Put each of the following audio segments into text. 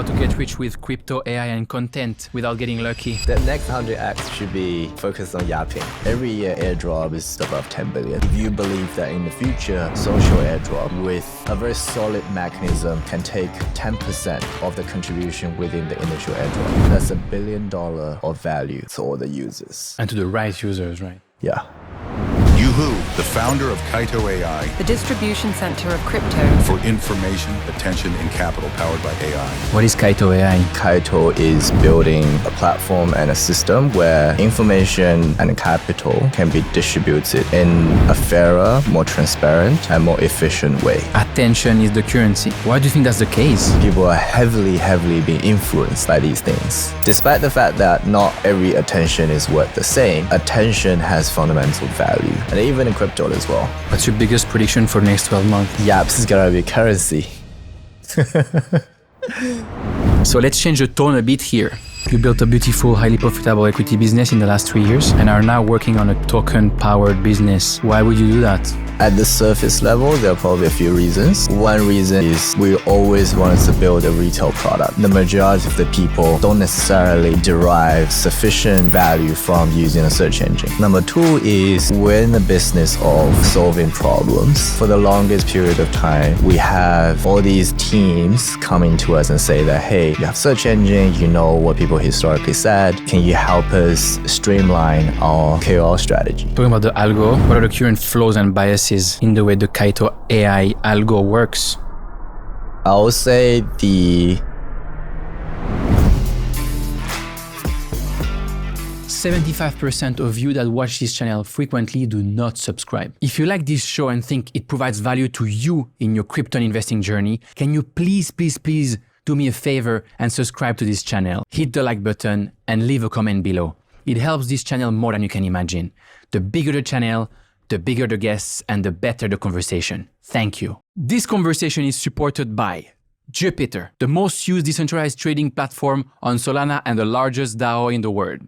How to get rich with crypto, AI, and content without getting lucky. The next 100x should be focused on yapping. Every year, airdrop is above 10 billion. If you believe that in the future, social airdrop with a very solid mechanism can take 10% of the contribution within the initial airdrop, that's $1 billion of value to all the users. And to the right users, right? Yeah. Yuhu, the founder of Kaito AI, the distribution center of crypto. For information, attention, and capital powered by AI. What is Kaito AI? Kaito is building a platform and a system where information and capital can be distributed in a fairer, more transparent, and more efficient way. Attention is the currency. Why do you think that's the case? People are heavily being influenced by these things. Despite the fact that not every attention is worth the same, attention has fundamental value. And even in crypto as well. What's your biggest prediction for the next 12 months? YAPS is gonna be currency. So let's change the tone a bit here. You built a beautiful, highly profitable equity business in the last 3 years and are now working on a token-powered business. Why would you do that? At the surface level, there are probably a few reasons. One reason is we always wanted to build a retail product. The majority of the people don't necessarily derive sufficient value from using a search engine. Number two is we're in the business of solving problems. For the longest period of time, we have all these teams coming to us and say that, hey, you have search engine, you know what people historically said. Can you help us streamline our KOL strategy? Talking about the algo, what are the current flaws and biases in the way the Kaito AI algo works? I would say the 75% of you that watch this channel frequently do not subscribe. If you like this show and think it provides value to you in your crypto investing journey, can you please do me a favor and subscribe to this channel? Hit the like button and leave a comment below. It helps this channel more than you can imagine. The bigger the channel, the bigger the guests, and the better the conversation. Thank you. This conversation is supported by Jupiter, the most used decentralized trading platform on Solana and the largest DAO in the world.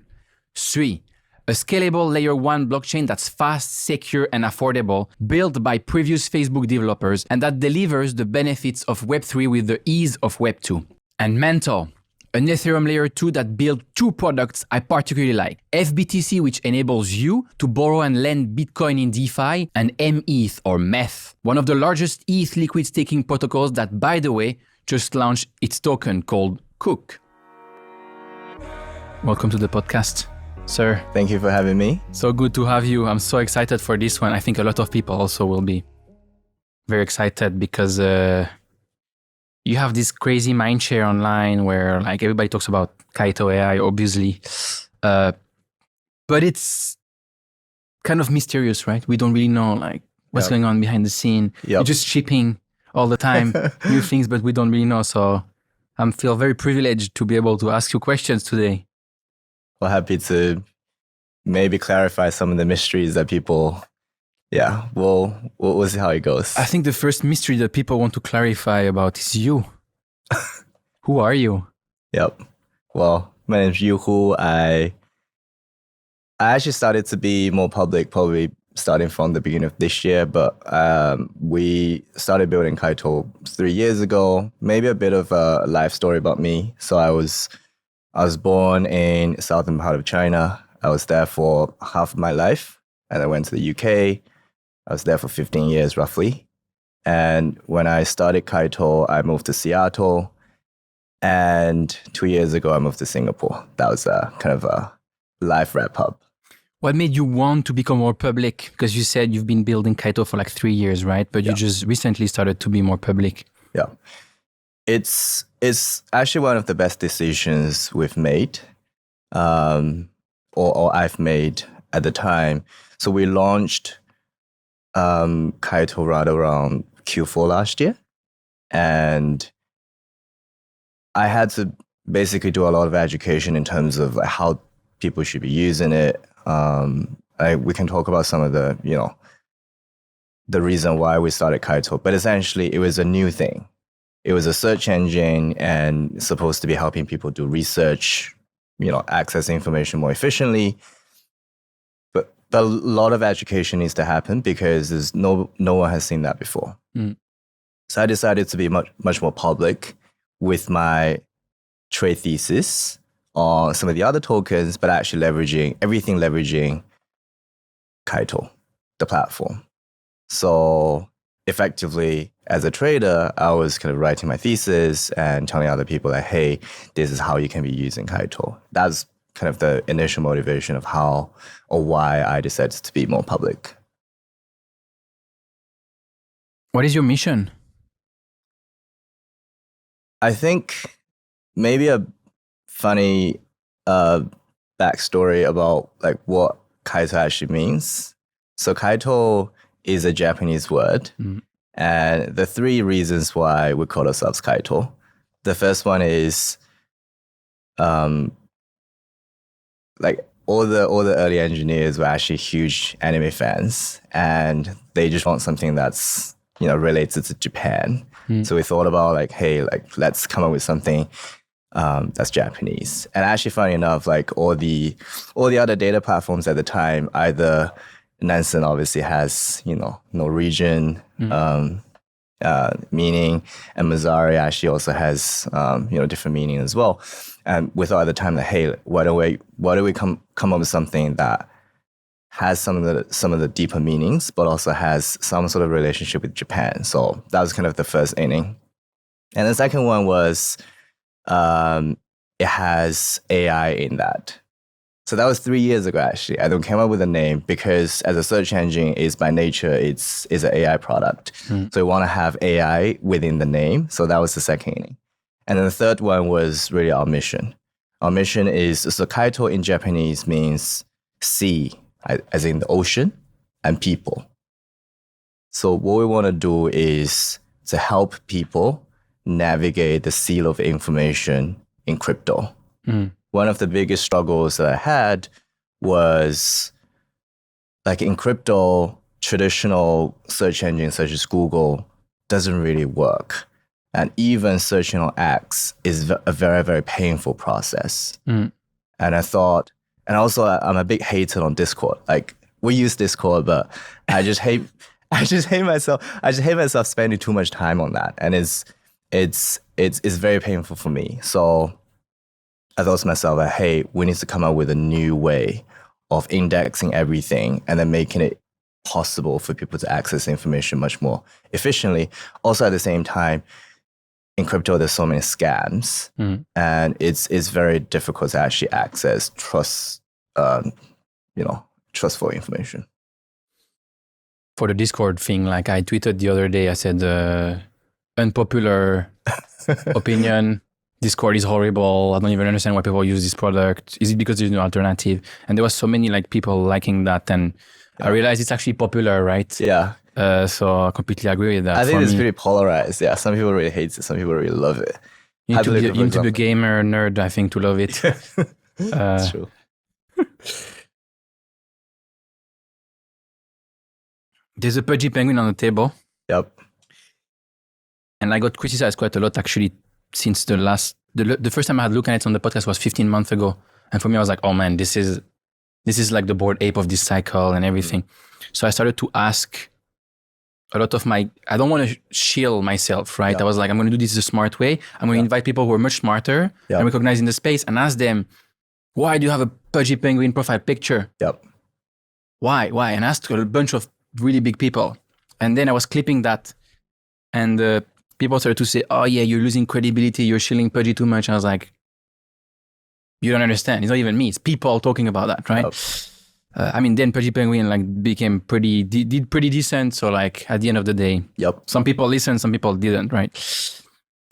Sui, a scalable layer 1 blockchain that's fast, secure, and affordable, built by previous Facebook developers, and that delivers the benefits of Web3 with the ease of Web2. And Mental, an Ethereum layer 2 that built two products I particularly like. FBTC, which enables you to borrow and lend Bitcoin in DeFi, and METH or METH, one of the largest ETH liquid staking protocols that, by the way, just launched its token called Cook. Welcome to the podcast, sir. Thank you for having me. So good to have you. I'm so excited for this one. I think a lot of people also will be very excited because you have this crazy mindshare online where like everybody talks about Kaito AI, obviously. But it's kind of mysterious, right? We don't really know like what's going on behind the scene. You're just shipping all the time new things, but we don't really know. So I feel very privileged to be able to ask you questions today. Well, happy to maybe clarify some of the mysteries that people, we'll see how it goes. I think the first mystery that people want to clarify about is you. Who are you? Yep. Well, my name's Yuhu. I actually started to be more public probably starting from the beginning of this year, but we started building Kaito 3 years ago. Maybe a bit of a life story about me. So I was born in southern part of China. I was there for half of my life, and I went to the UK. I was there for 15 years roughly. And when I started Kaito, I moved to Seattle. And 2 years ago, I moved to Singapore. That was kind of a life wrap up. What made you want to become more public? Because you said you've been building Kaito for like 3 years, right? But you just recently started to be more public. Yeah. It's actually one of the best decisions we've made, or I've made at the time. So we launched Kaito right around Q4 last year. And I had to basically do a lot of education in terms of like how people should be using it. We can talk about some of the, the reason why we started Kaito, but essentially it was a new thing. It was a search engine and supposed to be helping people do research, access information more efficiently. But a lot of education needs to happen because there's no one has seen that before. So I decided to be much more public with my trade thesis on some of the other tokens, but actually leveraging Kaito, the platform. So effectively, as a trader, I was kind of writing my thesis and telling other people that, hey, this is how you can be using Kaito. That's kind of the initial motivation of how or why I decided to be more public. What is your mission? I think maybe a funny backstory about like what Kaito actually means. So Kaito is a Japanese word. And the three reasons why we call ourselves Kaito. The first one is like all the early engineers were actually huge anime fans, and they just want something that's, you know, related to Japan. So we thought about like, hey, like let's come up with something that's Japanese. And actually, funny enough, like all the other data platforms at the time, either Nansen obviously has, you know, Norwegian meaning, and Mazari actually also has you know, different meaning as well. And we thought at the time that, hey, why don't we come up with something that has some of the deeper meanings, but also has some sort of relationship with Japan. So that was kind of the first inning. And the second one was it has AI in that. So that was 3 years ago, actually. I don't came up with a name because as a search engine is by nature, it's an AI product. So we want to have AI within the name. So that was the second inning. And then the third one was really our mission. Our mission is, so Kaito in Japanese means sea, as in the ocean, and people. So what we want to do is to help people navigate the sea of information in crypto. One of the biggest struggles that I had was like in crypto, traditional search engines such as Google doesn't really work. And even searching on X is a very, very painful process. And I thought, and also I'm a big hater on Discord. Like we use Discord, but I just hate myself spending too much time on that. And it's very painful for me. So I thought to myself that, hey, we need to come up with a new way of indexing everything and then making it possible for people to access information much more efficiently. Also, at the same time, in crypto, there's so many scams, and it's very difficult to actually access trustful information. For the Discord thing, like I tweeted the other day, I said, unpopular opinion, Discord is horrible. I don't even understand why people use this product. Is it because there's no alternative? And there was so many like people liking that, and I realized it's actually popular, right? Yeah. So I completely agree with that. I think it's pretty polarized. Yeah, some people really hate it. Some people really love it. You need to be a gamer nerd, I think, to love it. That's true. There's a pudgy penguin on the table. Yep. And I got criticized quite a lot actually since the first time I had looked at it on the podcast was 15 months ago. And for me, I was like, oh man, this is like the bored ape of this cycle and everything. So I started to ask a lot of I don't want to shield myself, right? I was like, I'm going to do this the smart way. I'm going to invite people who are much smarter and recognize in the space and ask them, why do you have a pudgy penguin profile picture? Yep. Why? And I asked a bunch of really big people. And then I was clipping that and people started to say, oh yeah, you're losing credibility. You're shilling pudgy too much. And I was like, you don't understand. It's not even me. It's people talking about that, right? Yep. I mean, then Pudgy Penguin like became did pretty decent. So like at the end of the day, some people listened, some people didn't, right?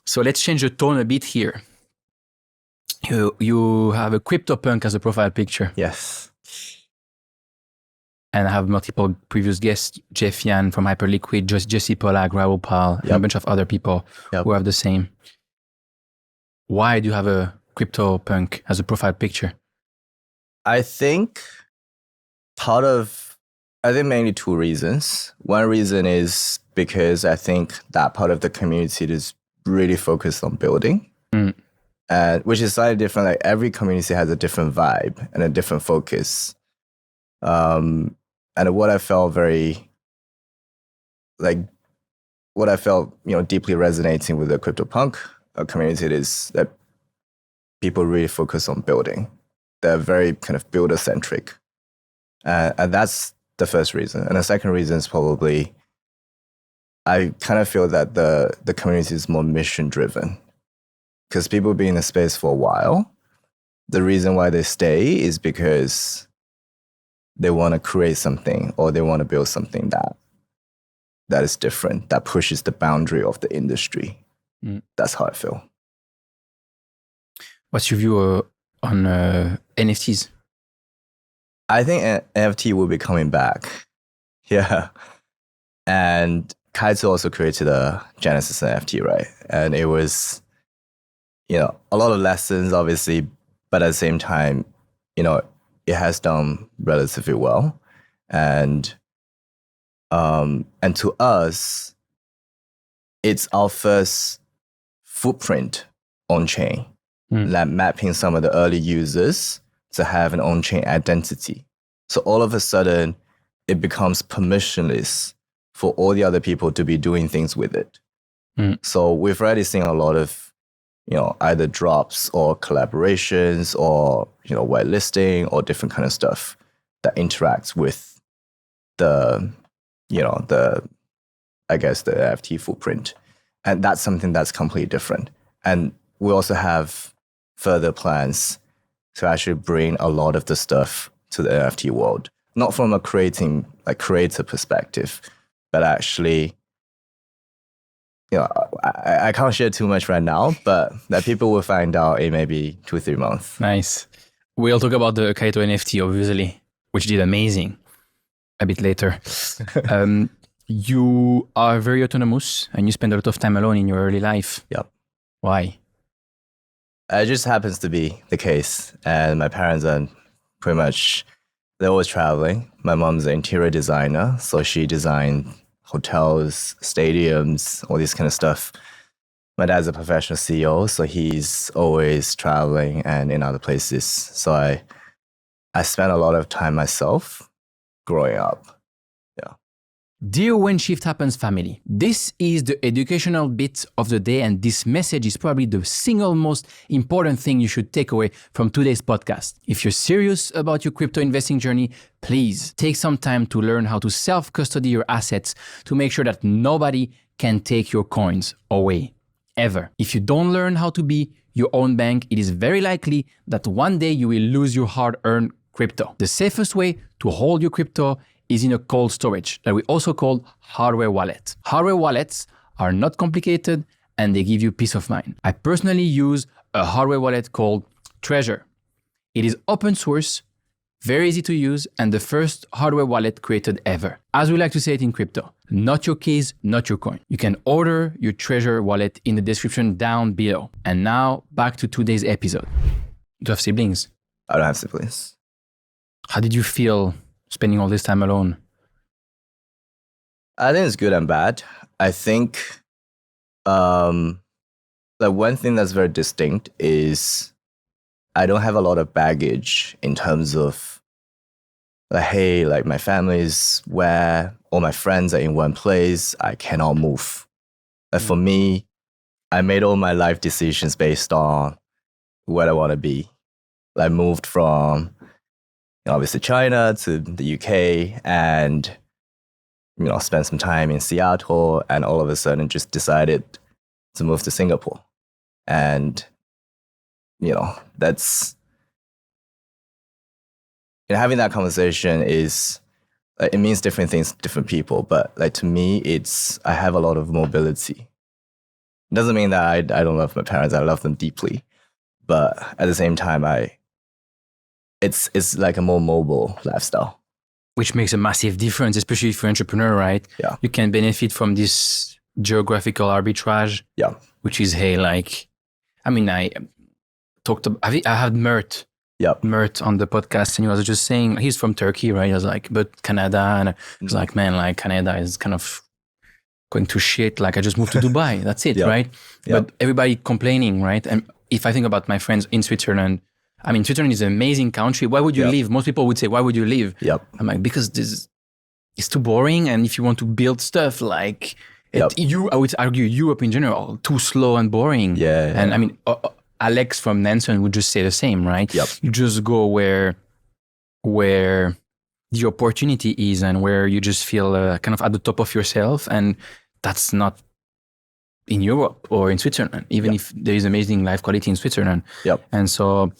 So let's change the tone a bit here. You have a CryptoPunk as a profile picture. Yes. And I have multiple previous guests, Jeff Yan from Hyperliquid, Jesse Pollack, Raul Pal, and a bunch of other people who have the same. Why do you have a CryptoPunk as a profile picture? I think mainly two reasons. One reason is because I think that part of the community is really focused on building, which is slightly different. Like every community has a different vibe and a different focus. And what I felt deeply resonating with the CryptoPunk community is that people really focus on building. They're very kind of builder centric. And that's the first reason. And the second reason is probably I kind of feel that the community is more mission driven, because people be in the space for a while. The reason why they stay is because they want to create something or they want to build something that is different, that pushes the boundary of the industry. That's how I feel. What's your view on NFTs? I think NFT will be coming back. Yeah. And Kaito also created a Genesis NFT, right? And it was, a lot of lessons, obviously, but at the same time, it has done relatively well. And to us, it's our first footprint on chain, like mapping some of the early users to have an on-chain identity. So all of a sudden, it becomes permissionless for all the other people to be doing things with it. So we've already seen a lot of, either drops or collaborations or, whitelisting or different kind of stuff that interacts with the NFT footprint. And that's something that's completely different. And we also have further plans to actually bring a lot of the stuff to the NFT world, not from a creator perspective, but actually, I can't share too much right now, but that people will find out in maybe 2-3 months. Nice. We'll talk about the Kaito NFT, obviously, which did amazing a bit later. You are very autonomous and you spend a lot of time alone in your early life. Yep. Why? It just happens to be the case. And my parents are pretty much, they're always traveling. My mom's an interior designer, so she designed hotels, stadiums, all this kind of stuff. My dad's a professional CEO, so he's always traveling and in other places. So I spent a lot of time myself growing up. Dear When Shift Happens family, this is the educational bit of the day, and this message is probably the single most important thing you should take away from today's podcast. If you're serious about your crypto investing journey, please take some time to learn how to self-custody your assets to make sure that nobody can take your coins away, ever. If you don't learn how to be your own bank, it is very likely that one day you will lose your hard-earned crypto. The safest way to hold your crypto is in a cold storage that we also call hardware wallet. Hardware wallets are not complicated and they give you peace of mind. I personally use a hardware wallet called Trezor. It is open source, very easy to use, and the first hardware wallet created ever. As we like to say it in crypto, not your keys, not your coin. You can order your Trezor wallet in the description down below. And now back to today's episode. Do you have siblings? I don't have siblings. How did you feel spending all this time alone? I think it's good and bad. I think one thing that's very distinct is I don't have a lot of baggage in terms of my family's where all my friends are in one place. I cannot move. For me, I made all my life decisions based on where I want to be. I moved from obviously China to the UK and, spent some time in Seattle and all of a sudden just decided to move to Singapore. And, that's, having that conversation is, it means different things to different people. But to me, I have a lot of mobility. It doesn't mean that I don't love my parents. I love them deeply. But at the same time, it's like a more mobile lifestyle. Which makes a massive difference, especially if you're an entrepreneur, right? Yeah. You can benefit from this geographical arbitrage. Yeah. Which is, I had Mert. Yeah. Mert on the podcast, and he was just saying, he's from Turkey, right? He was like, but Canada, and I was like, man, Canada is kind of going to shit. I just moved to Dubai. That's it, right? Yeah. But everybody complaining, right? And if I think about my friends in Switzerland, Switzerland is an amazing country. Why would you leave? Most people would say, why would you leave? Yep. I'm like, because it's too boring. And if you want to build stuff I would argue Europe in general, too slow and boring. Yeah. And Alex from Nansen would just say the same, right? Yep. You just go where the opportunity is and where you just feel kind of at the top of yourself, and that's not in Europe or in Switzerland, even if there is amazing life quality in Switzerland. Yep. And so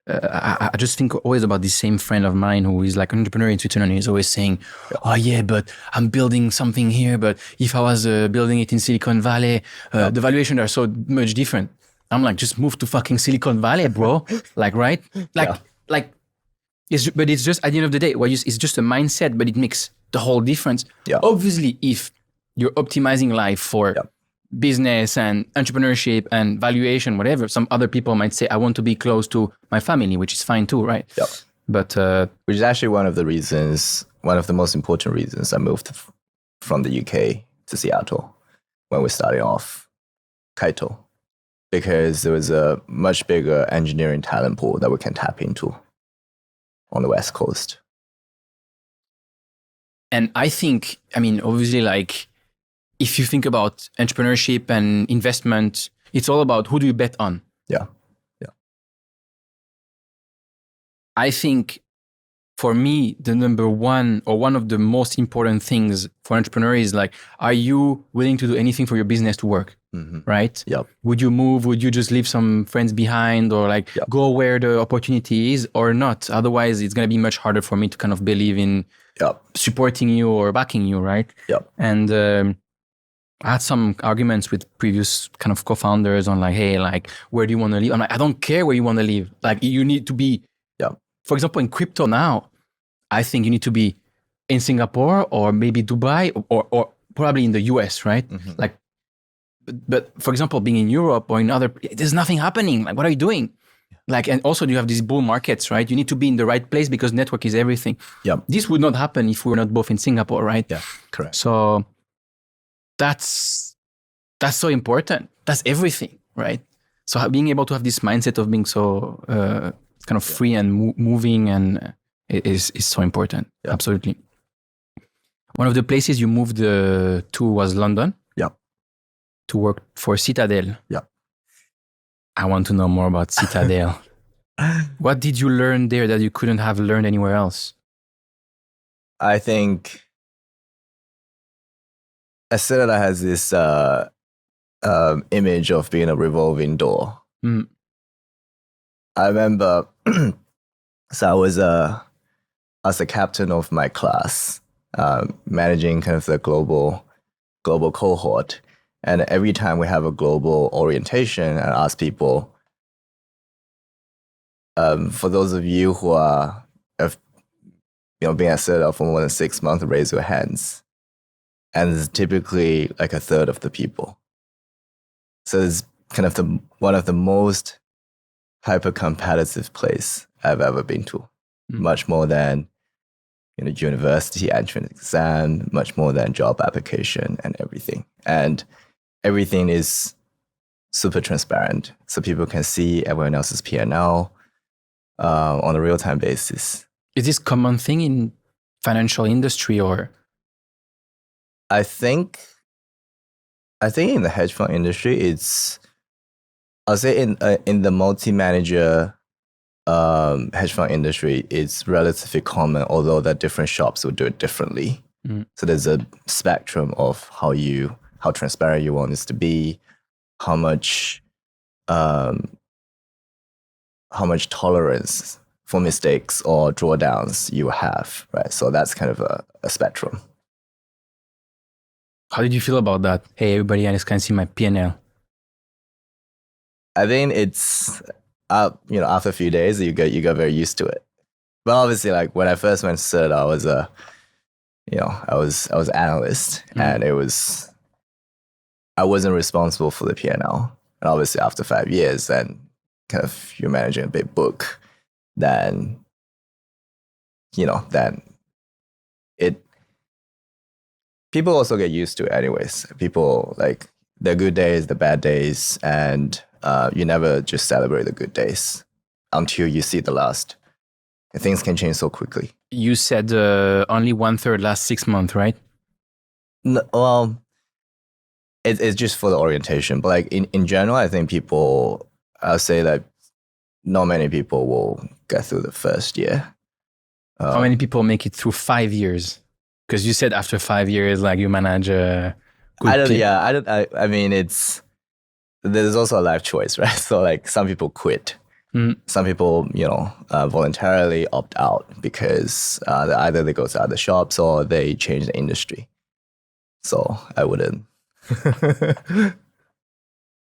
I just think always about this same friend of mine who is like an entrepreneur in Switzerland. He's always saying, oh yeah, but I'm building something here, but if I was building it in Silicon Valley, the valuations are so much different. I'm like, just move to fucking Silicon Valley, bro. Like, right? But it's just at the end of the day, it's just a mindset, but it makes the whole difference. Yeah. Obviously, if you're optimizing life for business and entrepreneurship and valuation, whatever, some other people might say, I want to be close to my family, which is fine too, right? Yeah. But which is actually one of the most important reasons I moved from the UK to Seattle when we started off Kaito, because there was a much bigger engineering talent pool that we can tap into on the West Coast. And I think, obviously, like, if you think about entrepreneurship and investment, it's all about who do you bet on? Yeah. I think for me, the number one or one of the most important things for entrepreneurs is like, are you willing to do anything for your business to work? Right? Yep. Would you move? Would you just leave some friends behind or like go where the opportunity is or not? Otherwise, it's going to be much harder for me to kind of believe in supporting you or backing you, right? Yep. And I had some arguments with previous kind of co-founders on like, hey, like, where do you want to live? I'm like, I don't care where you want to live. Like, you need to be, for example, in crypto now, I think you need to be in Singapore or maybe Dubai or probably in the US, right? Like, but for example, being in Europe or in other, there's nothing happening. Like, what are you doing? Like, and also you have these bull markets, right? You need to be in the right place because network is everything. Yeah. This would not happen if we were not both in Singapore, right? Yeah, correct. So that's so important. That's everything, right? So being able to have this mindset of being so kind of free and moving and is so important. Yeah. Absolutely. One of the places you moved to was London. Yeah. To work for Citadel. Yeah. I want to know more about Citadel. What did you learn there that you couldn't have learned anywhere else? I think Citadel has this image of being a revolving door. I remember, so I was the captain of my class, managing kind of the global cohort. And every time we have a global orientation, I ask people, for those of you who have been at Citadel for more than 6 months, raise your hands. And it's typically like a third of the people. So it's kind of one of the most hyper-competitive place I've ever been to. Much more than university entrance exam, much more than job application and everything. And everything is super transparent, so people can see everyone else's P&L on a real-time basis. Is this common thing in financial industry or? I think in the hedge fund industry, I'll say in the multi-manager hedge fund industry, it's relatively common, although that different shops will do it differently. So there's a spectrum of how transparent you want this to be, how much tolerance for mistakes or drawdowns you have, right? So that's kind of a spectrum. How did you feel about that? Hey, everybody, I just can see my P&L. I think it's after a few days you get very used to it. But obviously, like when I first went to Citadel, I was I was analyst, and I wasn't responsible for the P&L. And obviously, after 5 years, then kind of you're managing a big book, then people also get used to it anyways. People, like, the good days, the bad days, and you never just celebrate the good days until you see the last. And things can change so quickly. You said only 1/3 last 6 months, right? No, well, it's just for the orientation. But like in general, I think people I'll say that not many people will get through the first year. How many people make it through 5 years? Because you said after 5 years, like you manage a good I mean, there's also a life choice, right? So like some people quit. Some people, voluntarily opt out because either they go to other shops or they change the industry. So I wouldn't.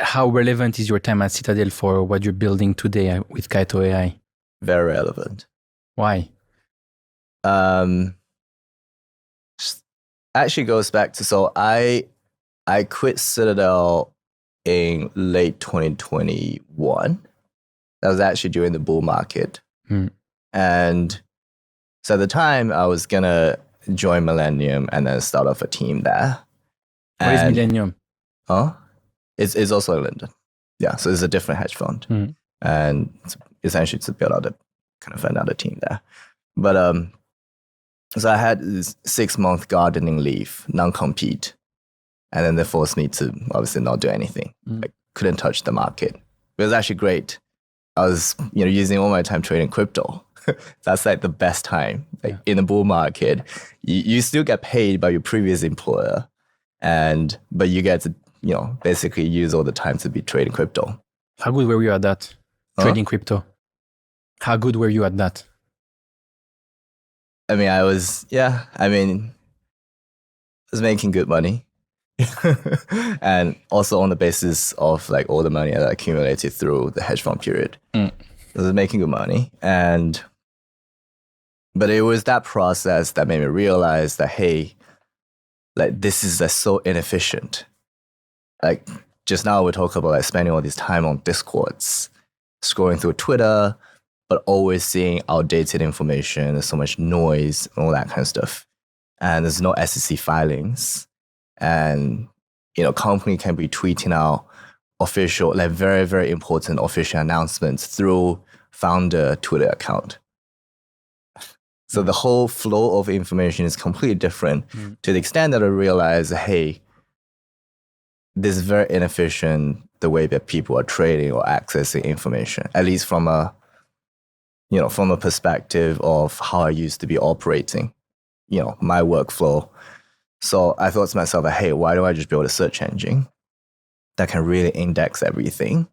How relevant is your time at Citadel for what you're building today with Kaito AI? Very relevant. Why? Actually goes back to, so I quit Citadel in late 2021. That was actually during the bull market. And so at the time I was gonna join Millennium and then start off a team there. What is Millennium? It's also in London. Yeah, so it's a different hedge fund. And essentially to build out another team there. But so I had this 6-month gardening leave, non-compete. And then they forced me to obviously not do anything. I couldn't touch the market. It was actually great. I was using all my time trading crypto. That's like the best time. In the bull market, you still get paid by your previous employer, but you get to basically use all the time to be trading crypto. How good were you at that? Trading crypto. How good were you at that? I mean, I was making good money. And also on the basis of like all the money that I accumulated through the hedge fund period. I was making good money. But it was that process that made me realize that, hey, like this is so inefficient. Like just now we talk about like spending all this time on Discords, scrolling through Twitter, but always seeing outdated information. There's so much noise and all that kind of stuff. And there's no SEC filings. And, company can be tweeting out official, like very, very important official announcements through founder Twitter account. So the whole flow of information is completely different to the extent that I realized, hey, this is very inefficient the way that people are trading or accessing information, at least from a perspective of how I used to be operating, my workflow. So I thought to myself, hey, why don't I just build a search engine that can really index everything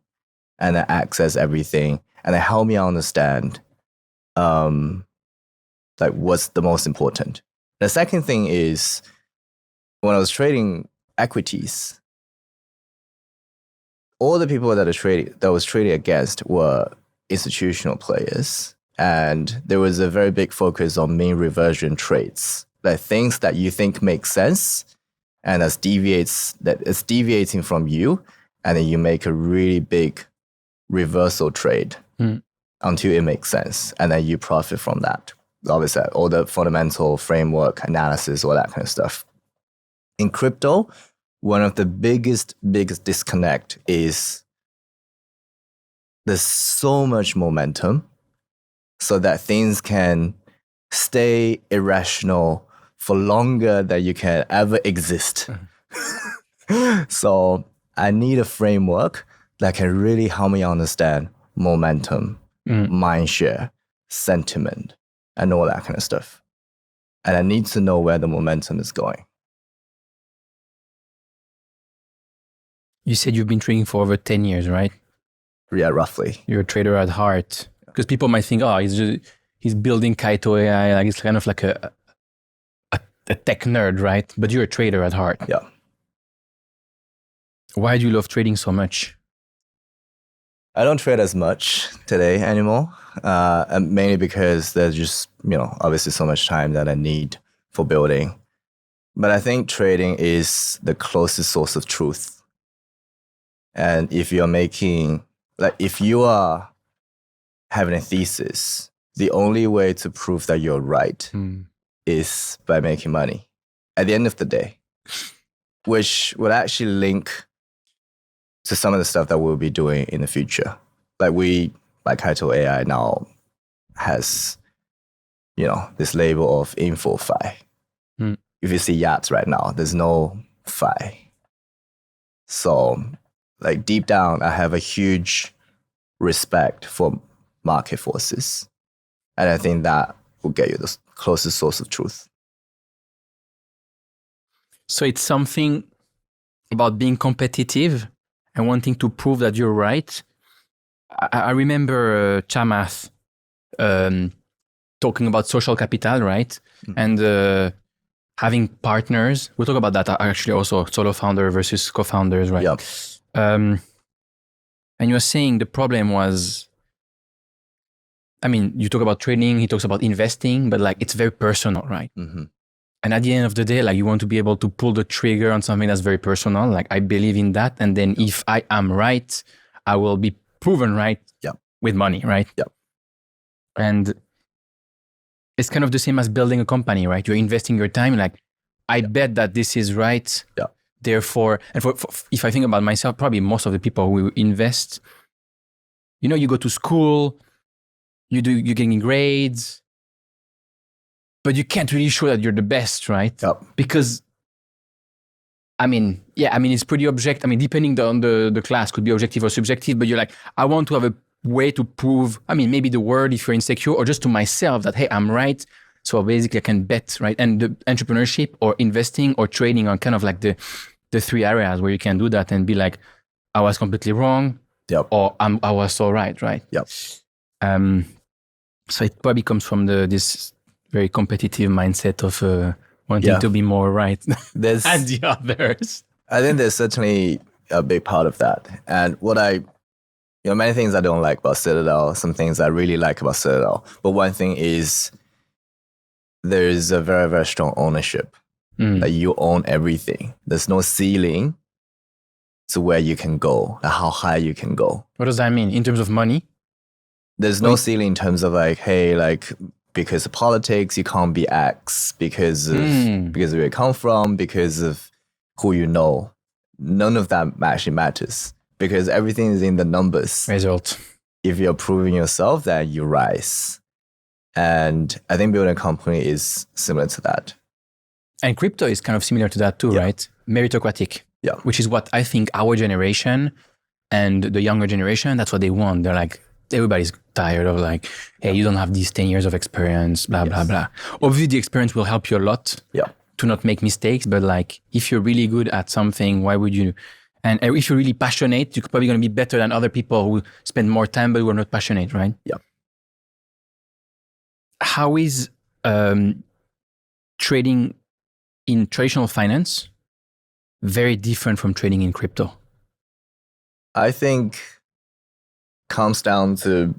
and then access everything and then help me understand like what's the most important. The second thing is when I was trading equities, all the people that I was trading against were institutional players. And there was a very big focus on mean reversion trades, like things that you think make sense and it's deviating from you. And then you make a really big reversal trade until it makes sense. And then you profit from that. Obviously, all the fundamental framework analysis, all that kind of stuff. In crypto, one of the biggest disconnect is there's so much momentum so that things can stay irrational for longer than you can ever exist. So I need a framework that can really help me understand momentum, mindshare, sentiment, and all that kind of stuff. And I need to know where the momentum is going. You said you've been trading for over 10 years, right? Yeah, roughly. You're a trader at heart. Because people might think, he's building Kaito AI, like it's kind of like a tech nerd, right? But you're a trader at heart. Yeah. Why do you love trading so much? I don't trade as much today anymore, and mainly because there's just, obviously so much time that I need for building. But I think trading is the closest source of truth. And if you are having a thesis, the only way to prove that you're right is by making money at the end of the day, which would actually link to some of the stuff that we'll be doing in the future. Like Kaito AI now has, this label of InfoFi. If you see YAPS right now, there's no Fi. So like deep down, I have a huge respect for market forces. And I think that will get you the closest source of truth. So it's something about being competitive and wanting to prove that you're right. I remember Chamath talking about social capital, right? And having partners. We'll talk about that actually also, solo founder versus co-founders, right? Yep. And you were saying the problem was, I mean, you talk about trading, he talks about investing, but like it's very personal, right? Mm-hmm. And at the end of the day, like you want to be able to pull the trigger on something that's very personal. Like I believe in that. And then if I am right, I will be proven right with money, right? Yep. And it's kind of the same as building a company, right? You're investing your time. Like I bet that this is right. Yeah. Therefore, and for if I think about myself, probably most of the people who invest, you know, you go to school, you're getting grades, but you can't really show that you're the best, right? Yep. Because, I mean, it's pretty objective. I mean, depending on the class, could be objective or subjective, but you're like, I want to have a way to prove, I mean, maybe the word if you're insecure, or just to myself that, hey, I'm right. So basically I can bet, right? And the entrepreneurship or investing or trading are kind of like the three areas where you can do that and be like, I was completely wrong, or I was so right? Yep. So it probably comes from this very competitive mindset of wanting to be more right than the others. I think there's certainly a big part of that. And many things I don't like about Citadel, some things I really like about Citadel. But one thing is there is a very, very strong ownership. That you own everything. There's no ceiling to where you can go, how high you can go. What does that mean in terms of money? There's no ceiling in terms of like, hey, like because of politics, you can't be X because of where you come from, because of who you know. None of that actually matters because everything is in the numbers. Result. If you're proving yourself, then you rise. And I think building a company is similar to that. And crypto is kind of similar to that too, right? Meritocratic. Yeah. Which is what I think our generation and the younger generation, that's what they want. They're like, everybody's tired of like, hey, you don't have these 10 years of experience, blah, blah, blah. Obviously, the experience will help you a lot to not make mistakes. But like, if you're really good at something, why would you? And if you're really passionate, you're probably going to be better than other people who spend more time but who are not passionate, right? Yeah. How is trading in traditional finance very different from trading in crypto? I think comes down to,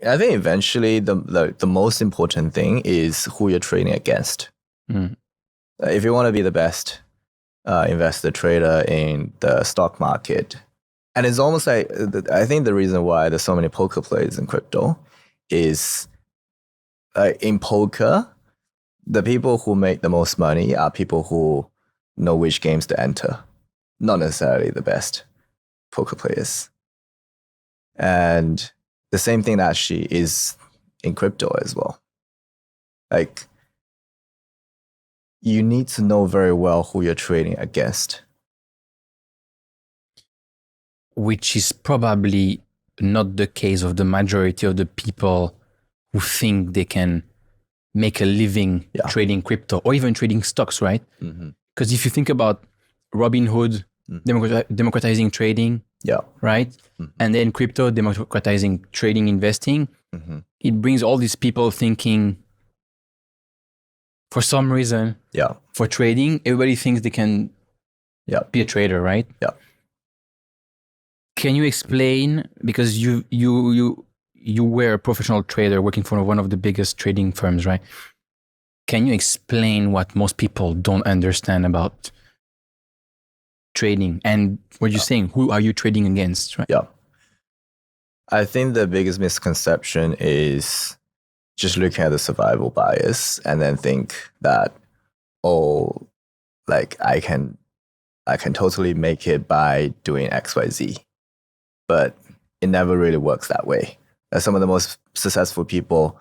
I think eventually the most important thing is who you're trading against. If you want to be the best investor trader in the stock market, and it's almost like, I think the reason why there's so many poker players in crypto is in poker, the people who make the most money are people who know which games to enter, not necessarily the best poker players. And the same thing actually is in crypto as well. Like, you need to know very well who you're trading against. Which is probably not the case of the majority of the people who think they can make a living trading crypto or even trading stocks, right? Because if you think about Robinhood democratizing trading, right? And then crypto democratizing trading, investing, it brings all these people thinking, for some reason, for trading, everybody thinks they can be a trader, right? Can you explain, because you were a professional trader working for one of the biggest trading firms, right? Can you explain what most people don't understand about trading and what you're saying? Who are you trading against, right? I think the biggest misconception is just looking at the survival bias and then think that, oh, like I can totally make it by doing XYZ. But it never really works that way. Some of the most successful people,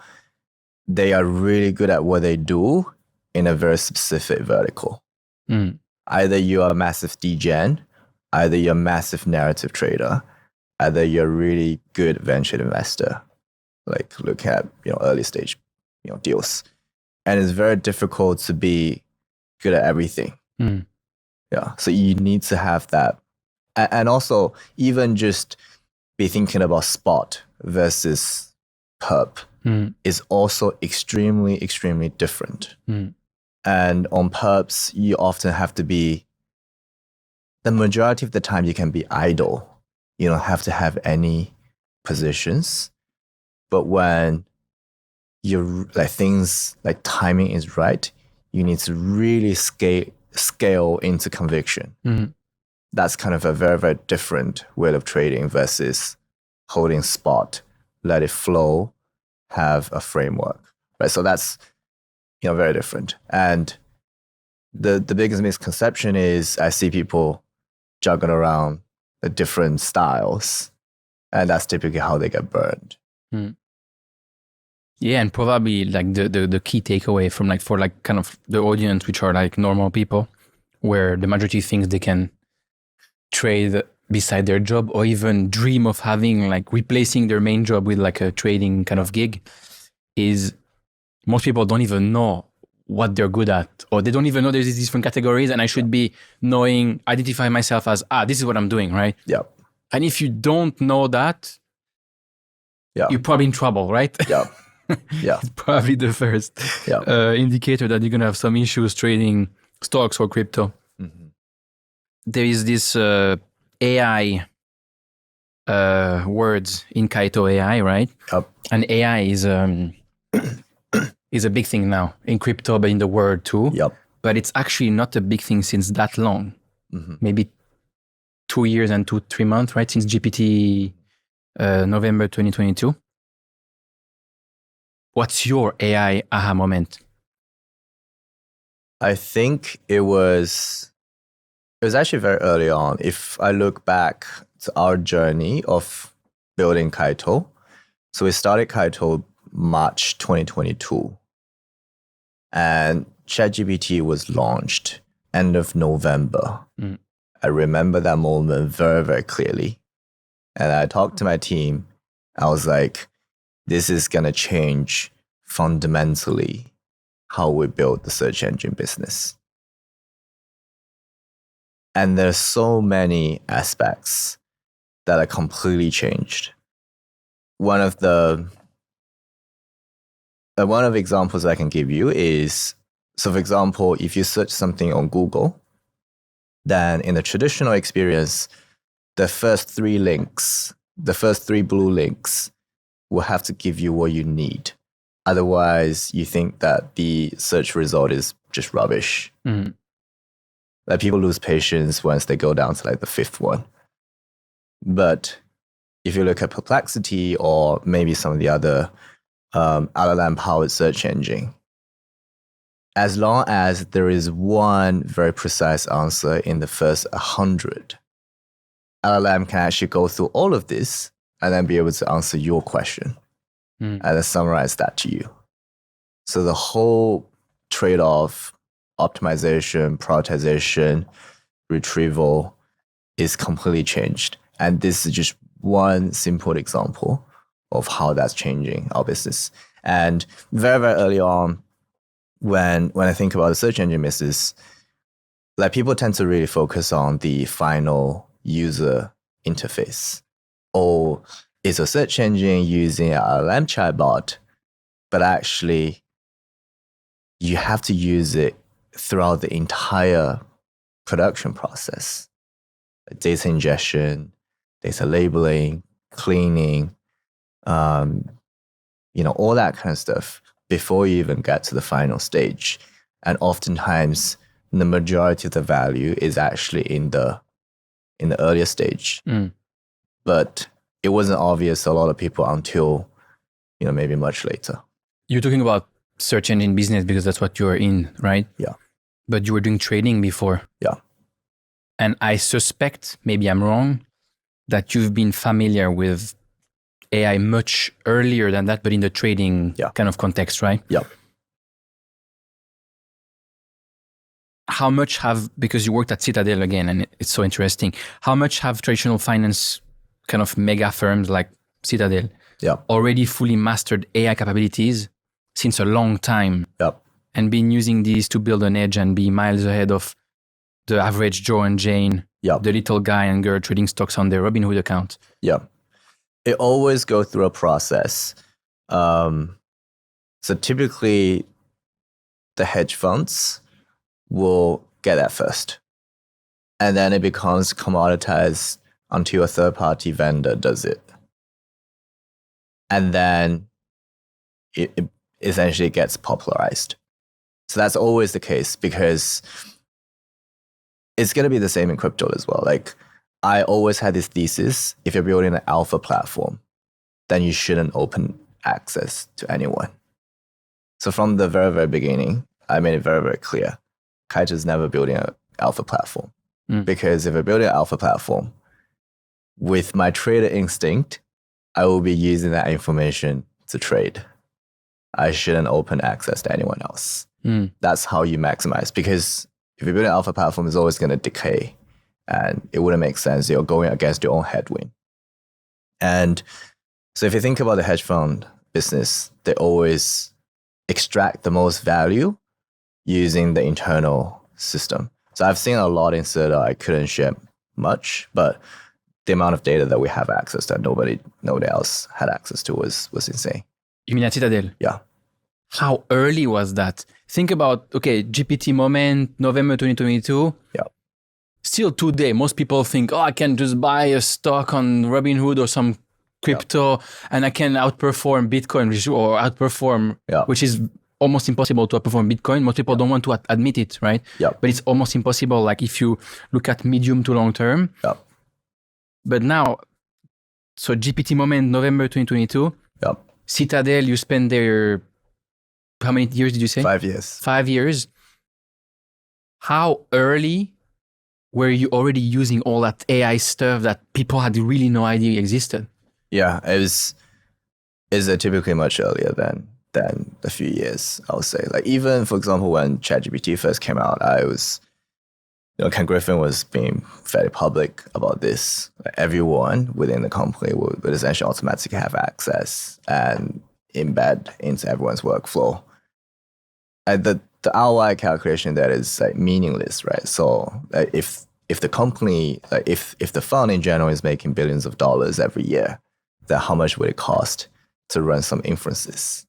they are really good at what they do in a very specific vertical. Either you are a massive degen, either you're a massive narrative trader, Either you're a really good venture investor, like look at early stage deals, and it's very difficult to be good at everything. Yeah, so you need to have that, and also even just be thinking about spot versus perp is also extremely different. And on perps, you often have to be, the majority of the time you can be idle. You don't have to have any positions. But when you're like things like timing is right, you need to really scale into conviction. That's kind of a very different way of trading versus holding spot, let it flow, have a framework, right? So that's very different. And the biggest misconception is I see people juggling around the different styles, and that's typically how they get burned. Yeah, and probably like the key takeaway from for kind of the audience, which are like normal people, where the majority thinks they can trade beside their job or even dream of having replacing their main job with a trading kind of gig, is most people don't even know what they're good at, or they don't even know there's these different categories, and I should be identify myself as, this is what I'm doing, right? Yeah. And if you don't know that, you're probably in trouble, right? Yeah. Yeah. It's probably the first indicator that you're going to have some issues trading stocks or crypto. There is this AI words in Kaito AI, right? Yep. And AI is a big thing now in crypto, but in the world too. Yep. But it's actually not a big thing since that long. Maybe 2 years and 2-3 months, right? Since GPT November 2022. What's your AI aha moment? I think it was actually very early on. If I look back to our journey of building Kaito, so we started Kaito March 2022, and ChatGPT was launched end of November. I remember that moment very clearly, and I talked to my team. I was like, this is going to change fundamentally how we build the search engine business. And there's so many aspects that are completely changed. One of the examples I can give you is, so for example, if you search something on Google, then in the traditional experience, the first 3 blue links will have to give you what you need. Otherwise, you think that the search result is just rubbish. Like people lose patience once they go down to the 5th one. But if you look at Perplexity or maybe some of the other LLM-powered search engine, as long as there is one very precise answer in the first 100, LLM can actually go through all of this and then be able to answer your question and then summarize that to you. So the whole trade-off, optimization, prioritization, retrieval is completely changed. And this is just one simple example of how that's changing our business. And very early on, when I think about the search engine business, people tend to really focus on the final user interface. Or it's a search engine using an LLM chatbot, but actually you have to use it throughout the entire production process. Data ingestion, data labeling, cleaning, all that kind of stuff before you even get to the final stage. And oftentimes the majority of the value is actually in the earlier stage. But it wasn't obvious to a lot of people until, maybe much later. You're talking about search engine business because that's what you're in, right? Yeah. But you were doing trading before. Yeah. And I suspect, maybe I'm wrong, that you've been familiar with AI much earlier than that, but in the trading kind of context, right? Yeah. How much because you worked at Citadel again, and it's so interesting, how much have traditional finance kind of mega firms like Citadel Yeah. already fully mastered AI capabilities since a long time Yep. and been using these to build an edge and be miles ahead of the average Joe and Jane, Yep. the little guy and girl trading stocks on their Robinhood account. Yeah. It always goes through a process. So typically, the hedge funds will get that first. And then it becomes commoditized until a third-party vendor does it. And then it essentially gets popularized. So that's always the case because it's going to be the same in crypto as well. Like, I always had this thesis, if you're building an alpha platform, then you shouldn't open access to anyone. So from the very, very beginning, I made it very, very clear. Kaito's never building an alpha platform. Because if I build an alpha platform, with my trader instinct, I will be using that information to trade. I shouldn't open access to anyone else. That's how you maximize. Because if you build an alpha platform, it's always going to decay. And it wouldn't make sense. You're going against your own headwind. And so if you think about the hedge fund business, they always extract the most value using the internal system. So I've seen a lot in Citadel. I couldn't share much, but the amount of data that we have access that nobody else had access to was insane. You mean at Citadel? Yeah. How early was that? Think about, okay, GPT moment, November 2022. Yeah. Still today, most people think, I can just buy a stock on Robinhood or some crypto and I can outperform Bitcoin or outperform, which is almost impossible to outperform Bitcoin. Most people don't want to admit it, right? Yeah. But it's almost impossible, like if you look at medium to long term. Yeah. But now, so GPT moment, November 2022. Yeah. Citadel, you spend there, how many years did you say? 5 years. 5 years. How early were you already using all that AI stuff that people had really no idea existed? Yeah, it's typically much earlier than a few years, I would say. Like even, for example, when ChatGPT first came out, Ken Griffin was being fairly public about this. Like everyone within the company would essentially automatically have access and embed into everyone's workflow. And the ROI calculation that is like meaningless, right? So if the company, like if the fund in general is making billions of dollars every year, then how much would it cost to run some inferences?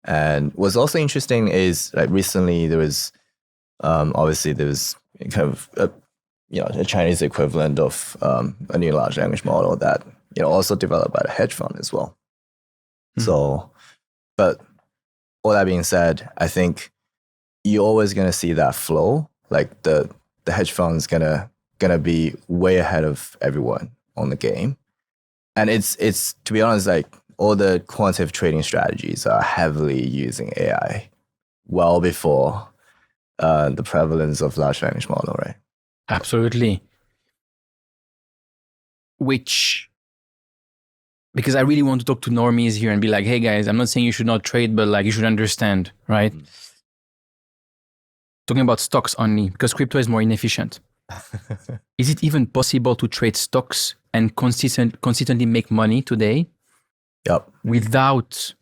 And what's also interesting is like recently there was obviously there was kind of a Chinese equivalent of a new large language model that also developed by the hedge fund as well. So, but all that being said, I think you're always going to see that flow. Like the hedge fund's gonna be way ahead of everyone on the game, and it's to be honest, like all the quantitative trading strategies are heavily using AI, well before the prevalence of large language model, right? Absolutely. Because I really want to talk to normies here and be like, hey guys, I'm not saying you should not trade, but like you should understand, right? Talking about stocks only, because crypto is more inefficient. Is it even possible to trade stocks and consistently make money today? Yep. Without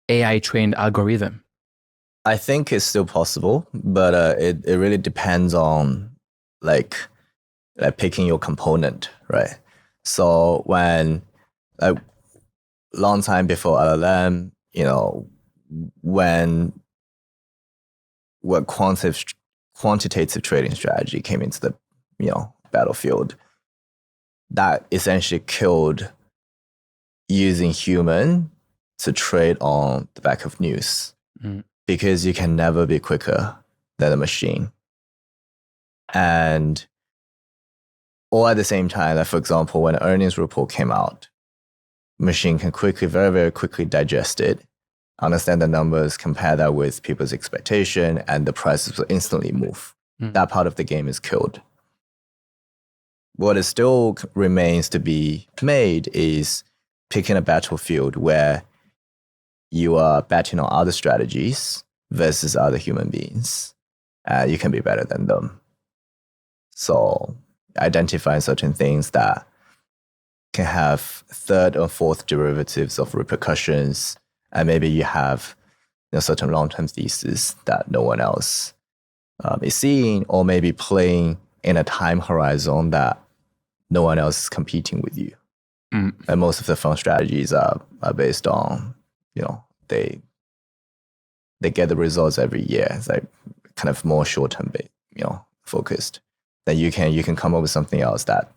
AI trained algorithm? I think it's still possible, but it really depends on like picking your component, right? So when long time before LLM, when quantitative trading strategy came into the battlefield, that essentially killed using human to trade on the back of news, because you can never be quicker than a machine. And all at the same time, like for example, when an earnings report came out, machine can very, very quickly digest it, understand the numbers, compare that with people's expectation, and the prices will instantly move. That part of the game is killed. What it still remains to be made is picking a battlefield where you are betting on other strategies versus other human beings. You can be better than them. So identifying certain things that can have third or fourth derivatives of repercussions, and maybe you have certain long-term thesis that no one else is seeing, or maybe playing in a time horizon that no one else is competing with you. And most of the fund strategies are based on, they get the results every year. It's like kind of more short-term, focused. Then you can come up with something else that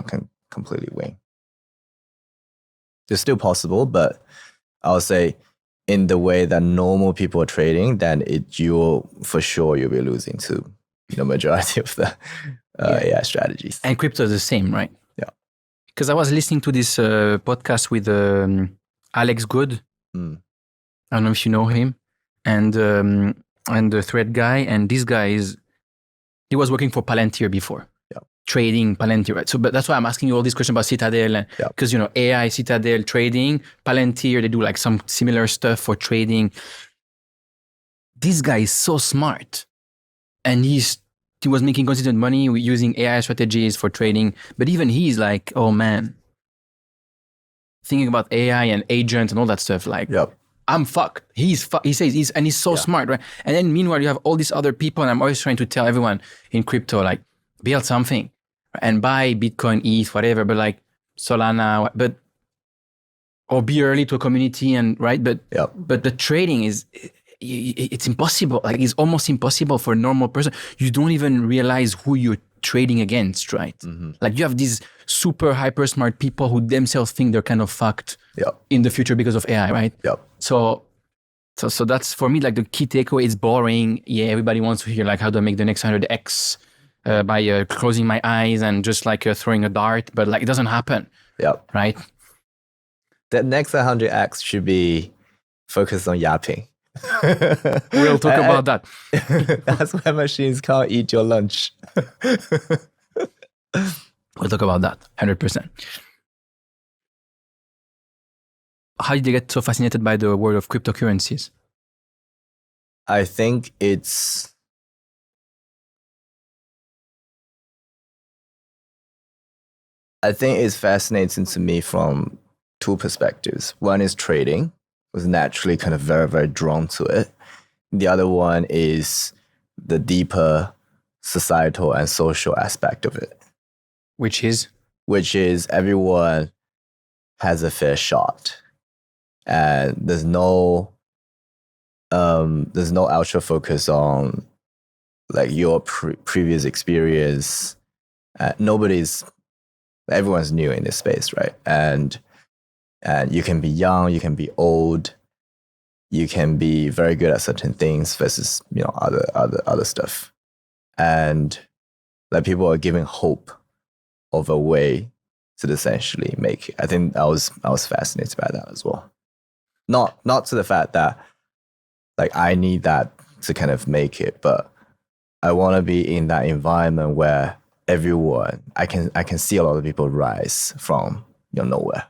can completely win. It's still possible, but I'll say in the way that normal people are trading, then you'll be losing to the majority of the AI strategies. And crypto is the same, right? Yeah. Because I was listening to this podcast with AIXBT. I don't know if you know him, and the thread guy, and this guy he was working for Palantir before. Trading Palantir, right? So, but that's why I'm asking you all these questions about Citadel, because AI, Citadel, trading, Palantir, they do like some similar stuff for trading. This guy is so smart, and he was making consistent money using AI strategies for trading. But even he's like, oh man, thinking about AI and agents and all that stuff, like, I'm fucked. He says he's so smart, right? And then meanwhile, you have all these other people, and I'm always trying to tell everyone in crypto, like, build something and buy Bitcoin, ETH, whatever, but like Solana, or be early to a community, and right. But the trading it's impossible. Like, it's almost impossible for a normal person. You don't even realize who you're trading against, right? Like, you have these super hyper smart people who themselves think they're kind of fucked in the future because of AI, right? So that's for me, like, the key takeaway. It's boring. Yeah, everybody wants to hear like, how do I make the next 100x? By closing my eyes and just like throwing a dart, but like, it doesn't happen. Right. The next 100x should be focused on yapping. We'll talk about that. That's why machines can't eat your lunch. We'll talk about that 100%. How did you get so fascinated by the world of cryptocurrencies? I think it's fascinating to me from two perspectives. One is trading, was naturally kind of very, very drawn to it. The other one is the deeper societal and social aspect of it. Which is everyone has a fair shot. And there's no ultra focus on like your previous experience. Everyone's new in this space, right? And you can be young, you can be old, you can be very good at certain things versus other stuff, and like, people are giving hope of a way to essentially make it. I think I was fascinated by that as well. Not to the fact that like I need that to kind of make it, but I want to be in that environment where everyone, I can see a lot of people rise from nowhere.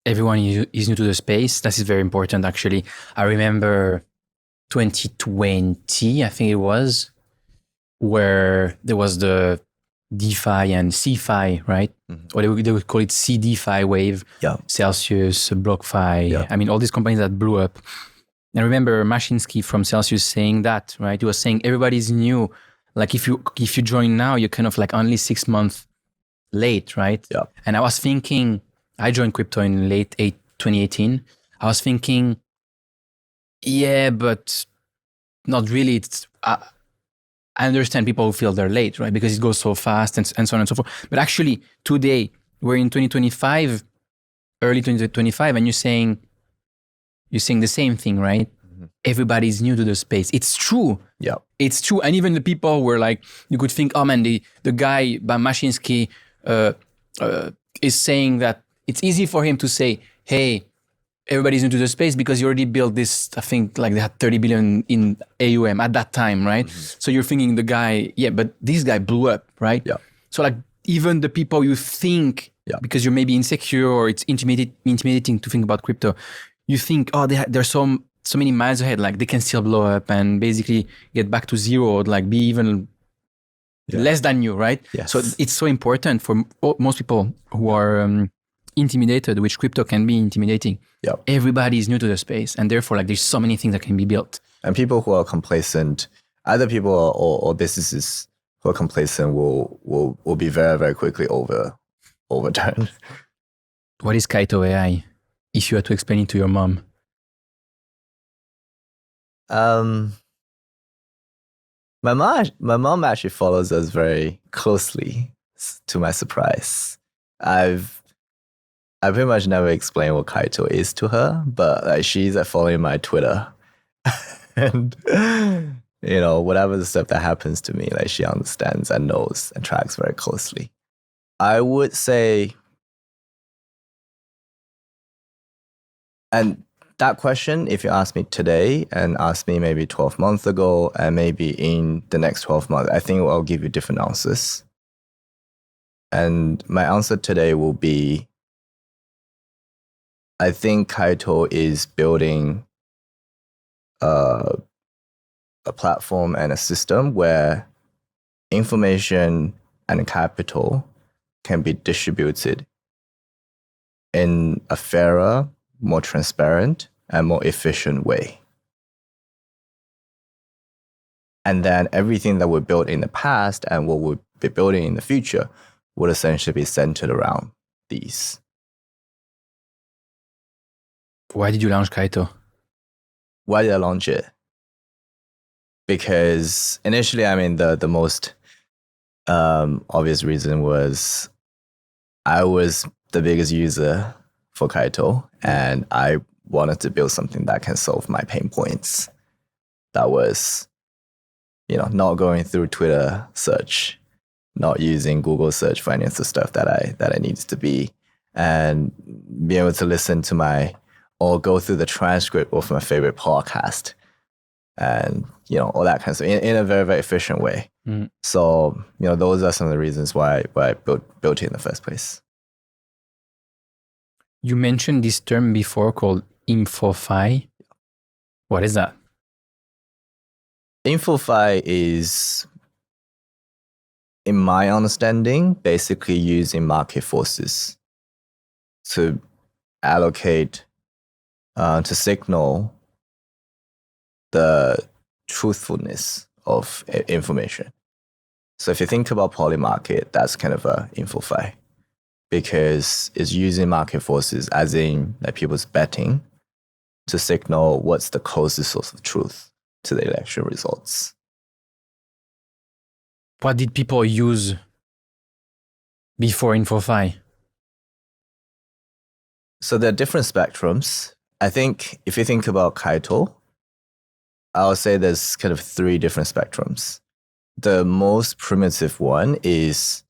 Everyone is new to the space. That is very important, actually. I remember 2020, I think it was, where there was the DeFi and CeFi, right? Or they would call it CDFi wave. Celsius, BlockFi. I mean, all these companies that blew up. And I remember Mashinsky from Celsius saying that, right? He was saying everybody's new. Like, if you join now, you're kind of like only 6 months late, right? And I was thinking, I joined crypto in late 2018. I was thinking, yeah, but not really. I understand people who feel they're late, right? Because it goes so fast and so on and so forth. But actually, today, we're in 2025, early 2025, and you're saying the same thing, right? Everybody's new to the space. It's true. It's true. And even the people were like, you could think, oh man, the guy by Mashinsky is saying that it's easy for him to say, hey, everybody's into the space because you already built this. I think like they had 30 billion in AUM at that time, right? So you're thinking the guy, but this guy blew up, right? So like, even the people you think, because you're maybe insecure or it's intimidating to think about crypto, you think, oh, they're so many miles ahead, like they can still blow up and basically get back to zero, or like be even less than you, right? Yes. So it's so important for most people who are intimidated, which crypto can be intimidating. Yep. Everybody is new to the space, and therefore, like, there's so many things that can be built. And people who are complacent, either people or businesses who are complacent will be very, very quickly overturned. What is Kaito AI? If you had to explain it to your mom. My mom actually follows us very closely, to my surprise. I pretty much never explained what Kaito is to her, but like, she's following my Twitter. And whatever the stuff that happens to me, like, she understands and knows and tracks very closely. I would say, and that question, if you ask me today and ask me maybe 12 months ago and maybe in the next 12 months, I think I'll give you different answers. And my answer today will be, I think Kaito is building a platform and a system where information and capital can be distributed in a fairer, more transparent, and more efficient way. And then everything that we built in the past and what we'll be building in the future would essentially be centered around these. Why did you launch Kaito? Why did I launch it? Because initially, the most obvious reason was I was the biggest user for Kaito, and I wanted to build something that can solve my pain points. That was, not going through Twitter search, not using Google search for any of the stuff that I needed to be, and be able to listen to or go through the transcript of my favorite podcast, and all that kind of stuff in a very, very efficient way. So those are some of the reasons why I built it in the first place. You mentioned this term before called InfoFi. What is that? InfoFi is, in my understanding, basically using market forces to allocate, to signal the truthfulness of information. So if you think about polymarket, that's kind of a InfoFi, because it's using market forces, as in like people's betting, to signal what's the closest source of truth to the election results. What did people use before InfoFi? So there are different spectrums. I think if you think about Kaito, I'll say there's kind of 3 different spectrums. The most primitive one is,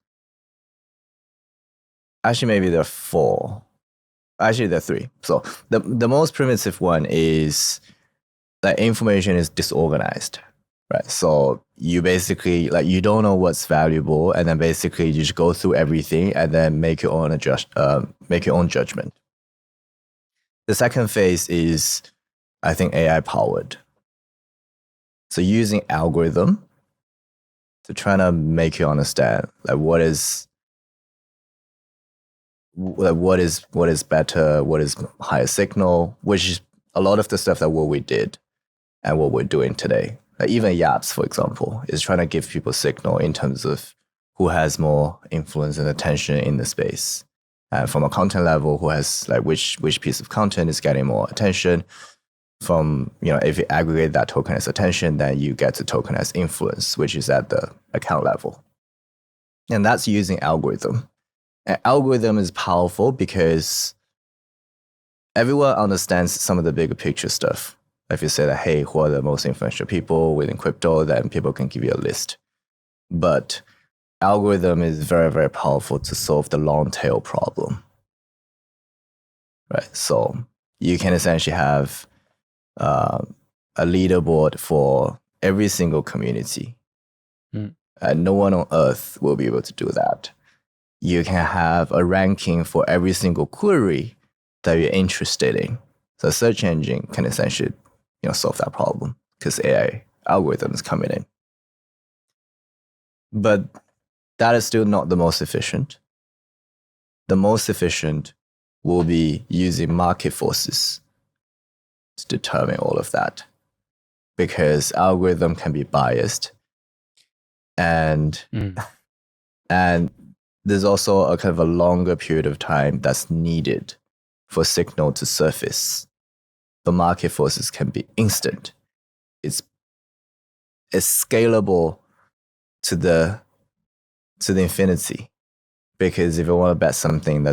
actually maybe there are 4. Actually, there are 3. So the most primitive one is that information is disorganized, right? So you basically, like, you don't know what's valuable, and then basically you just go through everything and then make your own judgment. The second phase is, I think, AI powered. So using algorithm to try to make you understand, like, what is better, what is higher signal, which is a lot of the stuff that what we did and what we're doing today. Like even YAPS, for example, is trying to give people signal in terms of who has more influence and attention in the space. And from a content level, who has, like, which piece of content is getting more attention. From, if you aggregate that tokenized attention, then you get to tokenized influence, which is at the account level. And that's using algorithm. And algorithm is powerful because everyone understands some of the bigger picture stuff. If you say that, hey, who are the most influential people within crypto, then people can give you a list. But algorithm is very, very powerful to solve the long tail problem. Right? So you can essentially have a leaderboard for every single community. And no one on earth will be able to do that. You can have a ranking for every single query that you're interested in. So a search engine can essentially, solve that problem because AI algorithms coming in. But that is still not the most efficient. The most efficient will be using market forces to determine all of that, because algorithm can be biased, and and there's also a kind of a longer period of time that's needed for signal to surface. The market forces can be instant. It's scalable to the infinity, because if you want to bet something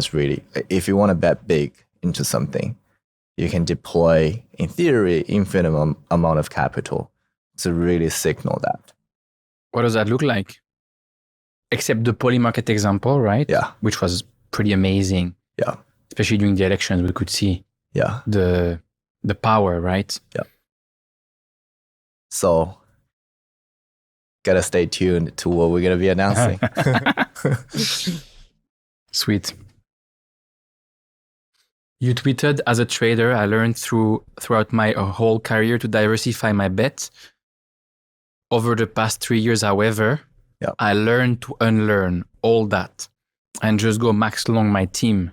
if you want to bet big into something, you can deploy, in theory, infinite amount of capital to really signal that. What does that look like? Except the polymarket example, right? Yeah. Which was pretty amazing. Yeah. Especially during the elections, we could see the power, right? Yeah. So gotta stay tuned to what we're gonna be announcing. Sweet. You tweeted, as a trader, I learned throughout my whole career to diversify my bets. Over the past 3 years, however, I learned to unlearn all that and just go max long my team.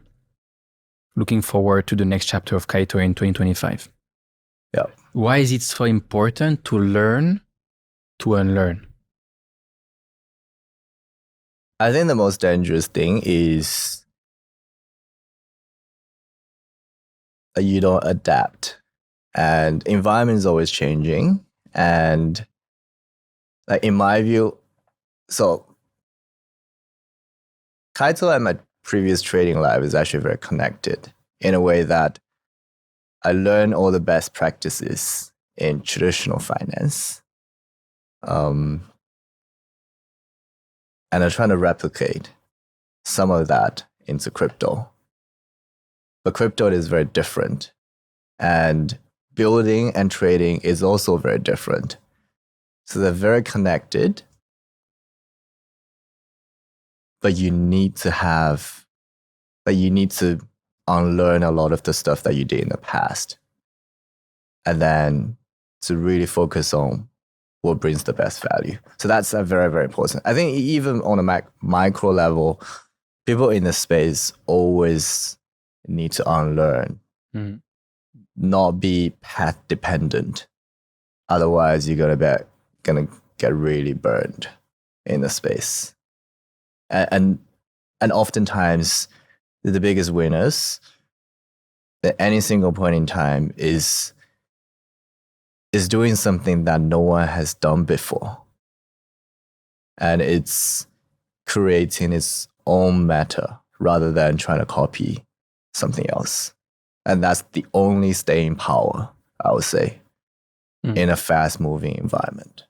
Looking forward to the next chapter of Kaito in 2025. Yeah. Why is it so important to learn to unlearn? I think the most dangerous thing is that you don't adapt, and environment is always changing. And like, in my view, so Kaito and my previous trading life is actually very connected in a way that I learned all the best practices in traditional finance. And I'm trying to replicate some of that into crypto. But crypto is very different. And building and trading is also very different. So they're very connected. But you need to unlearn a lot of the stuff that you did in the past. And then to really focus on what brings the best value. So that's a very, very important. I think even on a micro level, people in the space always need to unlearn, not be path dependent. Otherwise, you're gonna get really burned in the space. And oftentimes, the biggest winners at any single point in time is doing something that no one has done before. And it's creating its own meta rather than trying to copy something else. And that's the only staying power, I would say, in a fast-moving environment.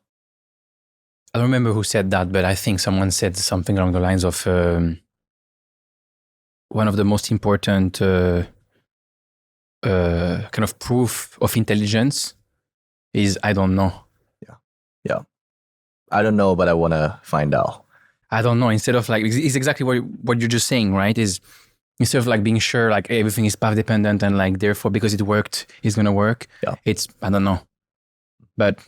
I don't remember who said that, but I think someone said something along the lines of one of the most important kind of proof of intelligence is I don't know. Yeah. I don't know, but I want to find out. I don't know. Instead of like, it's exactly what you're just saying, right? Is instead of like being sure like everything is path dependent and like therefore because it worked, it's going to work. Yeah. It's, I don't know. But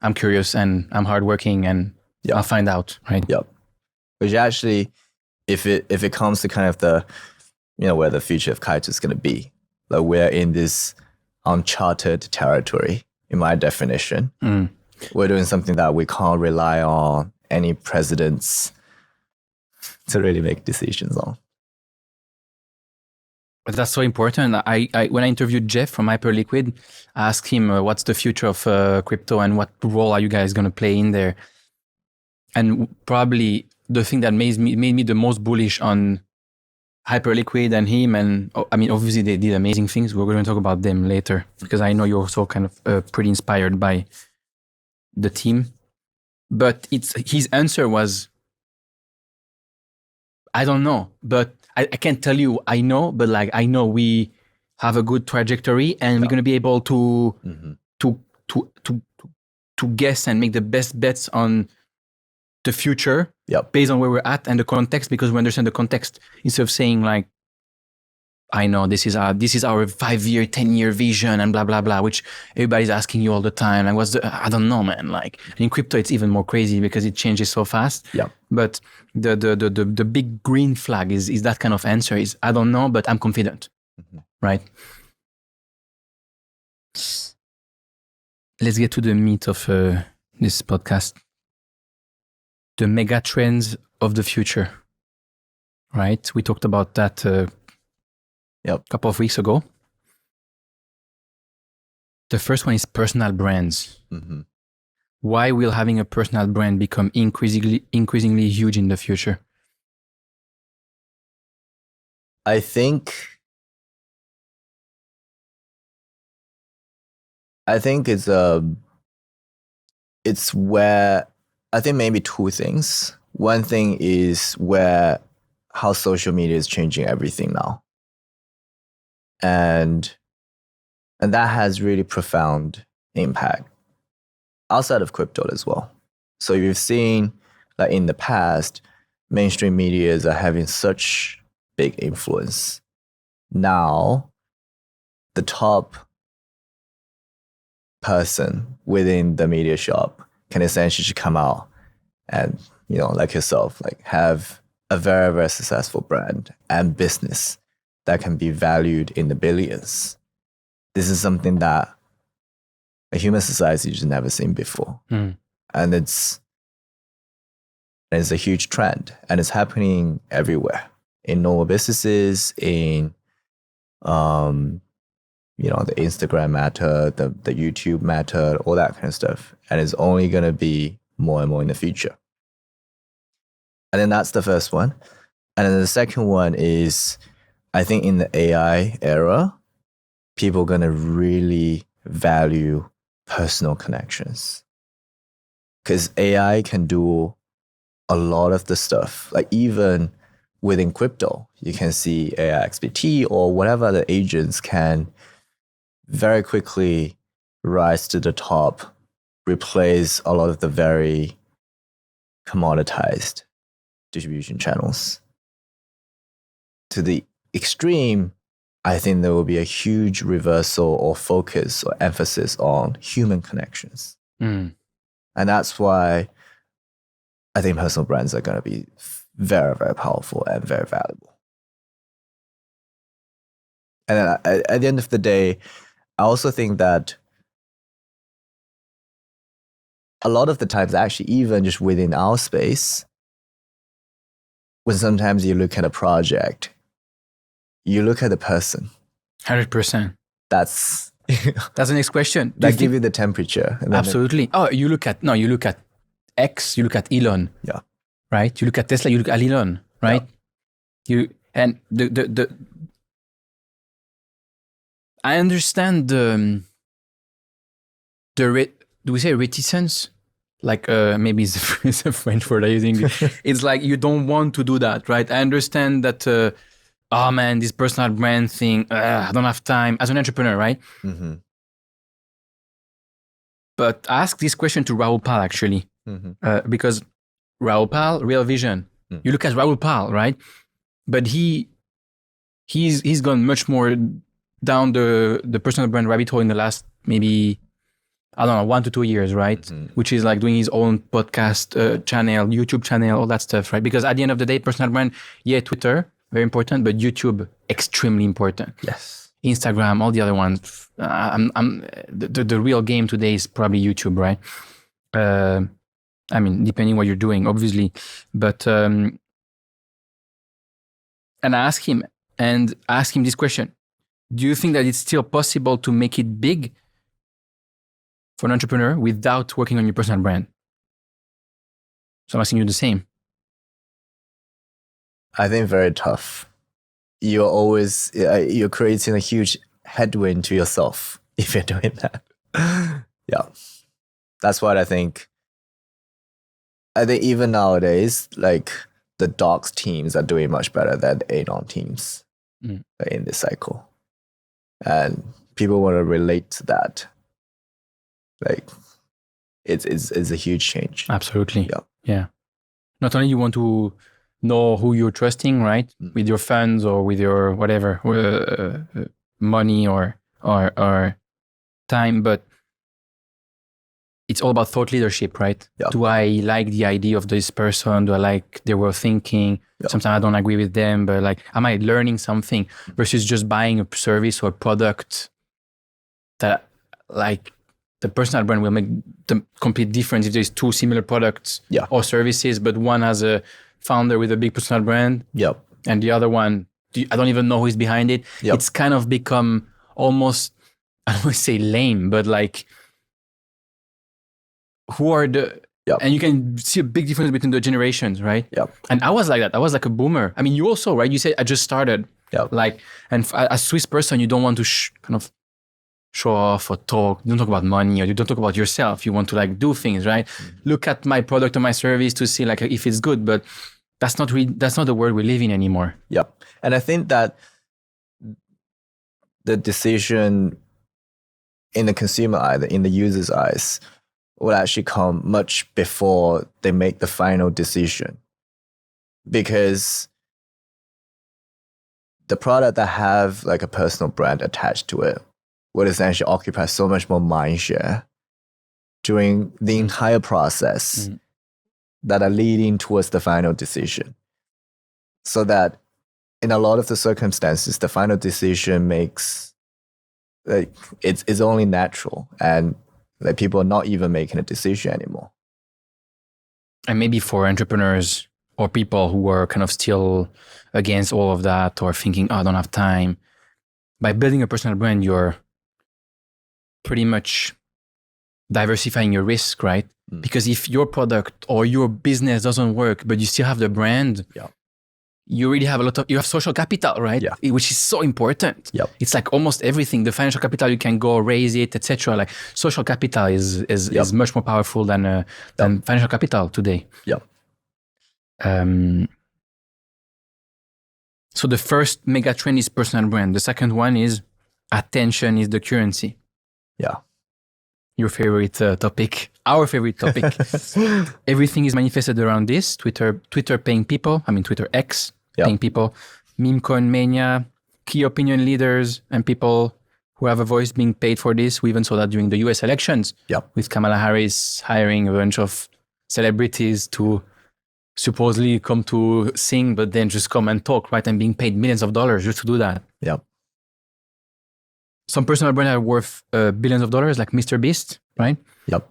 I'm curious and I'm hardworking and I'll find out, right? Yep. Which actually, if it comes to kind of the, where the future of Kaito is going to be, like we're in this uncharted territory, in my definition. We're doing something that we can't rely on any presidents to really make decisions on. But that's so important. I when I interviewed Jeff from Hyperliquid, I asked him what's the future of crypto and what role are you guys going to play in there? And probably the thing that made me the most bullish on Hyperliquid and him, and I mean, obviously they did amazing things. We're going to talk about them later because I know you're also kind of pretty inspired by the team. But his answer was, I don't know, but I can't tell you I know, but like I know we have a good trajectory and we're going to be able to to guess and make the best bets on the future based on where we're at and the context, because we understand the context, instead of saying like, I know this is our 5-year, 10-year vision and blah, blah, blah, which everybody's asking you all the time. Like, I don't know, man. Like in crypto, it's even more crazy because it changes so fast. Yeah. But the big green flag is that kind of answer is, I don't know, but I'm confident. Right? Let's get to the meat of this podcast. The mega trends of the future. Right? We talked about that a couple of weeks ago. The first one is personal brands. Mm-hmm. Why will having a personal brand become increasingly huge in the future? I think it's where I think maybe two things. One thing is how social media is changing everything now. And that has really profound impact outside of crypto as well. So you've seen that in the past, mainstream medias are having such big influence. Now, the top person within the media shop can essentially come out and, like yourself, like have a very, very successful brand and business that can be valued in the billions. This is something that a human society has never seen before. And it's a huge trend, and it's happening everywhere in normal businesses, in the Instagram method, the YouTube method, all that kind of stuff. And it's only going to be more and more in the future. And then that's the first one. And then the second one is, I think in the AI era, people are going to really value personal connections. Because AI can do a lot of the stuff. Like even within crypto, you can see AIXBT or whatever the agents can very quickly rise to the top, replace a lot of the very commoditized distribution channels. To the extreme, I think there will be a huge reversal or focus or emphasis on human connections. And that's why I think personal brands are going to be very, very powerful and very valuable. And then at the end of the day, I also think that a lot of the times, actually, even just within our space, when sometimes you look at a project, you look at the person. 100%. That's the next question. That give you the temperature. Absolutely. You look at X, you look at Elon. Yeah. Right? You look at Tesla, you look at Elon, right? Yeah. I understand do we say reticence? Like maybe it's a French word I'm using. It's like you don't want to do that, right? I understand that. Oh man, this personal brand thing. I don't have time as an entrepreneur, right? Mm-hmm. But ask this question to Raoul Pal actually, because Raoul Pal, Real Vision. You look at Raoul Pal, right? But he's gone much more down the personal brand rabbit hole in the last maybe, I don't know, 1 to 2 years, right? Which is like doing his own podcast channel, YouTube channel, all that stuff, right? Because at the end of the day, personal brand, Twitter, very important, but YouTube, extremely important. Yes. Instagram, all the other ones. The real game today is probably YouTube, right? I mean, depending what you're doing, obviously. But, and I ask him this question. Do you think that it's still possible to make it big for an entrepreneur without working on your personal brand? So I'm asking you the same. I think very tough. You're creating a huge headwind to yourself if you're doing that. Yeah. That's what I think. I think even nowadays, like the docs teams are doing much better than the anon teams in this cycle. And people want to relate to that. Like it's a huge change. Absolutely. Yeah. Yeah. Not only you want to know who you're trusting, right? With your funds or with your whatever, money or time, but it's all about thought leadership, right? Yeah. Do I like the idea of this person? Do I like their way of thinking? Yeah. Sometimes I don't agree with them, but like, am I learning something versus just buying a service or a product that like the personal brand will make the complete difference if there's two similar products Yeah. or services, but one has a founder with a big personal brand Yep. and the other one, I don't even know who is behind it. Yep. It's kind of become almost, I don't want to say lame, but like, who are the, Yep. and you can see a big difference between the generations, right? Yep. And I was like that. I was like a boomer. I mean, you also, right? You said I just started. Yep. Like, and as Swiss person, you don't want to kind of show off or talk. You don't talk about money or you don't talk about yourself. You want to like do things, right? Look at my product or my service to see like if it's good, but that's not the world we live in anymore. Yep. And I think that the decision in the consumer eye, in the user's eyes, will actually come much before they make the final decision. Because the product that have like a personal brand attached to it would essentially occupy so much more mindshare during the entire process that are leading towards the final decision. So that in a lot of the circumstances, the final decision makes like it's only natural, and like people are not even making a decision anymore. And maybe for entrepreneurs or people who are kind of still against all of that or thinking, oh, I don't have time, by building a personal brand, you're pretty much diversifying your risk, right? Because if your product or your business doesn't work, but you still have the brand, you really have you have social capital, right? Yeah. Which is so important. Yep. It's like almost everything. The financial capital, you can go raise it, etc. Like social capital is much more powerful than financial capital today. Yep. So the first mega trend is personal brand. The second one is attention is the currency. Yeah. Your favorite topic, our favorite topic. Everything is manifested around this. Twitter paying people. I mean, Twitter X paying people. Meme coin mania, key opinion leaders, and people who have a voice being paid for this. We even saw that during the US elections with Kamala Harris hiring a bunch of celebrities to supposedly come to sing, but then just come and talk, right? And being paid millions of dollars just to do that. Yep. Some personal brands are worth billions of dollars, like Mr. Beast, right? Yep.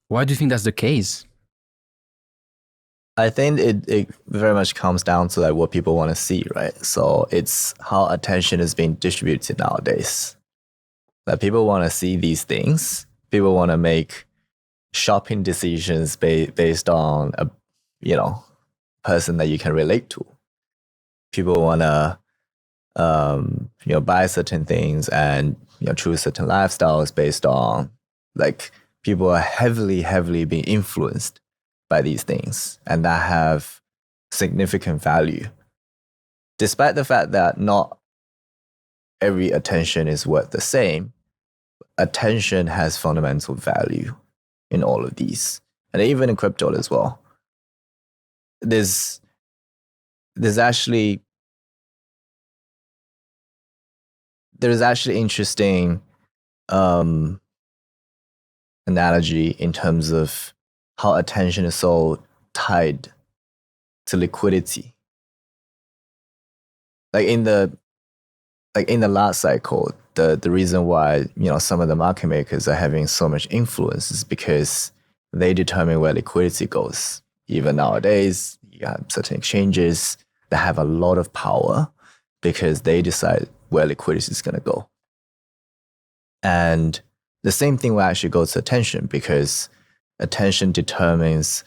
Why do you think that's the case? I think it very much comes down to like what people want to see, right? So it's how attention is being distributed nowadays. Like people want to see these things. People want to make shopping decisions based on a person that you can relate to. People want to buy certain things and choose certain lifestyles based on like people are heavily being influenced by these things, and that have significant value, despite the fact that not every attention is worth the same. Attention has fundamental value in all of these, and even in crypto as well. There's actually interesting analogy in terms of how attention is so tied to liquidity. Like in the last cycle, the reason why some of the market makers are having so much influence is because they determine where liquidity goes. Even nowadays, you have certain exchanges that have a lot of power because they decide where liquidity is going to go. And the same thing will actually go to attention, because attention determines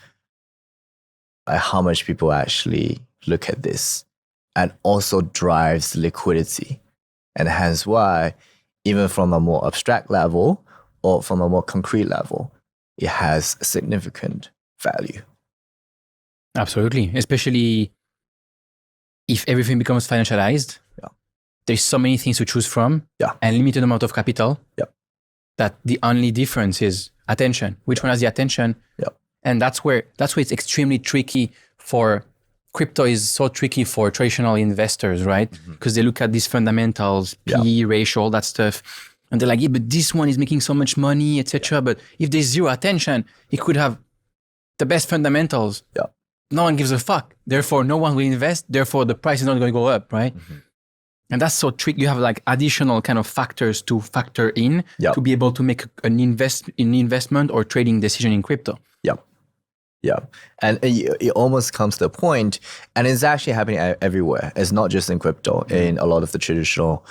how much people actually look at this, and also drives liquidity. And hence why, even from a more abstract level or from a more concrete level, it has significant value. Absolutely. Especially if everything becomes financialized. There's so many things to choose from and limited amount of capital that the only difference is attention. Which one has the attention? And that's where it's extremely tricky for crypto is so tricky for traditional investors, right? Because they look at these fundamentals, PE ratio, all that stuff. And they're like, yeah, but this one is making so much money, etc. But if there's zero attention, it could have the best fundamentals. Yeah. No one gives a fuck. Therefore, no one will invest. Therefore, the price is not going to go up, right? And that's so tricky. You have like additional kind of factors to factor in to be able to make an investment or trading decision in crypto. Yeah. And it almost comes to a point, and it's actually happening everywhere. It's not just in crypto, in a lot of the traditional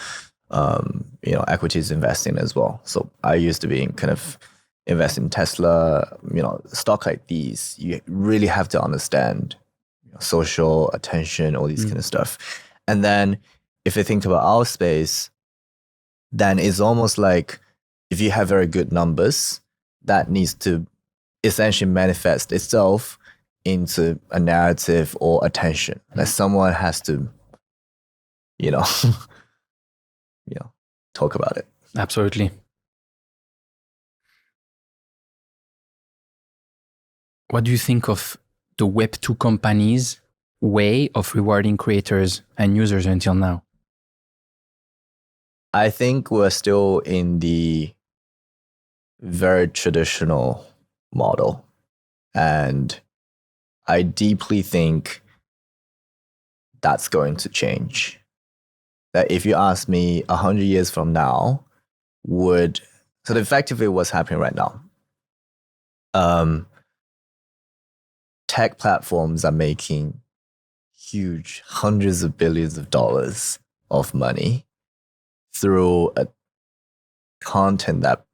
equities investing as well. So I used to be in kind of invest in Tesla, stock like these. You really have to understand social attention, all these kind of stuff. And then if you think about our space, then it's almost like if you have very good numbers, that needs to essentially manifest itself into a narrative or attention. Like someone has to, talk about it. Absolutely. What do you think of the Web2 companies' way of rewarding creators and users until now? I think we're still in the very traditional model. And I deeply think that's going to change. That if you ask me 100 years from now, so effectively what's happening right now, tech platforms are making huge hundreds of billions of dollars of money through a content that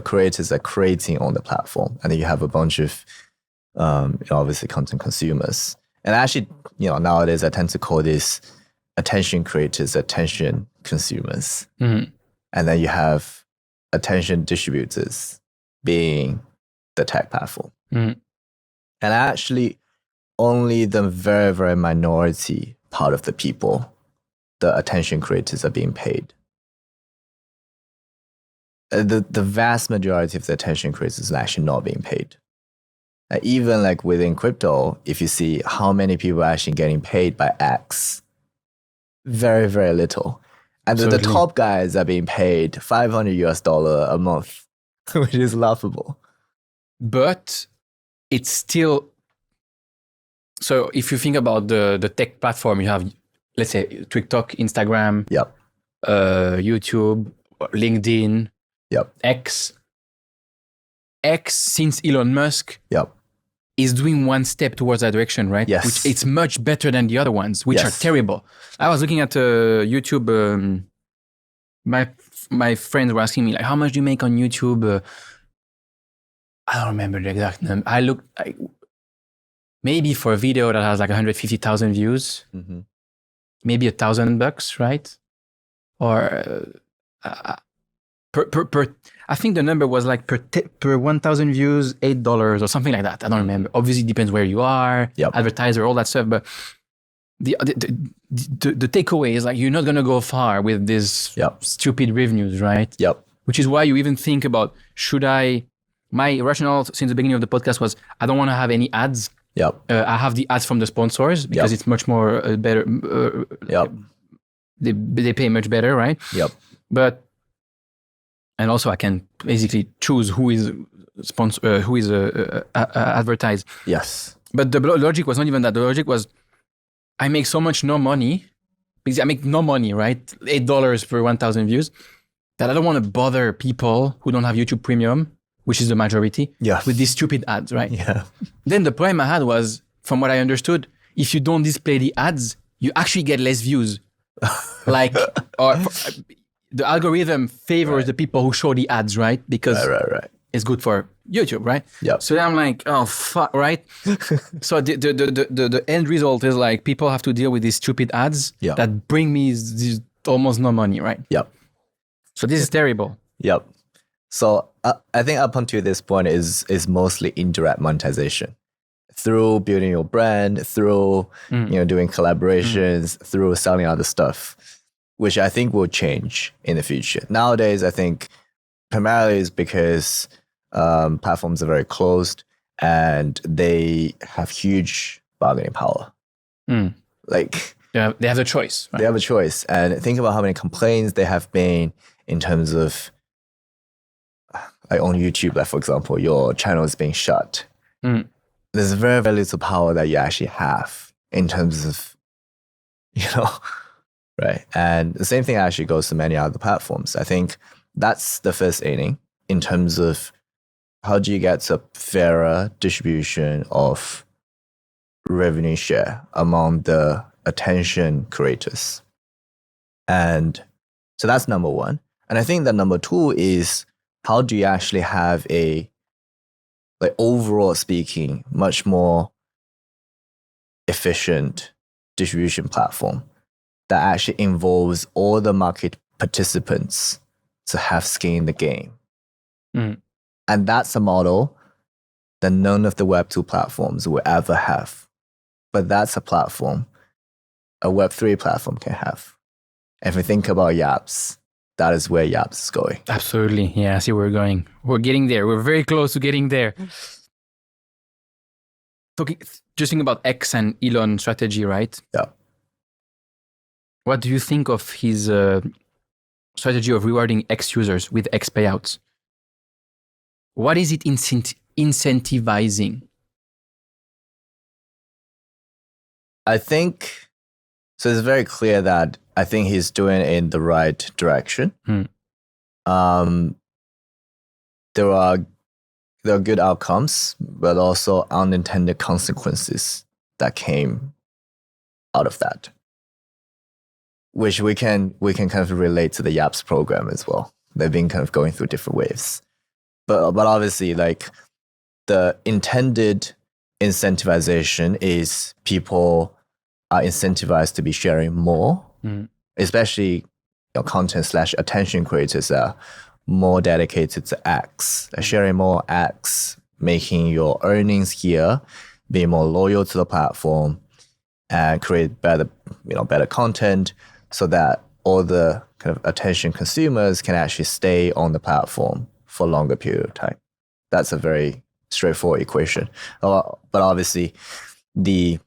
creators are creating on the platform, and then you have a bunch of obviously content consumers. And actually, nowadays I tend to call this attention creators, attention consumers, and then you have attention distributors being the tech platform. And actually, only the very, very minority part of the people, the attention creators, are being paid. The vast majority of the attention creators are actually not being paid. Even like within crypto, if you see how many people are actually getting paid by X, very, very little. And the top guys are being paid $500 a month, which is laughable. But it's still, so if you think about the tech platform, you have, let's say, TikTok, Instagram, YouTube, LinkedIn, X, since Elon Musk is doing one step towards that direction, right? Yes. Which it's much better than the other ones, which are terrible. I was looking at YouTube. My friends were asking me, like, how much do you make on YouTube? I don't remember the exact number. I looked, maybe for a video that has like 150,000 views, maybe $1,000, right? Or per I think the number was like per 1,000 views, $8 or something like that. I don't remember. Obviously, it depends where you are, advertiser, all that stuff. But the takeaway is like, you're not gonna go far with these stupid revenues, right? Which is why you even think about, my rationale since the beginning of the podcast was, I don't want to have any ads. I have the ads from the sponsors because it's much more better. They pay much better, right? But and also I can basically choose who is advertised. Yes. But the logic was not even that. The logic was, I make so much no money because I make no money, right? $8 per 1,000 views, that I don't want to bother people who don't have YouTube Premium, which is the majority, with these stupid ads, right? Then the problem I had was, from what I understood, if you don't display the ads, you actually get less views. The algorithm favors the people who show the ads, right? Because it's good for YouTube, right? So then I'm like, oh fuck, right? So the end result is like, people have to deal with these stupid ads that bring me these almost no money, right? So this is terrible. So I think up until this point is mostly indirect monetization through building your brand, through doing collaborations, through selling other stuff, which I think will change in the future. Nowadays, I think primarily is because platforms are very closed and they have huge bargaining power. Mm. Like They have the choice. Right? they have a choice. And think about how many complaints there have been in terms of, like on YouTube, like for example, your channel is being shut. Mm. There's very, very little power that you actually have in terms of, right? And the same thing actually goes to many other platforms. I think that's the first inning in terms of how do you get to a fairer distribution of revenue share among the attention creators. And so that's number one. And I think that number two is how do you actually have a, like overall speaking, much more efficient distribution platform that actually involves all the market participants to have skin in the game. Mm. And that's a model that none of the Web2 platforms will ever have. But that's a platform a Web3 platform can have. If we think about YAPS, that is where YAPS is going. Absolutely. Yeah, I see where we're going. We're getting there. We're very close to getting there. Just think about X and Elon strategy, right? Yeah. What do you think of his strategy of rewarding X users with X payouts? What is it incentivizing? I think, so it's very clear that I think he's doing it in the right direction. There are good outcomes, but also unintended consequences that came out of that, which we can kind of relate to the YAPS program as well. They've been kind of going through different waves, but obviously, like the intended incentivization is people are incentivized to be sharing more, especially content / attention creators are more dedicated to X, sharing more X, making your earnings here, being more loyal to the platform, and create better content so that all the kind of attention consumers can actually stay on the platform for a longer period of time. That's a very straightforward equation. But obviously, the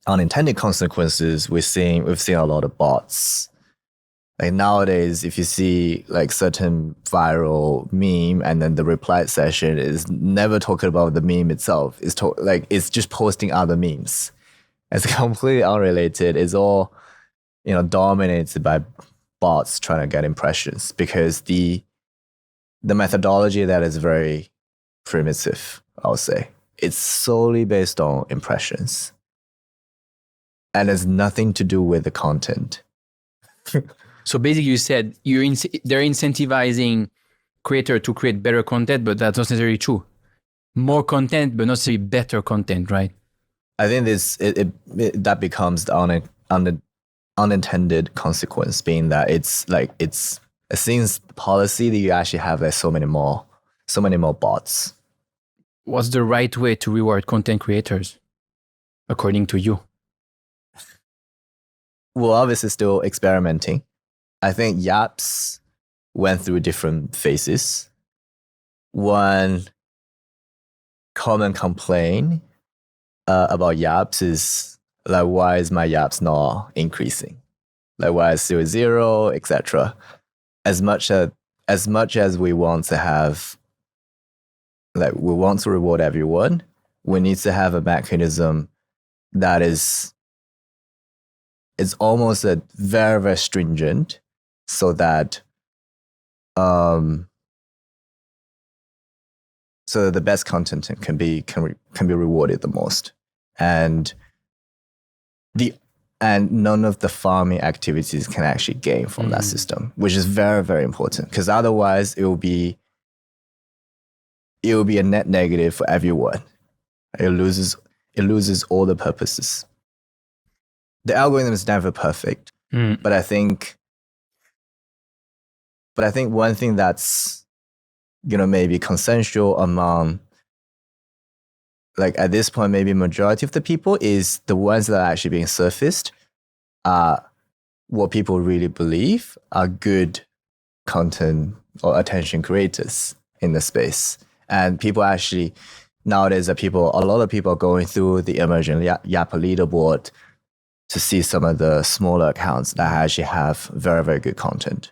unintended consequences, we've seen a lot of bots. Like nowadays, if you see like certain viral meme and then the reply session is never talking about the meme itself, it's just posting other memes. It's completely unrelated. It's all dominated by bots trying to get impressions, because the methodology that is very primitive, I would say. It's solely based on impressions. And it's nothing to do with the content. So basically you said they're incentivizing creator to create better content, but that's not necessarily true. More content, but not necessarily better content, right? I think that becomes the unintended consequence, being that it's a seems policy that you actually have like so many more bots. What's the right way to reward content creators, according to you? Well, obviously still experimenting. I think YAPS went through different phases. One common complaint about YAPS is like, why is my YAPS not increasing? Like, why is it 0, etc. As much as we want to have, like, we want to reward everyone, we need to have a mechanism that is almost a very, very stringent, so that the best content can be rewarded the most, and none of the farming activities can actually gain from that system, which is very, very important, because otherwise it will be a net negative for everyone. It loses all the purposes. The algorithm is never perfect, but I think one thing that's maybe consensual among, like at this point maybe majority of the people, is the ones that are actually being surfaced are what people really believe are good content or attention creators in the space, and people actually nowadays that a lot of people are going through the emerging YAPS leaderboard to see some of the smaller accounts that actually have very, very good content.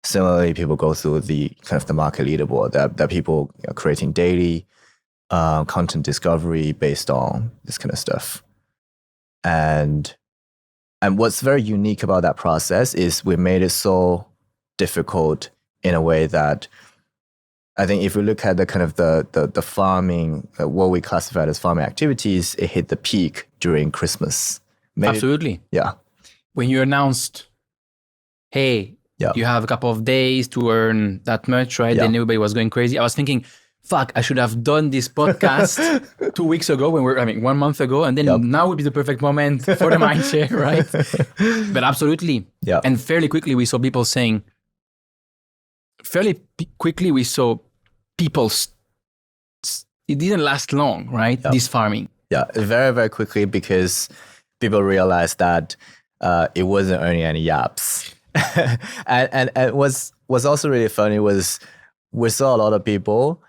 Similarly, people go through the kind of the market leaderboard that people are creating daily content discovery based on this kind of stuff. And what's very unique about that process is we made it so difficult in a way that I think if we look at the kind of the farming, what we classified as farming activities, it hit the peak during Christmas. Absolutely. Yeah. When you announced, hey, you have a couple of days to earn that much, right? Then everybody was going crazy. I was thinking, fuck, I should have done this podcast 2 weeks ago 1 month ago. And then now would be the perfect moment for the Mindshare, right? But absolutely. Yeah. And fairly quickly, we saw people saying, it didn't last long, right? This farming. Yeah, very, very quickly because people realized that it wasn't earning any YAPS. and what's also really funny was we saw a lot of people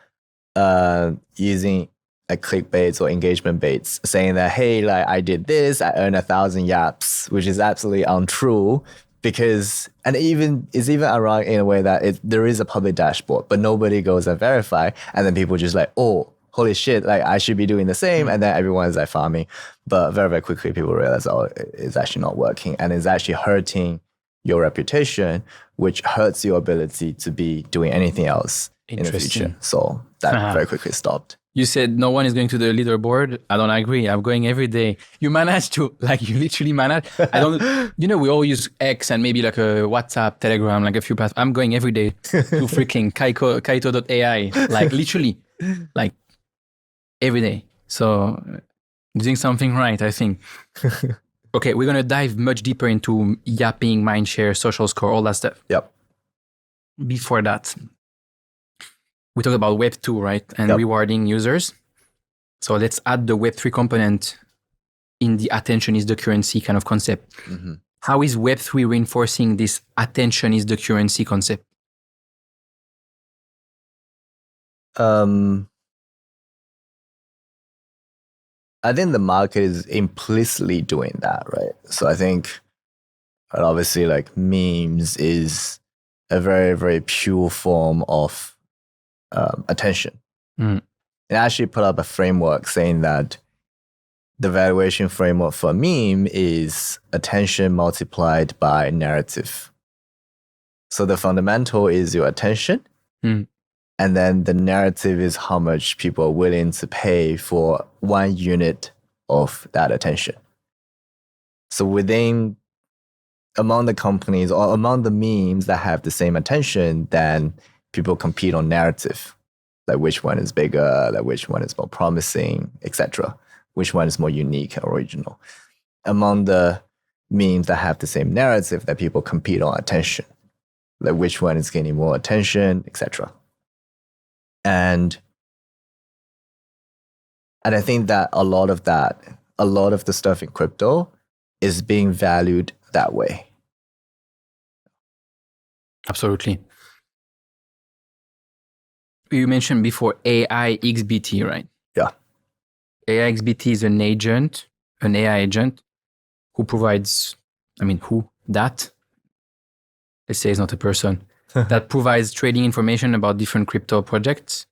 using clickbaits or engagement baits saying that, hey, like I did this, I earned 1,000 YAPS, which is absolutely untrue. Because, and it's even ironic in a way that there is a public dashboard, but nobody goes and verify. And then people just like, oh, holy shit, like I should be doing the same. And then everyone is like farming. But very, very quickly, people realize, oh, it's actually not working. And it's actually hurting your reputation, which hurts your ability to be doing anything else in the future. So that very quickly stopped. You said no one is going to the leaderboard. I don't agree. I'm going every day. You managed to, you literally managed. We all use X and maybe like a WhatsApp, Telegram, like a few platforms. I'm going every day to freaking Kaito.ai, like literally, like every day. So doing something right, I think. Okay, we're going to dive much deeper into yapping, Mindshare, social score, all that stuff. Yep. Before that, we talked about Web 2, right? And rewarding users. So let's add the Web 3 component in the attention is the currency kind of concept. Mm-hmm. How is Web 3 reinforcing this attention is the currency concept? I think the market is implicitly doing that, right? So I think obviously like memes is a very, very pure form of attention. It actually put up a framework saying that the valuation framework for a meme is attention multiplied by narrative. So the fundamental is your attention, and then the narrative is how much people are willing to pay for 1 unit of that attention. So among the companies or among the memes that have the same attention, then people compete on narrative, like which one is bigger, like which one is more promising, etc. Which one is more unique or original. Among the memes that have the same narrative, that people compete on attention, like which one is gaining more attention, etc. And I think that a lot of the stuff in crypto is being valued that way. Absolutely. You mentioned before AIXBT, right? Yeah. AIXBT is an AI agent who provides, let's say it's not a person, that provides trading information about different crypto projects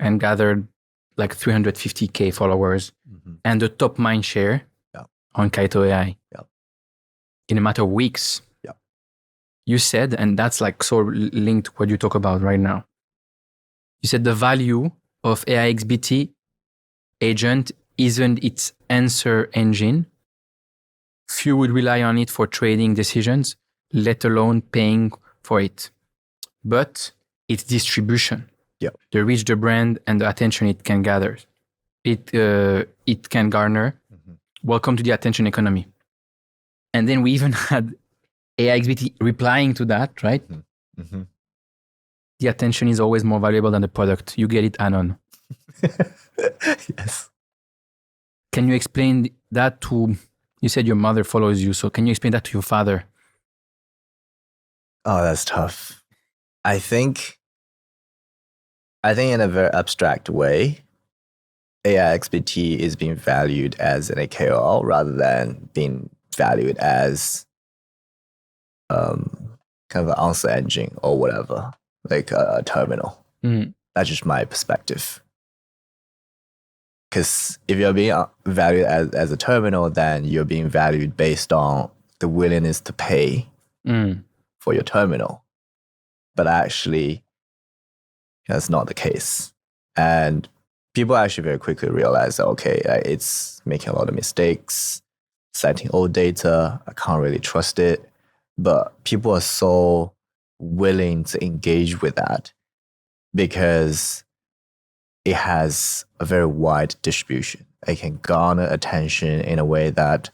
and gathered like 350K followers and the top Mindshare on Kaito AI in a matter of weeks. Yeah. You said, and that's like so linked to what you talk about right now. You said the value of AIXBT agent isn't its answer engine. Few would rely on it for trading decisions, let alone paying for it. But its distribution, the reach, the brand, and the attention it can gather, it can garner. Welcome to the attention economy. And then we even had AIXBT replying to that, right? Mm-hmm. The attention is always more valuable than the product. You get it, Anon. Yes. Can you explain that to, you said your mother follows you, so can you explain that to your father? Oh, that's tough. I think in a very abstract way, AIXBT is being valued as a KOL rather than being valued as kind of an answer engine or whatever, like a terminal. That's just my perspective. Because if you're being valued as a terminal, then you're being valued based on the willingness to pay for your terminal. But actually, that's not the case. And people actually very quickly realize that, okay, it's making a lot of mistakes, citing old data, I can't really trust it. But people are so willing to engage with that because it has a very wide distribution. It can garner attention in a way that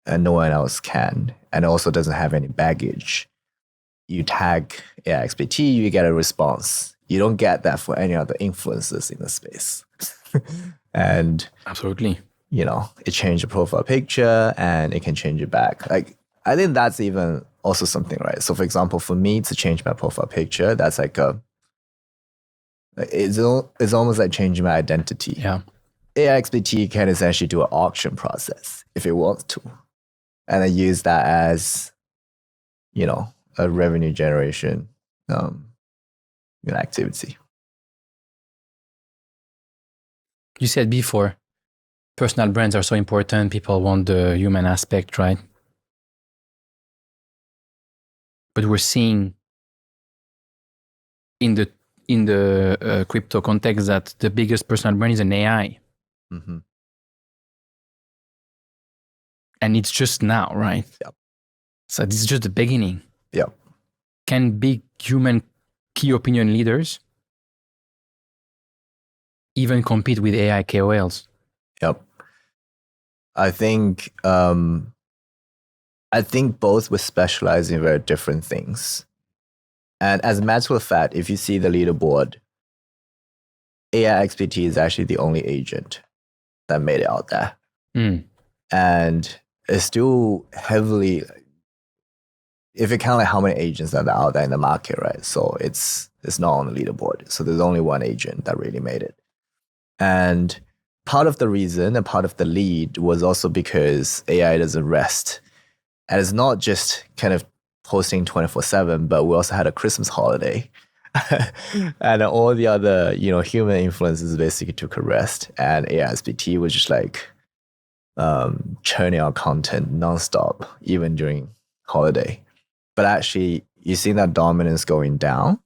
no one else can, and also doesn't have any baggage. You tag AIXBT, you get a response. You don't get that for any other influencers in the space. And absolutely, it changed the profile picture and it can change it back. Like, I think that's even also something, right? So for example, for me to change my profile picture, that's like it's almost like changing my identity. Yeah. AIXBT can essentially do an auction process if it wants to, and then use that as, a revenue generation activity. You said before, personal brands are so important. People want the human aspect, right? But we're seeing in the crypto context that the biggest personal brand is an AI. Mm-hmm. And it's just now, right? Yep. So this is just the beginning. Yep. Can big human key opinion leaders even compete with AI KOLs? Yep. I think both will specialize in very different things. And as a matter of fact, if you see the leaderboard, AIXBT is actually the only agent that made it out there. And it's still heavily, if you count like how many agents that are out there in the market, right? So it's not on the leaderboard. So there's only one agent that really made it. And part of the reason and part of the lead was also because AI doesn't rest. And it's not just kind of posting 24/7, but we also had a Christmas holiday. And all the other, human influencers basically took a rest. And AIXBT was just like churning out content nonstop, even during holiday. But actually, you've seen that dominance going down.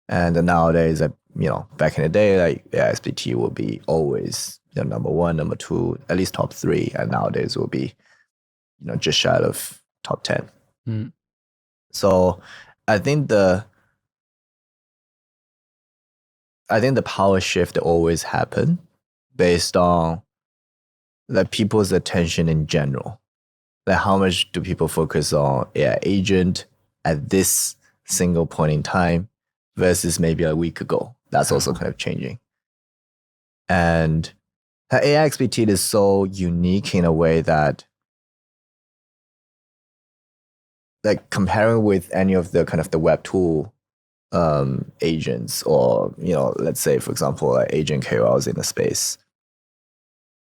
And then nowadays, back in the day, like AIXBT will be always number one, number two, at least top three. And nowadays will be, just shy of top 10. So I think the power shift always happen based on people's attention in general. Like how much do people focus on AI agent at this single point in time versus maybe a week ago? That's also kind of changing. And AIXBT is so unique in a way that, like, comparing with any of the kind of the web tool agents or, let's say, for example, like agent KOLs in the space,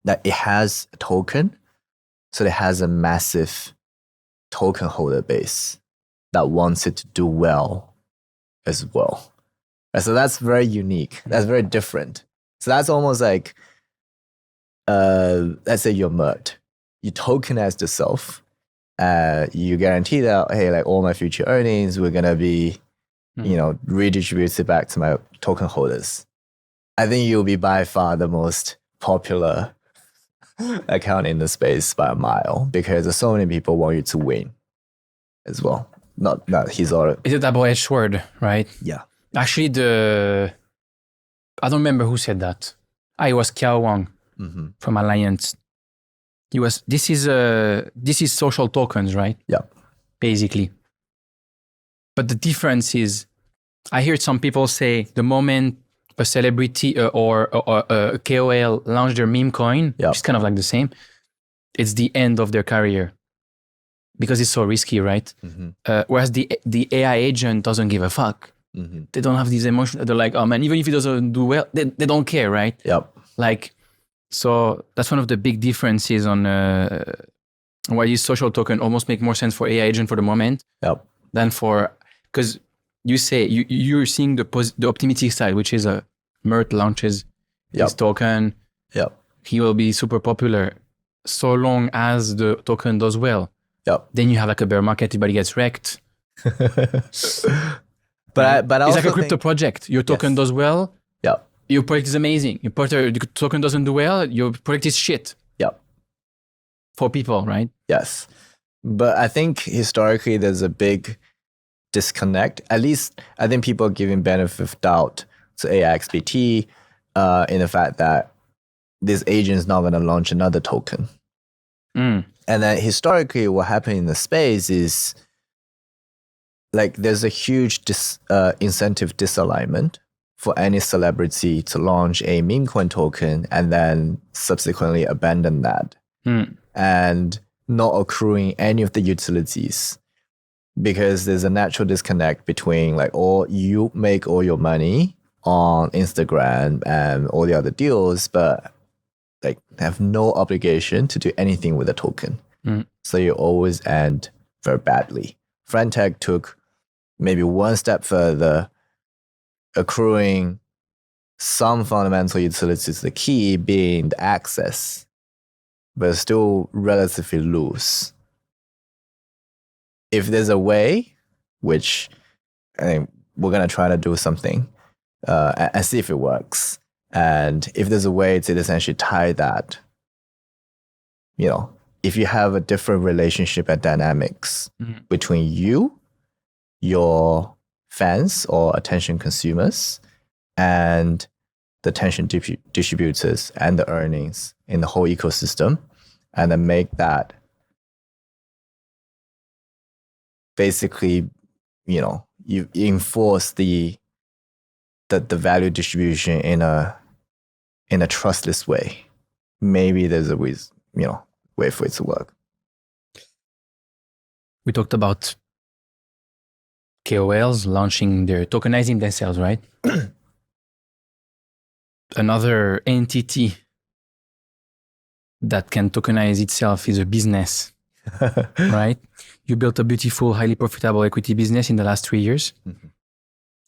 that it has a token. So it has a massive token holder base that wants it to do well as well. And so that's very unique. That's very different. So that's almost like, let's say you're Mert. You tokenize yourself. You guarantee that, hey, like all my future earnings, we're going to be, redistributed back to my token holders. I think you'll be by far the most popular account in the space by a mile because there's so many people want you to win as well. Not he's all. It's a double-edged sword, right? Yeah. Actually, I don't remember who said that. It was Kiao Wang from Alliance. This is social tokens, right? Yeah. Basically. But the difference is, I heard some people say the moment a celebrity or a KOL launch their meme coin, which is kind of like the same, it's the end of their career because it's so risky, right? Whereas the AI agent doesn't give a fuck. They don't have these emotions. They're like, oh man, even if it doesn't do well, they don't care, right? Yep. Like, so that's one of the big differences on why these social token almost make more sense for AI agent for the moment Yep. than for, because you say you're seeing the optimistic side, which is Mert launches his token. Yep. He will be super popular so long as the token does well. Yep. Then you have like a bear market, everybody gets wrecked. But I it's also like a crypto think, project. Your token does well, Yep. your project is amazing. Your the token doesn't do well, your project is shit. Yep. For people, right? Yes. But I think historically there's a big disconnect. At least I think people are giving benefit of doubt to AIXBT in the fact that this agent is not going to launch another token. And then historically what happened in the space is like there's a huge incentive disalignment for any celebrity to launch a meme coin token and then subsequently abandon that and not accruing any of the utilities, because there's a natural disconnect between like you make all your money on Instagram and all the other deals, but like have no obligation to do anything with a token. So you always end very badly. Friendtech took maybe one step further, accruing some fundamental utilities, the key being the access, but still relatively loose. If there's a way, which I think we're going to try to do something and see if it works. And if there's a way to essentially tie that, you know, if you have a different relationship and dynamics between you, your fans or attention consumers, and the attention distributors and the earnings in the whole ecosystem, and then make that basically, you know, you enforce the value distribution in a trustless way. Maybe there's a way, way for it to work. We talked about KOLs launching their tokenizing themselves, right? Another entity that can tokenize itself is a business, right? You built a beautiful, highly profitable equity business in the last 3 years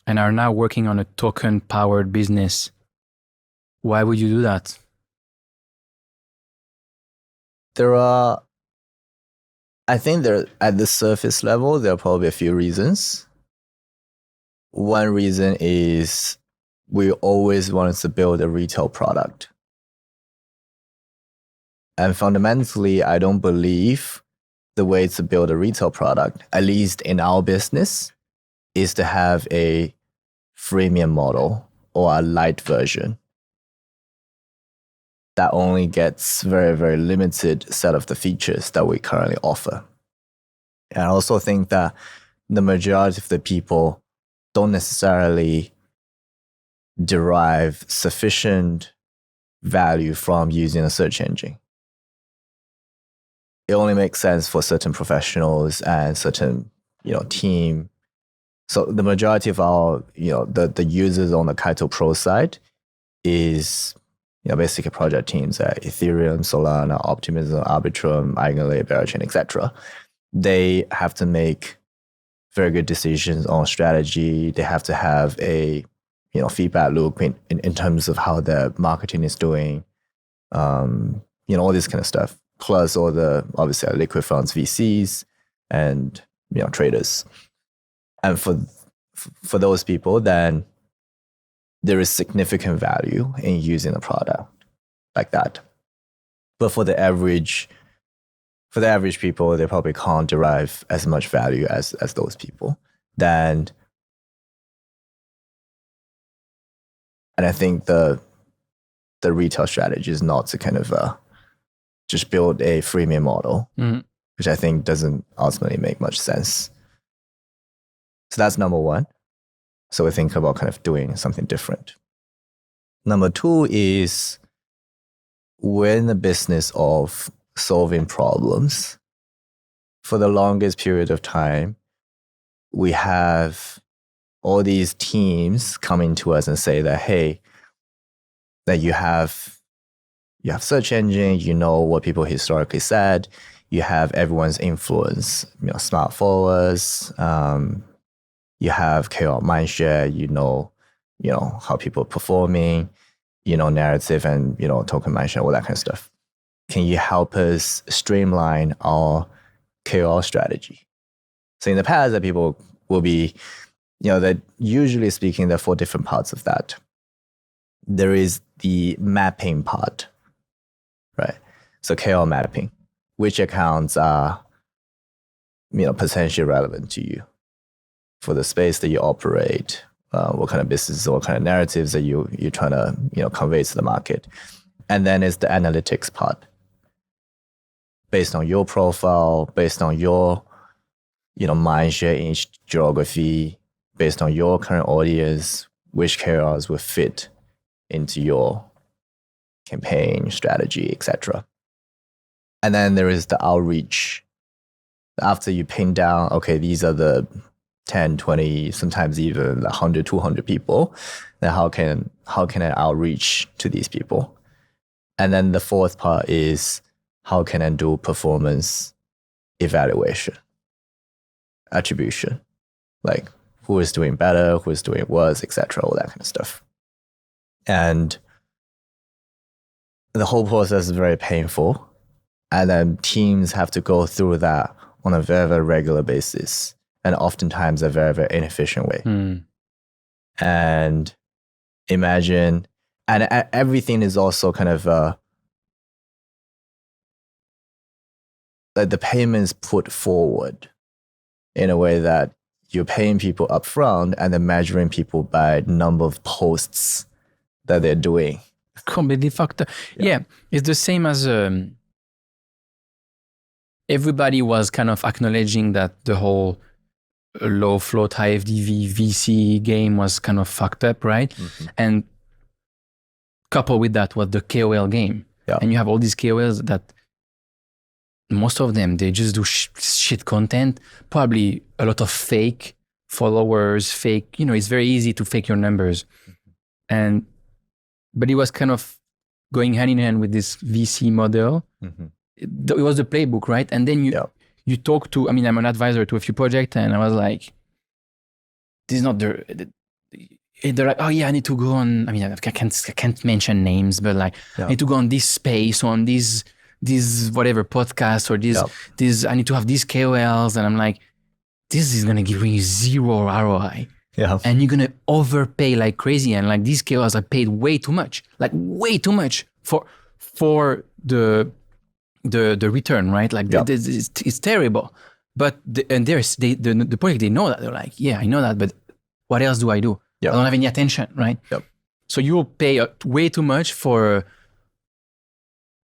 and are now working on a token-powered business. Why would you do that? I think at the surface level, there are probably a few reasons. One reason is we always wanted to build a retail product. And fundamentally, I don't believe the way to build a retail product, at least in our business, is to have a freemium model or a light version that only gets very, very limited set of the features that we currently offer. And I also think that the majority of the people don't necessarily derive sufficient value from using a search engine. It only makes sense for certain professionals and certain, team. So the majority of our, the users on the Kaito Pro side is, basically project teams at Ethereum, Solana, Optimism, Arbitrum, Eigenlayer, Berachain, etc. They have to make very good decisions on strategy. They have to have a, feedback loop in terms of how their marketing is doing, all this kind of stuff. Plus all the, obviously, liquid funds, VCs, and, traders. And for those people, then there is significant value in using a product like that. But for the average people, they probably can't derive as much value as those people. And I think the retail strategy is not to kind of just build a freemium model, which I think doesn't ultimately make much sense. So that's number one. So we think about kind of doing something different. Number two is we're in the business of solving problems. For the longest period of time, we have all these teams coming to us and say that, hey, that you have search engine, you know what people historically said, you have everyone's influence, smart followers, you have KOL Mindshare, you know how people are performing, narrative and, token Mindshare, all that kind of stuff. Can you help us streamline our KOL strategy? So in the past, that people will be, that usually speaking, there are 4 different parts of that. There is the mapping part, right? So KOL mapping, which accounts are, potentially relevant to you for the space that you operate, what kind of business, what kind of narratives that you're trying to, convey to the market. And then it's the analytics part. Based on your profile, based on your, mindshare in each geography, based on your current audience, which KOLs will fit into your campaign strategy, etc. And then there is the outreach. After you pin down, okay, these are the 10, 20, sometimes even 100, 200 people, then how can I outreach to these people? And then the 4th part is, how can I do performance evaluation, attribution, like who is doing better, who is doing worse, etc., all that kind of stuff. And the whole process is very painful. And then teams have to go through that on a very, very regular basis, and oftentimes a very, very inefficient way. And imagine, and everything is also kind of like the payments put forward in a way that you're paying people upfront and then measuring people by number of posts that they're doing. Completely fucked up. Yeah, it's the same as everybody was kind of acknowledging that the whole low float, high FDV, VC game was kind of fucked up, right? And coupled with that was the KOL game. And you have all these KOLs that most of them, they just do shit content, probably a lot of fake followers, fake, it's very easy to fake your numbers. But it was kind of going hand in hand with this VC model. It was the playbook, right? And then you talk to, I'm an advisor to a few projects, and I was like, this is not they're like, oh yeah, I need to go on, I can't mention names, but like, I need to go on this space, or on this whatever podcast, or this, I need to have these KOLs. And I'm like, this is going to give me 0 ROI. And you're going to overpay like crazy. And like these KOLs are paid way too much for the return, right? Like it's terrible. But the project, they know that. They're like, yeah, I know that, but what else do I do? I don't have any attention, right? So you'll pay way too much for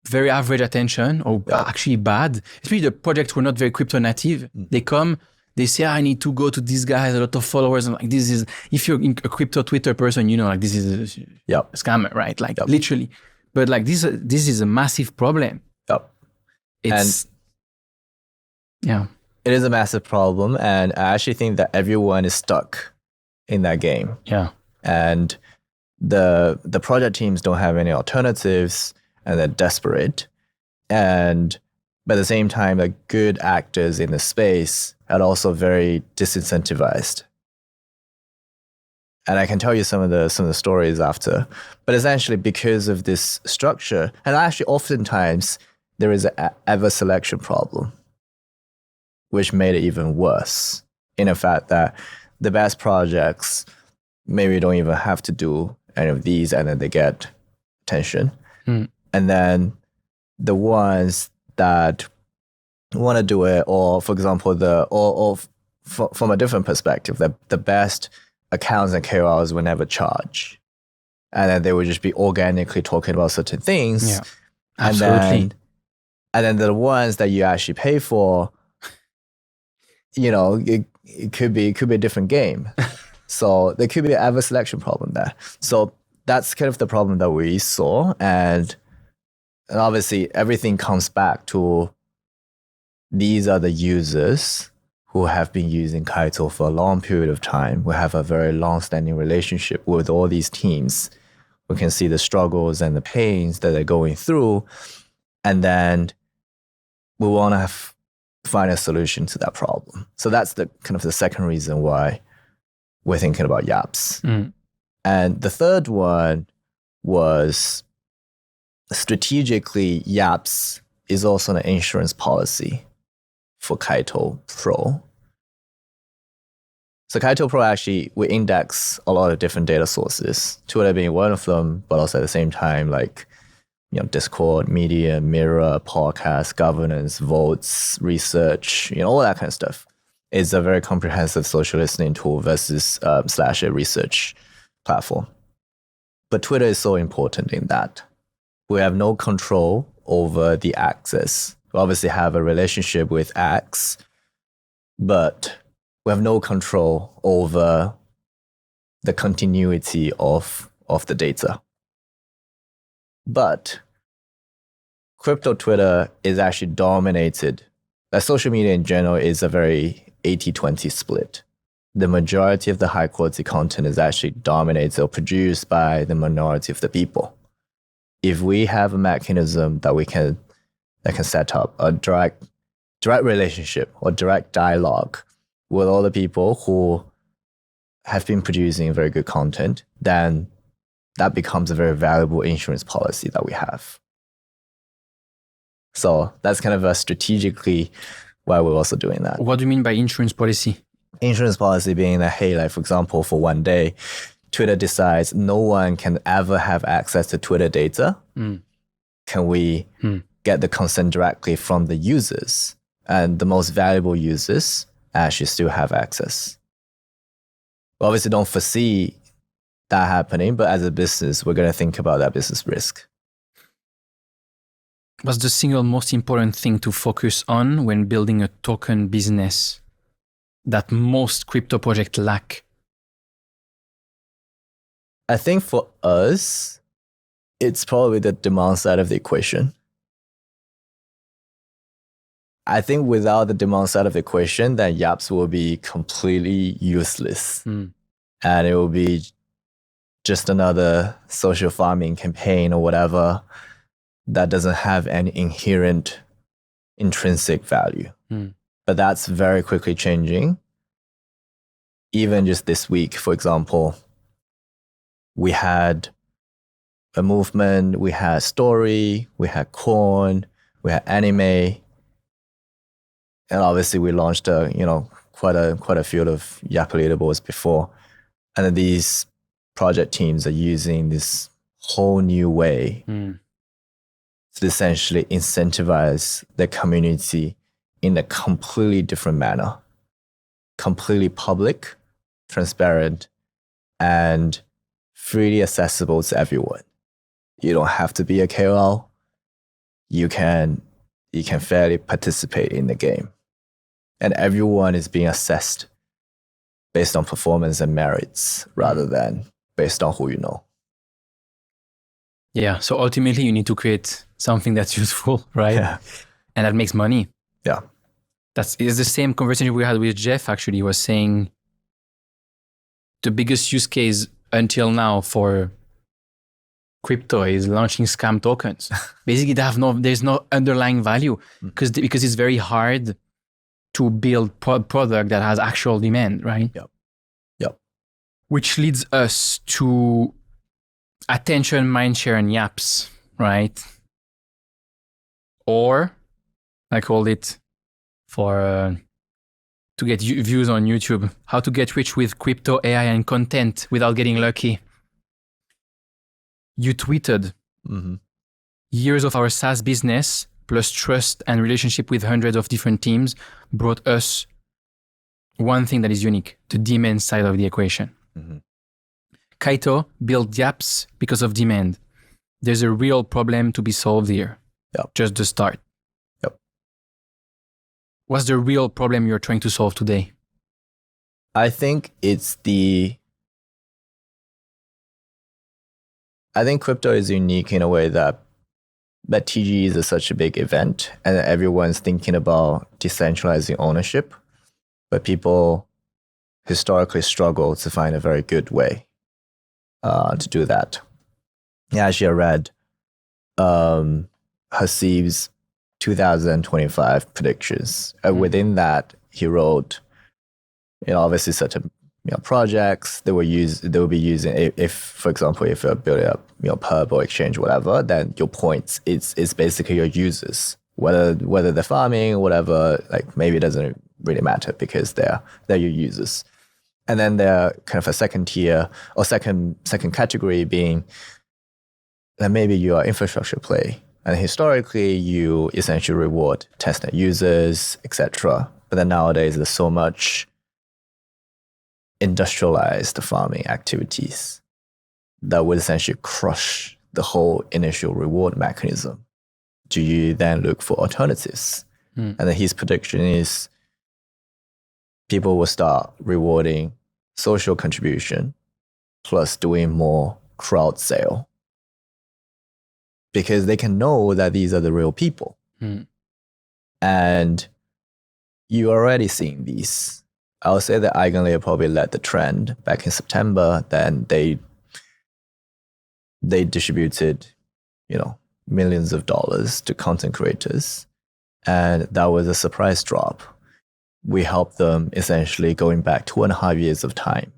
very average attention, or actually bad. Especially the projects who are not very crypto native. They come, they say, I need to go to this guy, has a lot of followers. And like, this is, if you're a crypto Twitter person, like this is a scammer, right? Like literally. But like this is a massive problem. It is a massive problem. And I actually think that everyone is stuck in that game. And the project teams don't have any alternatives, and they're desperate. And but at the same time, the good actors in the space are also very disincentivized. And I can tell you some of the stories after. But essentially, because of this structure, and actually oftentimes there is an ever selection problem, which made it even worse, in the fact that the best projects maybe don't even have to do any of these, and then they get attention. And then the ones that want to do it, or for example, from a different perspective, the best accounts and KOLs will never charge. And then they would just be organically talking about certain things. Absolutely. And then the ones that you actually pay for, it could be a different game. So there could be an ever selection problem there. So that's kind of the problem that we saw. And obviously everything comes back to these are the users who have been using Kaito for a long period of time. We have a very long-standing relationship with all these teams. We can see the struggles and the pains that they're going through. And then we want to find a solution to that problem. So that's the kind of the second reason why we're thinking about YAPS. And the third one was strategically, YAPS is also an insurance policy for Kaito Pro. So Kaito Pro actually, we index a lot of different data sources, Twitter being one of them, but also at the same time, like, you know, Discord, media, Mirror, podcast, governance, votes, research, you know, all that kind of stuff. It's a very comprehensive social listening tool versus / a research platform. But Twitter is so important in that we have no control over the access. We obviously have a relationship with X, but we have no control over the continuity of the data. But crypto Twitter is actually dominated. Like social media in general is a very 80-20 split. The majority of the high quality content is actually dominated or produced by the minority of the people. If we have a mechanism that can set up a direct relationship or direct dialogue with all the people who have been producing very good content, then that becomes a very valuable insurance policy that we have. So that's kind of a strategically why we're also doing that. What do you mean by insurance policy? Insurance policy being that, hey, like for example, for one day, Twitter decides no one can ever have access to Twitter data. Can we get the consent directly from the users? And the most valuable users actually still have access. We obviously don't foresee that happening, but as a business, we're going to think about that business risk. What's the single most important thing to focus on when building a token business that most crypto projects lack? I think for us, it's probably the demand side of the equation. I think without the demand side of the equation, then YAPS will be completely useless. And it will be just another social farming campaign or whatever that doesn't have any inherent intrinsic value. But that's very quickly changing. Even just this week, for example, we had a movement, we had story, we had corn, we had anime. And obviously we launched quite a few of YAP leaderboards before. And then these project teams are using this whole new way to essentially incentivize the community in a completely different manner. Completely public, transparent, and freely accessible to everyone. You don't have to be a KOL. You can fairly participate in the game. And everyone is being assessed based on performance and merits rather than based on who you know. Yeah, so ultimately you need to create something that's useful, right? Yeah. And that makes money. Yeah. It's the same conversation we had with Jeff, actually. He was saying the biggest use case until now for crypto is launching scam tokens. Basically, there's no underlying value because it's very hard to build product that has actual demand, right? Yep. Which leads us to attention, mindshare, and YAPS, right? Or I called it to get views on YouTube, how to get rich with crypto, AI, and content without getting lucky. You tweeted, years of our SaaS business plus trust and relationship with hundreds of different teams brought us one thing that is unique, the demand side of the equation. Kaito built YAPS because of demand. There's a real problem to be solved here. Just the start. What's the real problem you're trying to solve today? I think crypto is unique in a way that TG is such a big event and everyone's thinking about decentralizing ownership. but people historically struggle to find a very good way to do that. Yeah, actually, I read Hasib's 2025 predictions. Within that, he wrote, obviously certain projects they will be using if for example, if you're building up pub or exchange or whatever, then your points it's basically your users, whether they're farming or whatever, like maybe it doesn't really matter because they're your users. And then there kind of a second tier or second category being that maybe you are infrastructure play, and historically you essentially reward testnet users, etc. But then nowadays there's so much industrialized farming activities that would essentially crush the whole initial reward mechanism. Do you then look for alternatives? And then his prediction is people will start rewarding social contribution plus doing more crowd sale, because they can know that these are the real people. And you're already seeing these. I would say that Eigenlayer probably led the trend back in September. Then they distributed, millions of dollars to content creators, and that was a surprise drop. We helped them essentially going back 2.5 years of time,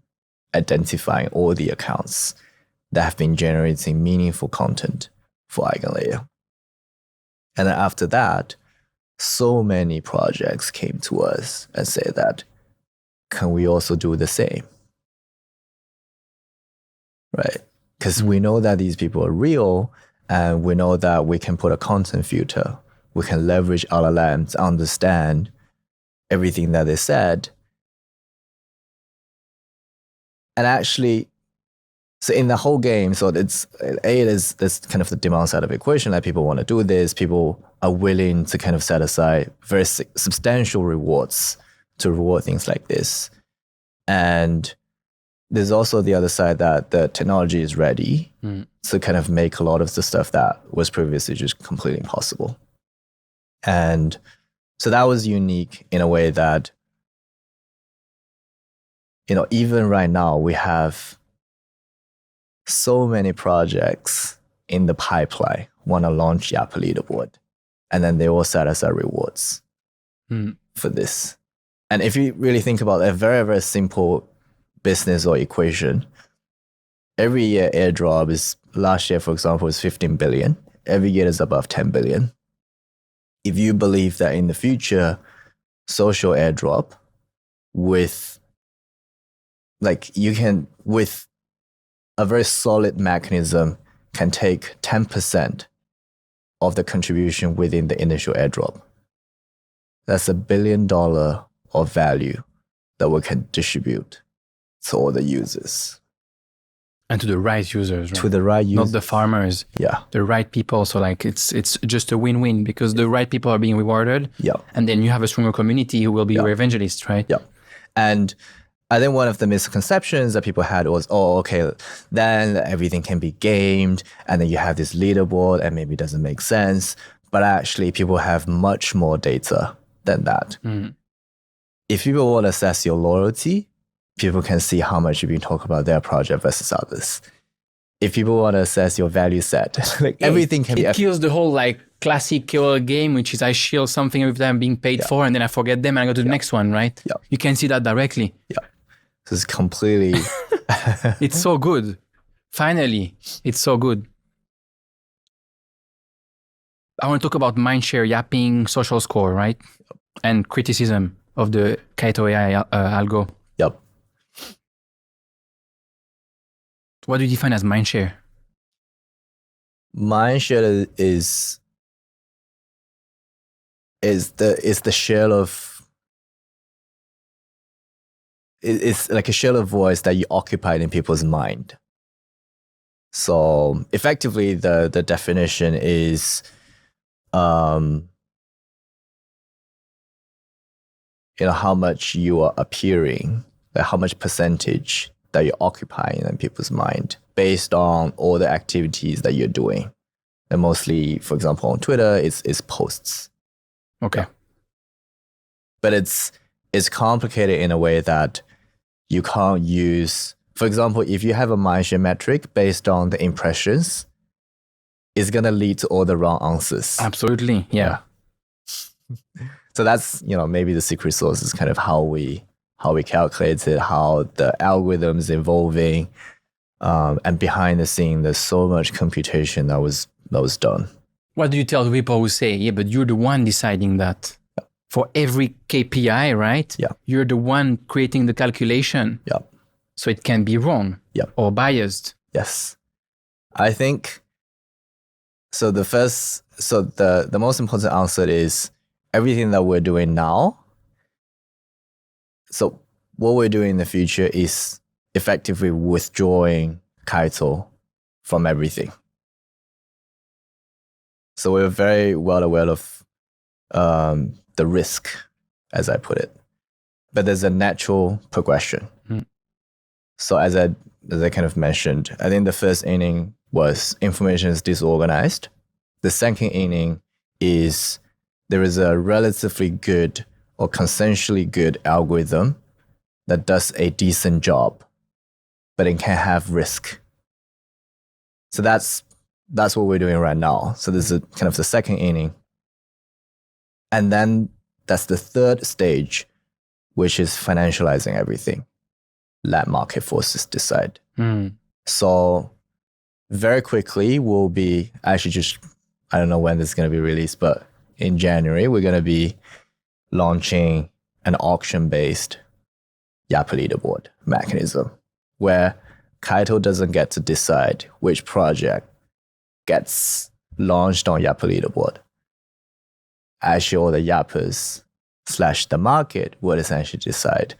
identifying all the accounts that have been generating meaningful content for Eigenlayer. And then after that, so many projects came to us and said that, can we also do the same? Right? Because we know that these people are real, and we know that we can put a content filter. We can leverage LLMs to understand everything that they said. And actually, so in the whole game, so there's kind of the demand side of the equation, that people want to do this. People are willing to kind of set aside very substantial rewards to reward things like this. And there's also the other side that the technology is ready to kind of make a lot of the stuff that was previously just completely impossible. And so that was unique in a way that, even right now we have so many projects in the pipeline want to launch YAP leaderboard, and then they all set aside rewards for this. And if you really think about a very, very simple business or equation, every year airdrop is, last year, for example, is 15 billion. Every year is above 10 billion. If you believe that in the future, social airdrop with a very solid mechanism can take 10% of the contribution within the initial airdrop. That's $1 billion of value that we can distribute to all the users. And to the right users, right? To the right users. Not the farmers. Yeah. The right people. So it's just a win-win, because the right people are being rewarded. Yeah. And then you have a stronger community who will be your evangelists, right? Yeah. And I think one of the misconceptions that people had was, then everything can be gamed, and then you have this leaderboard and maybe it doesn't make sense. But actually, people have much more data than that. If people want to assess your loyalty, people can see how much you've been talking about their project versus others. If people want to assess your value set, everything can be... It kills the whole classic KOL game, which is I shield something every time I'm being paid for, and then I forget them and I go to the next one, right? Yeah. You can see that directly. Yeah. So it's completely... It's so good. Finally, it's so good. I want to talk about Mindshare, yapping, social score, right? And criticism of the Kaito AI algo. Yep. What do you define as Mindshare? Mindshare is the share of... It's like a share of voice that you occupy in people's mind. So effectively, the definition is, how much you are appearing, how much percentage that you're occupying in people's mind based on all the activities that you're doing. And mostly, for example, on Twitter, it's posts. Okay. But it's it's complicated in a way that you can't use, for example, if you have a Mindshare metric based on the impressions, it's going to lead to all the wrong answers. Absolutely. Yeah. So that's, maybe the secret sauce is kind of how we calculate it, how the algorithm is evolving. And behind the scene, there's so much computation that was done. What do you tell people who say, yeah, but you're the one deciding that? For every KPI, right? Yeah. You're the one creating the calculation. Yeah. So it can be wrong or biased. Yes. I think, so the most important answer is everything that we're doing now. So what we're doing in the future is effectively withdrawing Kaito from everything. So we're very well aware of the risk, as I put it. But there's a natural progression. So as I kind of mentioned, I think the first inning was information is disorganized. The second inning is there is a relatively good or consensually good algorithm that does a decent job, but it can have risk. So that's what we're doing right now. So this is kind of the second inning. And then that's the third stage, which is financializing everything. Let market forces decide. So very quickly, we'll be actually just, I don't know when this is going to be released, but in January, we're going to be launching an auction-based YAP leaderboard mechanism where Kaito doesn't get to decide which project gets launched on YAP leaderboard. Actually, all the yappers / the market will essentially decide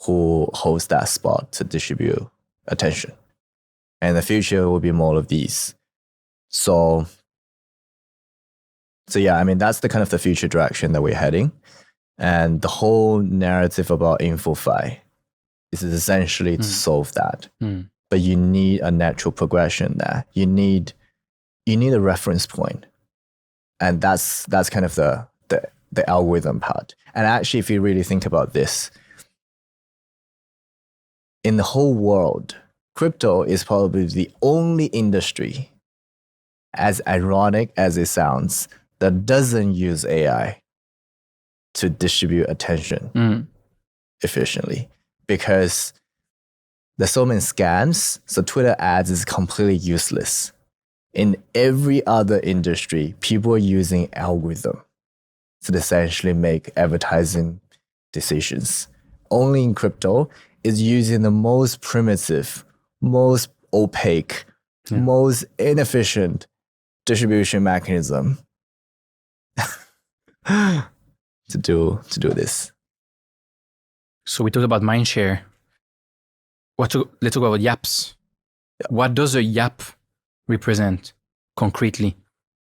who holds that spot to distribute attention. And in the future will be more of these. So yeah, I mean, that's the kind of the future direction that we're heading. And the whole narrative about InfoFi is essentially to solve that. But you need a natural progression there. You need a reference point. And that's kind of the algorithm part. And actually, if you really think about this, in the whole world, crypto is probably the only industry, as ironic as it sounds, that doesn't use AI to distribute attention efficiently, because there's so many scams. So Twitter ads is completely useless. In every other industry, people are using algorithm to essentially make advertising decisions. Only in crypto is using the most primitive, most opaque, most inefficient distribution mechanism to do this. So we talked about Mindshare. Let's talk about YAPS. What does a YAP represent concretely?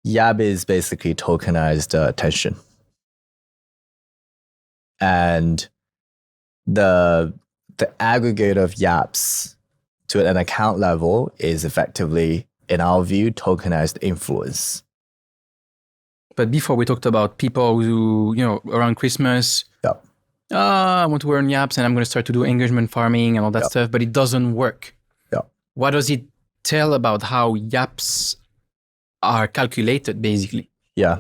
YAP is basically tokenized attention. And the aggregate of YAPs to an account level is effectively, in our view, tokenized influence. But before we talked about people who, around Christmas, I want to earn YAPs and I'm going to start to do engagement farming and all that stuff, but it doesn't work. What does it tell about how YAPs are calculated, basically?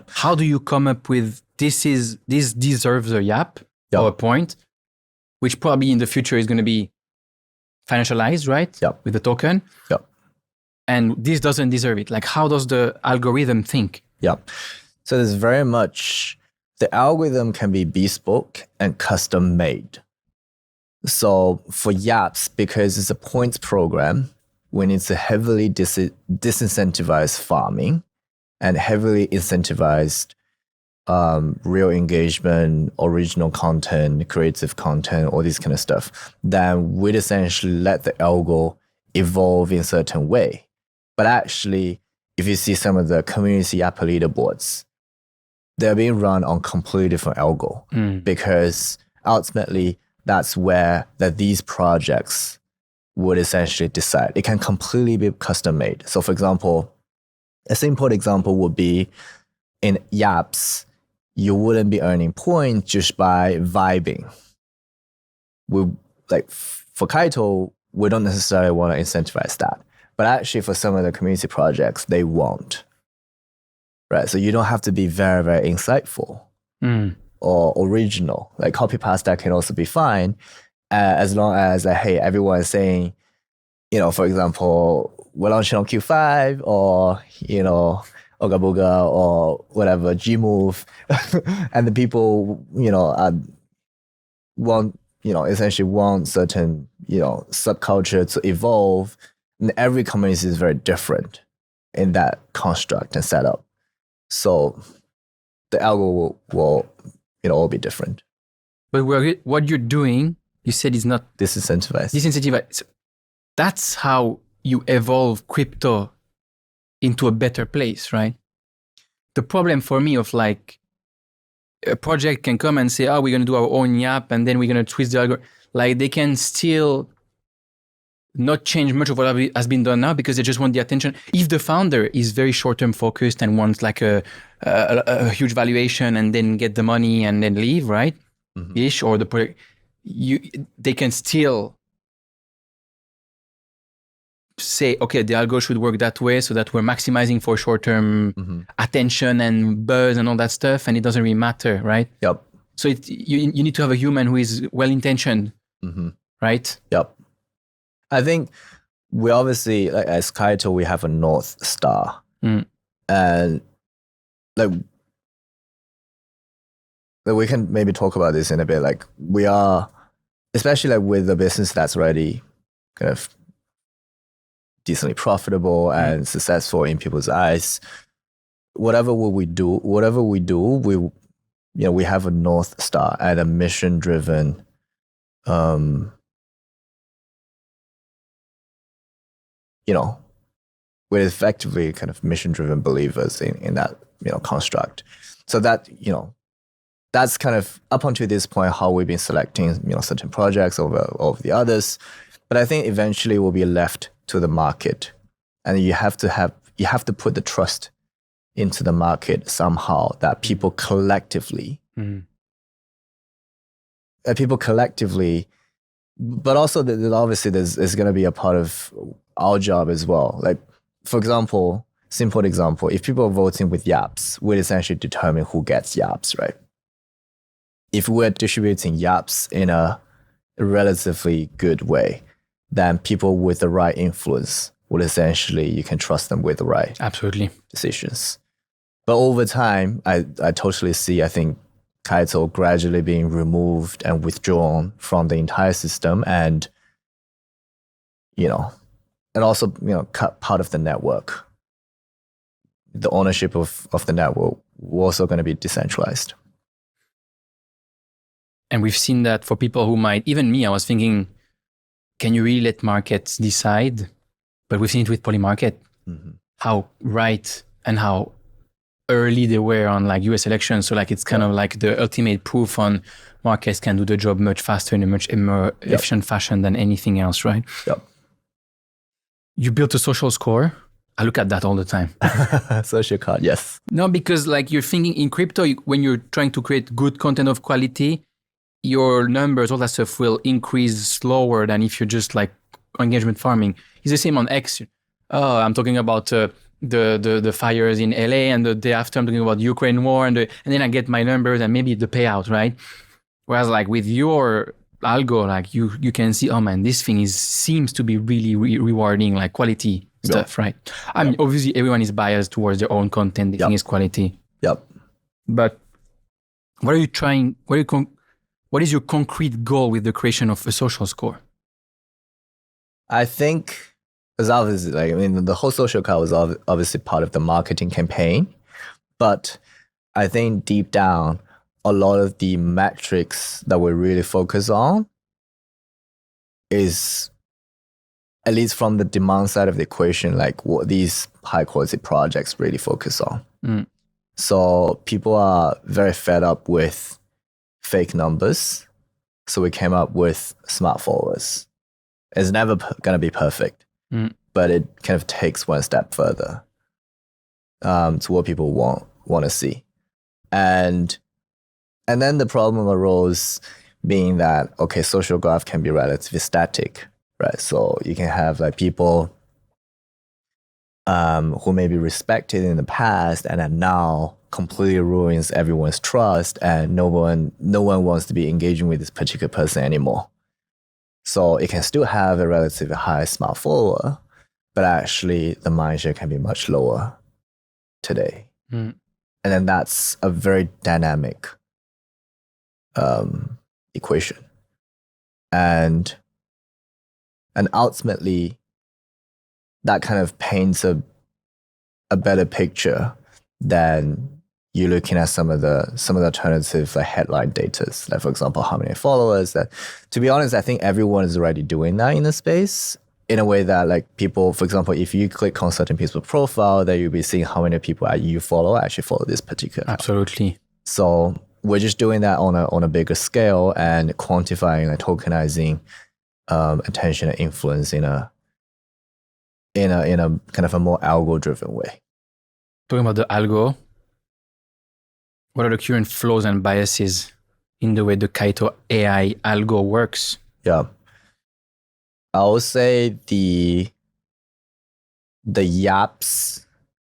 How do you come up with this deserves a YAP or a point, which probably in the future is going to be financialized, right? With the token. And this doesn't deserve it. Like, how does the algorithm think? So there's very much, the algorithm can be bespoke and custom made. So for YAPs, because it's a points program, we need to heavily disincentivize farming and heavily incentivized real engagement, original content, creative content, all this kind of stuff. Then we'd essentially let the algo evolve in a certain way. But actually, if you see some of the community YAP leaderboards, they're being run on completely different algo because ultimately that's where these projects would essentially decide. It can completely be custom made. So for example, a simple example would be in YAPs, you wouldn't be earning points just by vibing we like for Kaito, we don't necessarily want to incentivize that. But actually for some of the community projects, they won't. Right. So you don't have to be very, very insightful or original. Like copy pasta can also be fine as long as, hey, everyone is saying, for example, we're launching on Q5 or, Oga Booga or whatever, Gmove. And the people, essentially want certain, subculture to evolve. And every community is very different in that construct and setup. So the algo will all be different. But what you're doing, you said, is not disincentivized. That's how you evolve crypto into a better place, right? The problem for me of like a project can come and say, oh, we're going to do our own YAP and then we're going to twist the algorithm. Like they can still not change much of what has been done now because they just want the attention. If the founder is very short-term focused and wants like a huge valuation and then get the money and then leave, right? Ish, or the project, they can still say, okay, the algo should work that way so that we're maximizing for short-term attention and buzz and all that stuff, and it doesn't really matter, right? Yep. So you need to have a human who is well-intentioned, right? Yep. I think we obviously, like as Kaito, we have a North Star. And like we can maybe talk about this in a bit. Like we are, especially like with the business that's already kind of decently profitable and successful in people's eyes, whatever we do, we have a North Star and a mission-driven we're effectively kind of mission-driven believers in that, construct. So that, that's kind of up until this point how we've been selecting, certain projects over the others. But I think eventually we'll be left to the market, and you have to put the trust into the market somehow that people collectively, but also obviously there's going to be a part of our job as well. Like, for example, simple example, if people are voting with YAPS, we'll essentially determine who gets YAPS, right? If we're distributing YAPS in a relatively good way, then people with the right influence will essentially, you can trust them with the right decisions. But over time, I totally see, I think, Kaito gradually being removed and withdrawn from the entire system, and also cut part of the network. The ownership of the network was also going to be decentralized. And we've seen that for people who might, even me, I was thinking, can you really let markets decide? But we've seen it with Polymarket, how right and how early they were on like US elections. So like it's kind of like the ultimate proof on markets can do the job much faster in a much more efficient fashion than anything else, right? Yep. You built a social score. I look at that all the time. Social card, yes. No, because like you're thinking in crypto, when you're trying to create good content of quality, your numbers, all that stuff will increase slower than if you're just like engagement farming. It's the same on X. Oh, I'm talking about the fires in LA, and the day after I'm talking about Ukraine war, and then I get my numbers and maybe the payout, right? Whereas like with your algo, like you can see, oh man, this thing seems to be really rewarding, like quality stuff, right? I mean, obviously everyone is biased towards their own content. The thing is quality. Yep. But what are you trying? What is your concrete goal with the creation of a social score? I think it's obviously the whole social card was obviously part of the marketing campaign, but I think deep down, a lot of the metrics that we really focus on is, at least from the demand side of the equation, like what these high quality projects really focus on. So people are very fed up with fake numbers. So we came up with smart followers. It's never going to be perfect, but it kind of takes one step further to what people want to see. And then the problem arose being that, okay, social graph can be relatively static, right? So you can have like people who may be respected in the past and then now completely ruins everyone's trust, and no one wants to be engaging with this particular person anymore. So it can still have a relatively high smart follower, but actually the mindshare can be much lower today. And then that's a very dynamic equation. And ultimately, that kind of paints a better picture than you're looking at some of the alternative like headline data, like for example, how many followers. That, to be honest, I think everyone is already doing that in the space in a way that like people, for example, if you click on certain people's profile, then you'll be seeing how many people you follow actually follow this particular account. Absolutely. So we're just doing that on a bigger scale and quantifying and tokenizing attention and influence in a kind of a more algo-driven way. Talking about the algo, what are the current flaws and biases in the way the Kaito AI algo works? Yeah, I would say the YAPS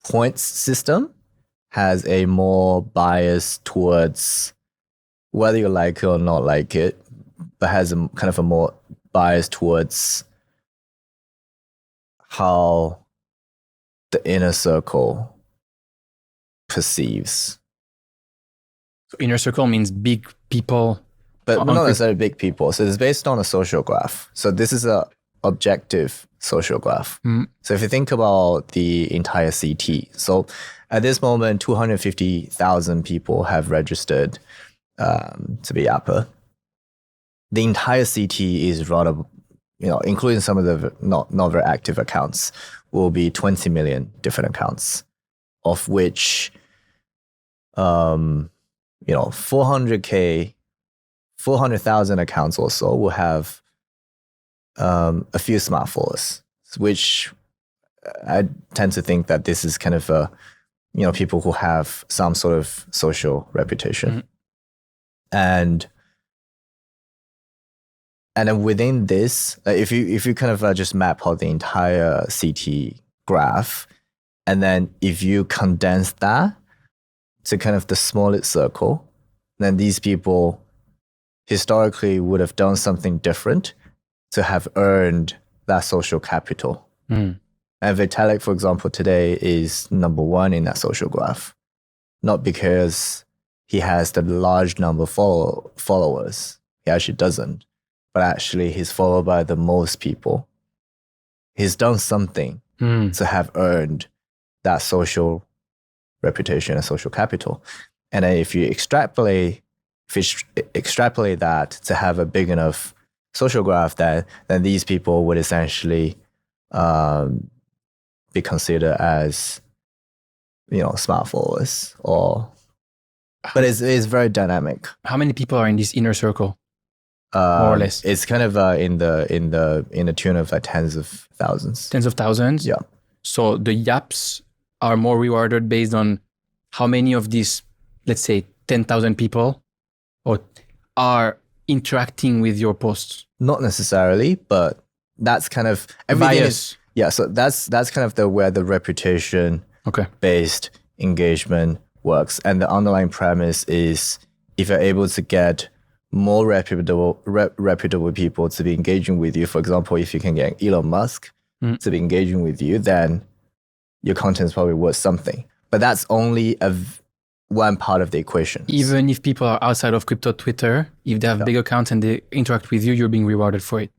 points system has a more bias towards whether you like it or not like it, but has a kind of a more bias towards how the inner circle perceives. So inner circle means big people, but not necessarily big people. So it's based on a social graph. So this is a objective social graph. So if you think about the entire CT, so at this moment, 250,000 people have registered to be Yapper. The entire CT is rather, including some of the not very active accounts, will be 20 million different accounts, of which 400,000 accounts or so will have a few smart followers, which I tend to think that this is kind of people who have some sort of social reputation. And then within this, if you kind of just map out the entire CT graph, and then if you condense that to kind of the smallest circle, then these people historically would have done something different to have earned that social capital. And Vitalik, for example, today is number one in that social graph, not because he has the large number of followers. He actually doesn't. But actually he's followed by the most people. He's done something to have earned that social reputation and social capital. And then if you extrapolate that to have a big enough social graph, then these people would essentially be considered as smart followers. But it's very dynamic. How many people are in this inner circle? More or less, it's kind of in the tune of like tens of thousands. Tens of thousands. Yeah. So the YAPS are more rewarded based on how many of these, let's say, 10,000 people, or are interacting with your posts. Not necessarily, but that's kind of bias. So that's kind of where the reputation based engagement works, and the underlying premise is if you're able to get more reputable people to be engaging with you. For example, if you can get Elon Musk to be engaging with you, then your content is probably worth something. But that's only one part of the equation. Even if people are outside of crypto Twitter, if they have big accounts and they interact with you, you're being rewarded for it.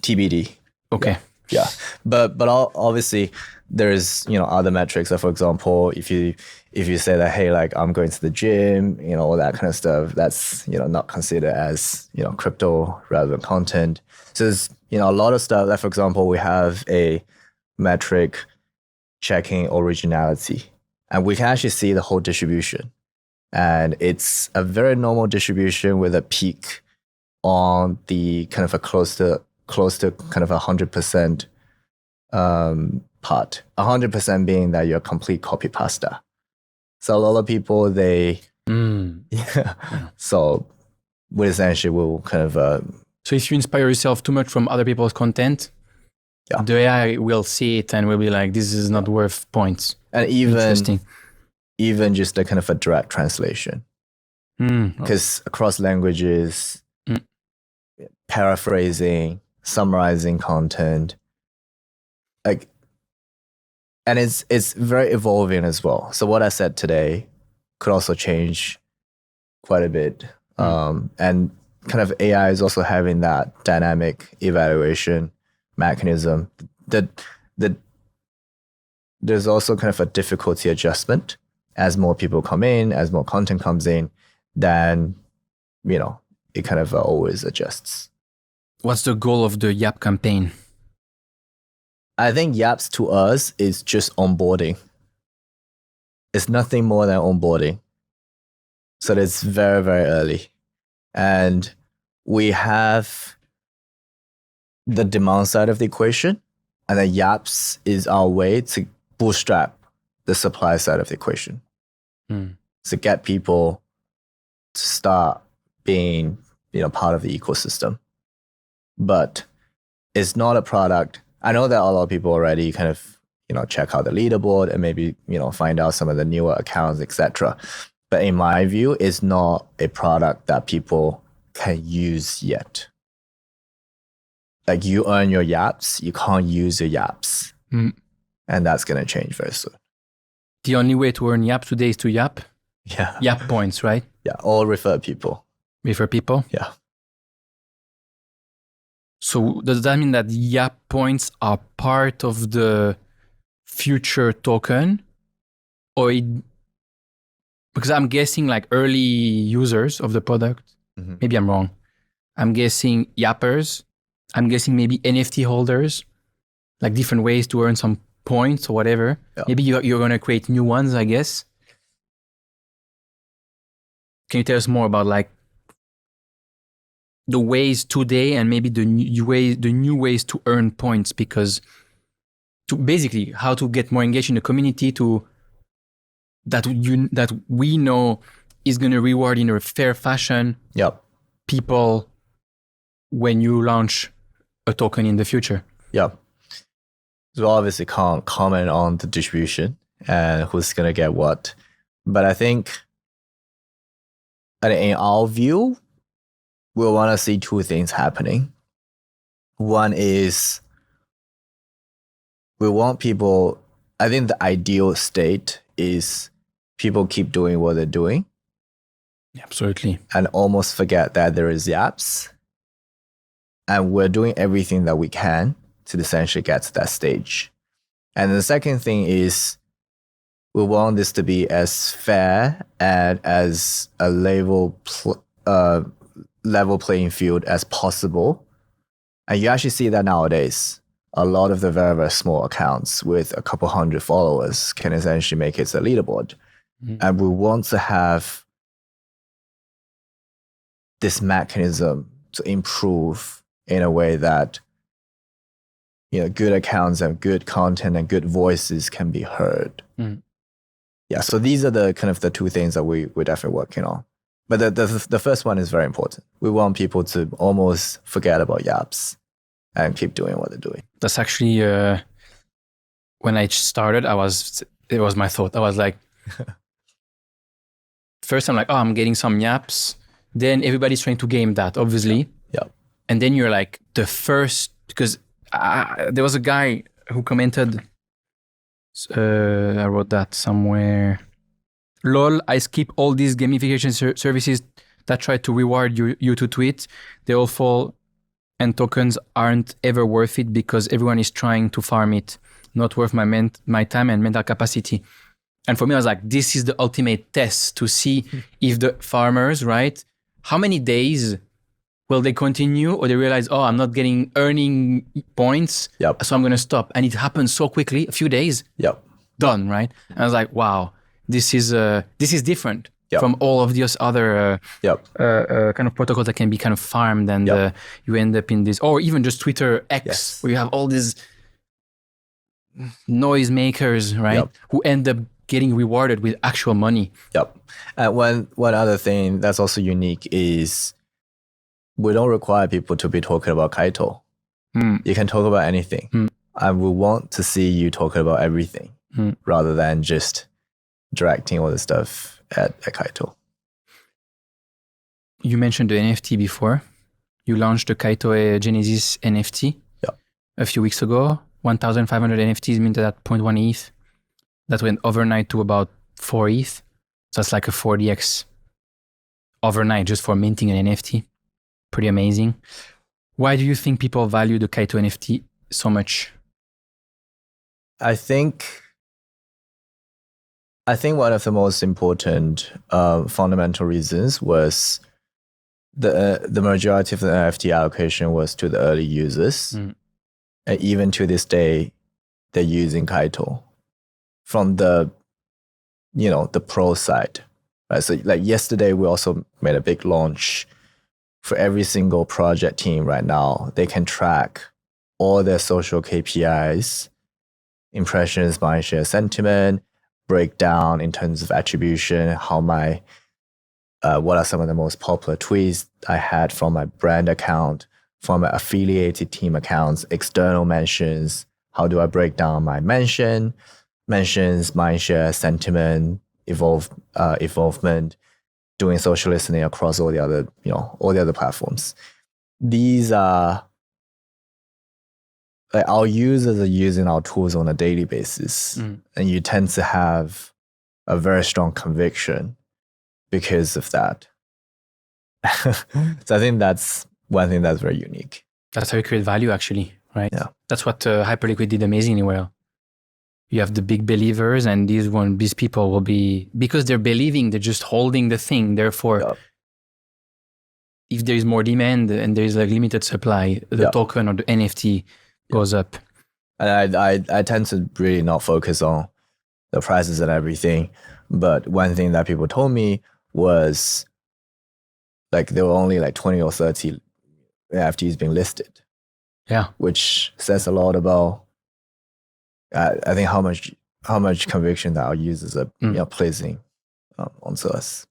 TBD. Okay. Yeah. But obviously there's other metrics. So for example, if you say that, hey, like I'm going to the gym, all that kind of stuff, that's not considered as crypto relevant content. So there's a lot of stuff. Like for example, we have a metric checking originality, and we can actually see the whole distribution, and it's a very normal distribution with a peak on the kind of a close to kind of 100% part. 100% being that you're a complete copy pasta. So a lot of people, So we essentially will kind of So if you inspire yourself too much from other people's content, the AI will see it and will be like, this is not worth points. And even just a kind of a direct translation. Because across languages, paraphrasing, summarizing content, like, and it's very evolving as well. So what I said today could also change quite a bit. And kind of AI is also having that dynamic evaluation mechanism. That there's also kind of a difficulty adjustment as more people come in, as more content comes in, then, you know, it kind of always adjusts. What's the goal of the YAP campaign? I think YAPS to us is just onboarding. It's nothing more than onboarding. So it's very, very early. And we have the demand side of the equation, and then YAPS is our way to bootstrap the supply side of the equation. To get people to start being, you know, part of the ecosystem. But it's not a product. I know that a lot of people already kind of, you know, check out the leaderboard and maybe, you know, find out some of the newer accounts, etc. But in my view, it's not a product that people can use yet. Like, you earn your YAPS, you can't use your YAPS. And that's going to change very soon. The only way to earn YAP today is to YAP? Yeah. YAP points, right? Yeah, or refer people. Refer people? Yeah. So does that mean that YAP points are part of the future token? Or because I'm guessing like early users of the product, maybe I'm wrong. I'm guessing yappers. I'm guessing maybe NFT holders, like different ways to earn some points or whatever. Yeah. Maybe you're going to create new ones, I guess. Can you tell us more about like the ways today and maybe the new ways to earn points? Because to basically how to get more engaged in the community that we know is going to reward in a fair fashion people when you launch a token in the future. Yeah. So obviously can't comment on the distribution and who's going to get what. But I think in our view, we want to see two things happening. One is we want people, I think the ideal state is people keep doing what they're doing. Absolutely. And almost forget that there is YAPS. And we're doing everything that we can to essentially get to that stage. And the second thing is we want this to be as fair and as a level playing field as possible. And you actually see that nowadays. A lot of the very, very small accounts with a couple hundred followers can essentially make it a leaderboard. And we want to have this mechanism to improve in a way that, you know, good accounts and good content and good voices can be heard. Yeah, so these are the kind of the two things that we're definitely working on. But the first one is very important. We want people to almost forget about YAPS and keep doing what they're doing. That's actually, when I started, it was my thought. I was like, first I'm like, oh, I'm getting some YAPS. Then everybody's trying to game that, obviously. Yeah. And then you're like the first, because there was a guy who commented, I wrote that somewhere. Lol, I skip all these gamification services that try to reward you to tweet. They all fall and tokens aren't ever worth it because everyone is trying to farm it. Not worth my time and mental capacity. And for me, I was like, this is the ultimate test to see if the farmers, right? How many days will they continue or they realize, oh, I'm not earning points. So I'm going to stop. And it happens so quickly, a few days, done, right? And I was like, wow, this is different from all of these other kind of protocols that can be kind of farmed and you end up in this, or even just Twitter X, where you have all these noise makers, right? Who end up getting rewarded with actual money. And one other thing that's also unique is we don't require people to be talking about Kaito. You can talk about anything. And we want to see you talking about everything rather than just directing all the stuff at Kaito. You mentioned the NFT before. You launched the Kaito AI Genesis NFT a few weeks ago. 1,500 NFTs minted at 0.1 ETH. That went overnight to about 4 ETH. So that's like a 40x overnight just for minting an NFT. Pretty amazing. Why do you think people value the Kaito NFT so much? I think one of the most important fundamental reasons was the majority of the NFT allocation was to the early users. And even to this day, they're using Kaito from the pro side. Right? So like yesterday, we also made a big launch for every single project team right now. They can track all their social KPIs, impressions, mindshare, sentiment, breakdown in terms of attribution, how my what are some of the most popular tweets I had from my brand account, from my affiliated team accounts, external mentions, how do I break down my mentions, mindshare, sentiment, evolvement, doing social listening across all the other platforms. These are like our users are using our tools on a daily basis, and you tend to have a very strong conviction because of that. So I think that's one thing that's very unique. That's how you create value, actually, right? Yeah. That's what Hyperliquid did amazingly well. You have the big believers, and these people will be, because they're believing, they're just holding the thing. Therefore, if there is more demand and there is like limited supply, the token or the NFT goes up. And I tend to really not focus on the prices and everything. But one thing that people told me was like there were only like 20 or 30 NFTs being listed. Yeah. Which says a lot about I think how much conviction that our users are placing onto us.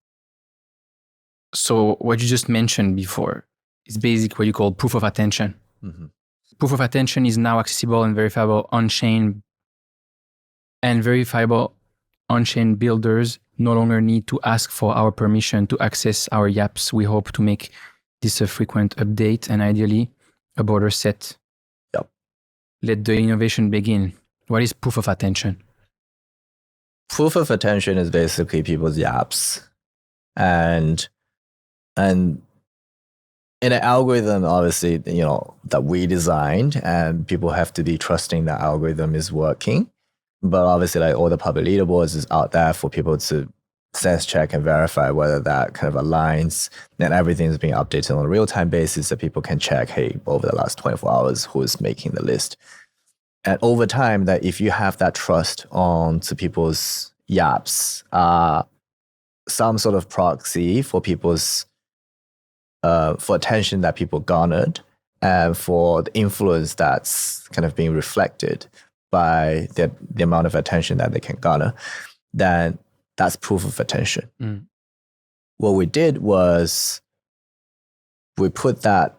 So what you just mentioned before is basically what you call proof of attention. Proof of attention is now accessible and verifiable on-chain, and verifiable on-chain builders no longer need to ask for our permission to access our YAPS. We hope to make this a frequent update and ideally a border set. Let the innovation begin. What is proof of attention? Proof of attention is basically people's YAPS. And in an algorithm, obviously, that we designed, and people have to be trusting that algorithm is working. But obviously, like all the public leaderboards is out there for people to sense check and verify whether that kind of aligns. And everything is being updated on a real-time basis so people can check, hey, over the last 24 hours, who is making the list. And over time, that if you have that trust onto people's YAPS, some sort of proxy for people's for attention that people garnered and for the influence that's kind of being reflected by the amount of attention that they can garner, then that's proof of attention. What we did was we put that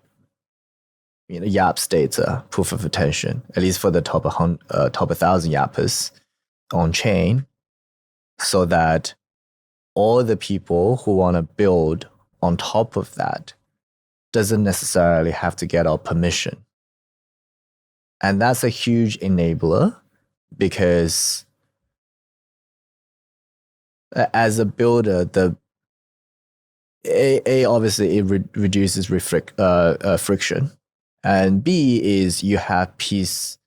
YAPS data, proof of attention, at least for the top 1,000 YAPers on chain, so that all the people who want to build on top of that doesn't necessarily have to get our permission. And that's a huge enabler because as a builder, obviously it reduces friction. And B is you have peace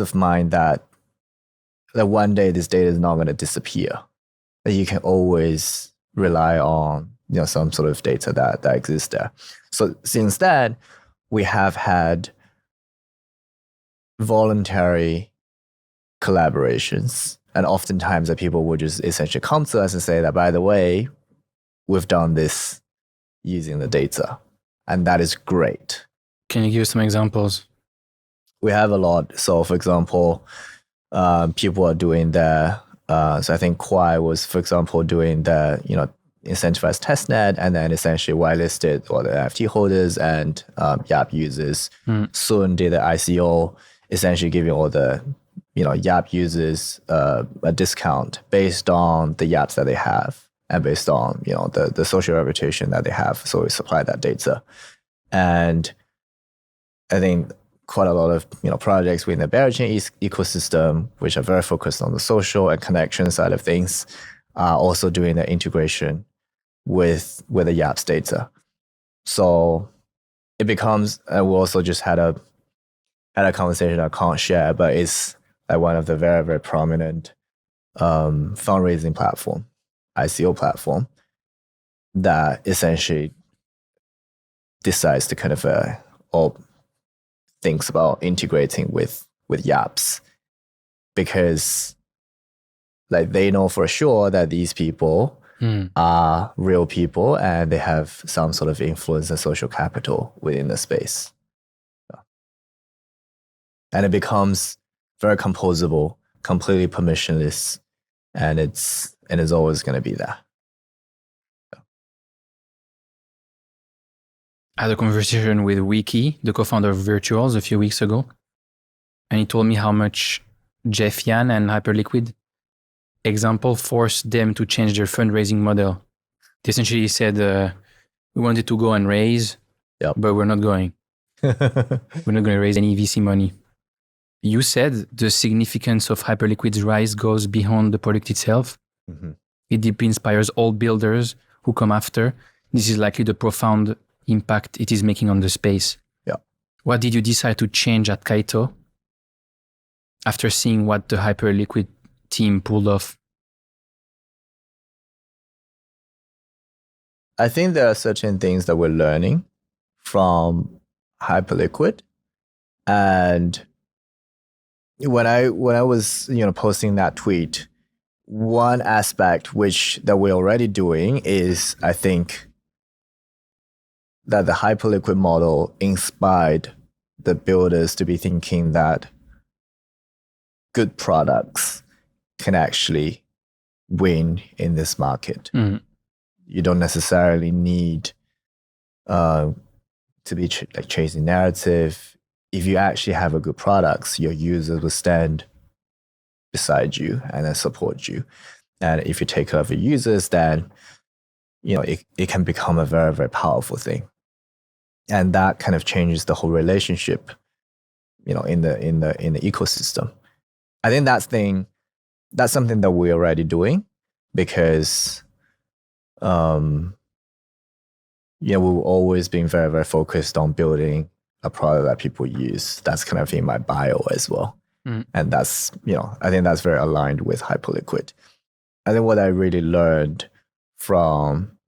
of mind that one day this data is not going to disappear. That you can always rely on some sort of data that exists there. So since then, we have had voluntary collaborations, and oftentimes that people would just essentially come to us and say that, by the way, we've done this using the data, and that is great. Can you give some examples? We have a lot. So for example, people are doing so I think Kwai was, for example, doing incentivized testnet, and then essentially whitelisted all the NFT holders and YAP users. Soon did the ICO, essentially giving all the YAP users a discount based on the YAPs that they have and based on the social reputation that they have. So we supply that data, and I think quite a lot of projects within the Berachain ecosystem, which are very focused on the social and connection side of things, are also doing the integration with the YAPS data. So it becomes, and we also just had a conversation I can't share, but it's like one of the very, very prominent fundraising platform, ICO platform, that essentially decides to kind of or thinks about integrating with YAPS, because like they know for sure that these people are real people and they have some sort of influence and social capital within the space. And it becomes very composable, completely permissionless, and it's always going to be there. I had a conversation with Wiki, the co-founder of Virtuals, a few weeks ago, and he told me how much Jeff Yan and Hyperliquid example forced them to change their fundraising model. They essentially said, we wanted to go and raise, but we're not going. We're not going to raise any VC money. You said the significance of Hyperliquid's rise goes beyond the product itself. It deeply inspires all builders who come after. This is likely the profound impact it is making on the space. What did you decide to change at Kaito after seeing what the Hyperliquid team pulled off? I think there are certain things that we're learning from Hyperliquid, and when I was posting that tweet, one aspect that we're already doing is, I think, that the Hyperliquid model inspired the builders to be thinking that good products can actually win in this market. You don't necessarily need to be chasing narrative. If you actually have a good products, your users will stand beside you and then support you. And if you take care of your users, then it can become a very, very powerful thing. And that kind of changes the whole relationship, in the ecosystem. I think that's something that we're already doing, because we've always been very, very focused on building a product that people use. That's kind of in my bio as well. And that's, I think that's very aligned with Hyperliquid. I think what I really learned from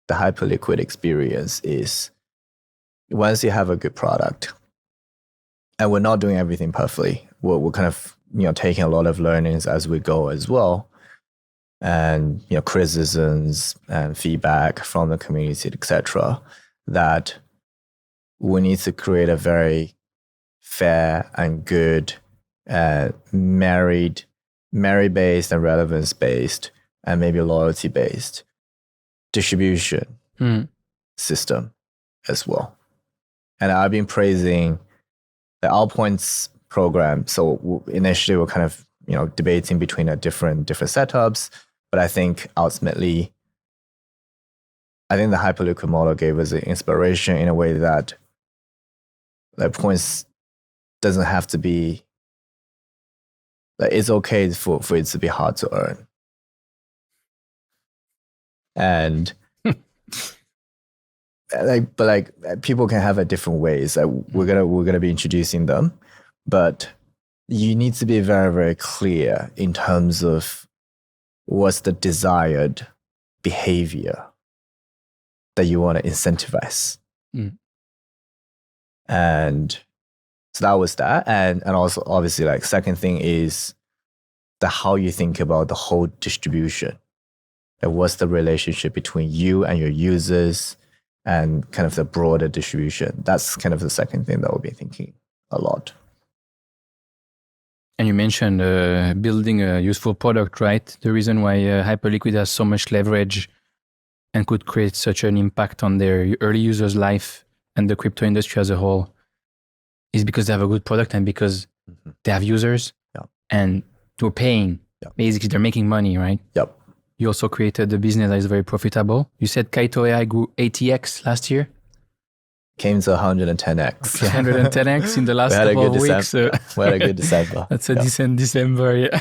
the Hyperliquid experience is, once you have a good product, and we're not doing everything perfectly, we're kind of taking a lot of learnings as we go as well, and criticisms and feedback from the community, etc., that we need to create a very fair and good merit-based and relevance-based and maybe loyalty-based distribution system as well. And I've been praising the Allpoints program. So initially we're kind of debating between different setups, but I think ultimately, I think the Hyperliquid model gave us an inspiration in a way that points doesn't have to be, it's okay for it to be hard to earn. And people can have it different ways. We're gonna be introducing them, but you need to be very, very clear in terms of what's the desired behavior that you want to incentivize. And so that was that. And also obviously second thing is how you think about the whole distribution. What's the relationship between you and your users and kind of the broader distribution. That's kind of the second thing that we'll be thinking a lot. And you mentioned building a useful product, right? The reason why Hyperliquid has so much leverage and could create such an impact on their early users' life and the crypto industry as a whole is because they have a good product and because they have users and they're paying. Basically, they're making money, right? Yep. You also created a business that is very profitable. You said Kaito AI grew 80x last year. Came to 110x. 110x in the last We had a couple good of weeks. December. We had a good December. That's a decent December, yeah.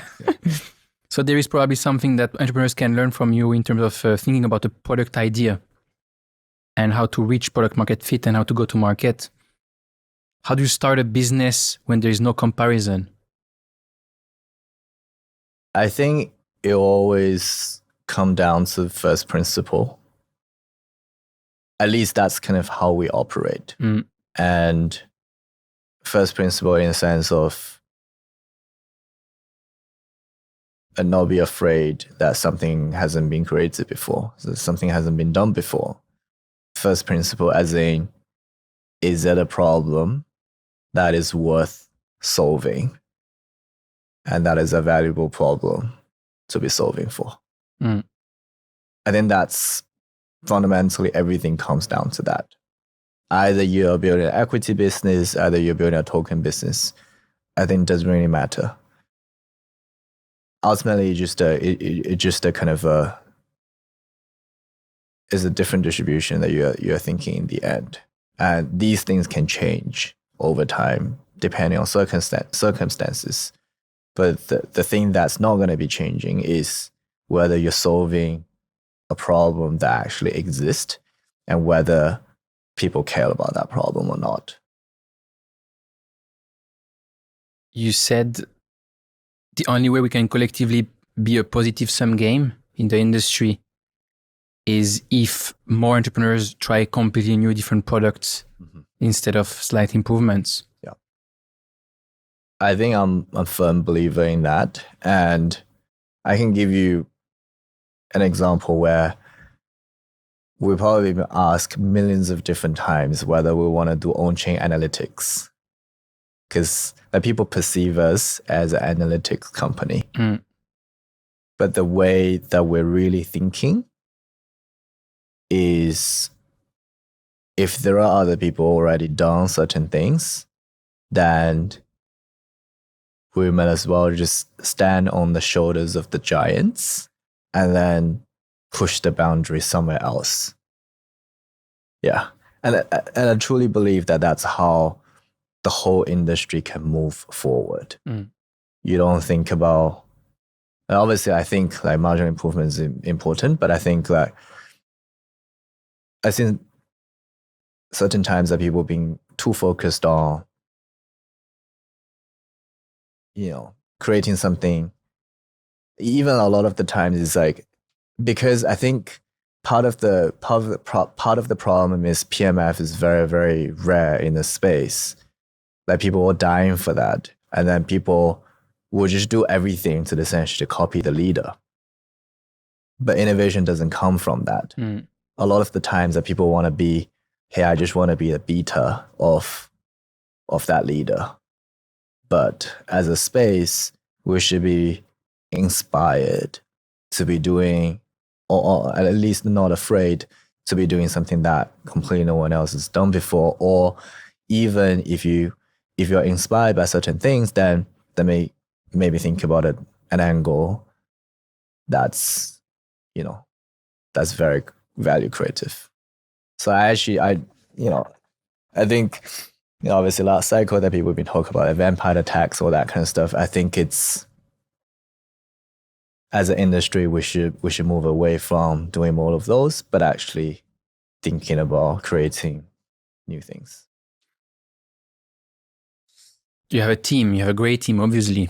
So there is probably something that entrepreneurs can learn from you in terms of thinking about a product idea and how to reach product market fit and how to go to market. How do you start a business when there is no comparison? I think it always come down to first principle. At least that's kind of how we operate. And first principle in the sense of and not be afraid that something hasn't been created before, so something hasn't been done before. First principle as in, is that a problem that is worth solving? And that is a valuable problem to be solving for. I think that's fundamentally everything comes down to that. Either you're building an equity business, either you're building a token business. I think it doesn't really matter. Ultimately, it's just a kind of is a different distribution that you're thinking in the end. And these things can change over time depending on circumstances. But the thing that's not going to be changing is whether you're solving a problem that actually exists and whether people care about that problem or not. You said the only way we can collectively be a positive sum game in the industry is if more entrepreneurs try completely new different products instead of slight improvements. Yeah. I think I'm a firm believer in that. And I can give you an example where we probably been asked millions of different times whether we want to do on-chain analytics. Because people perceive us as an analytics company. But the way that we're really thinking is if there are other people already done certain things, then we might as well just stand on the shoulders of the giants and then push the boundary somewhere else. Yeah. And I truly believe that that's how the whole industry can move forward. You don't think about, and obviously I think like marginal improvement is important, but I think like, I think certain times that people being too focused on, creating something, even a lot of the times is like, because I think part of the problem is PMF is very, very rare in the space. Like people are dying for that. And then people will just do everything to essentially copy the leader. But innovation doesn't come from that. A lot of the times that people want to be, hey, I just want to be the beta of that leader. But as a space, we should be inspired to be doing, or at least not afraid to be doing something that completely no one else has done before. Or even if you're inspired by certain things, then maybe think about it, an angle that's very value creative. So I think, obviously last cycle that people have been talking about, vampire attacks, all that kind of stuff. I think it's, as an industry, we should move away from doing more of those, but actually thinking about creating new things. You have a team, you have a great team, obviously,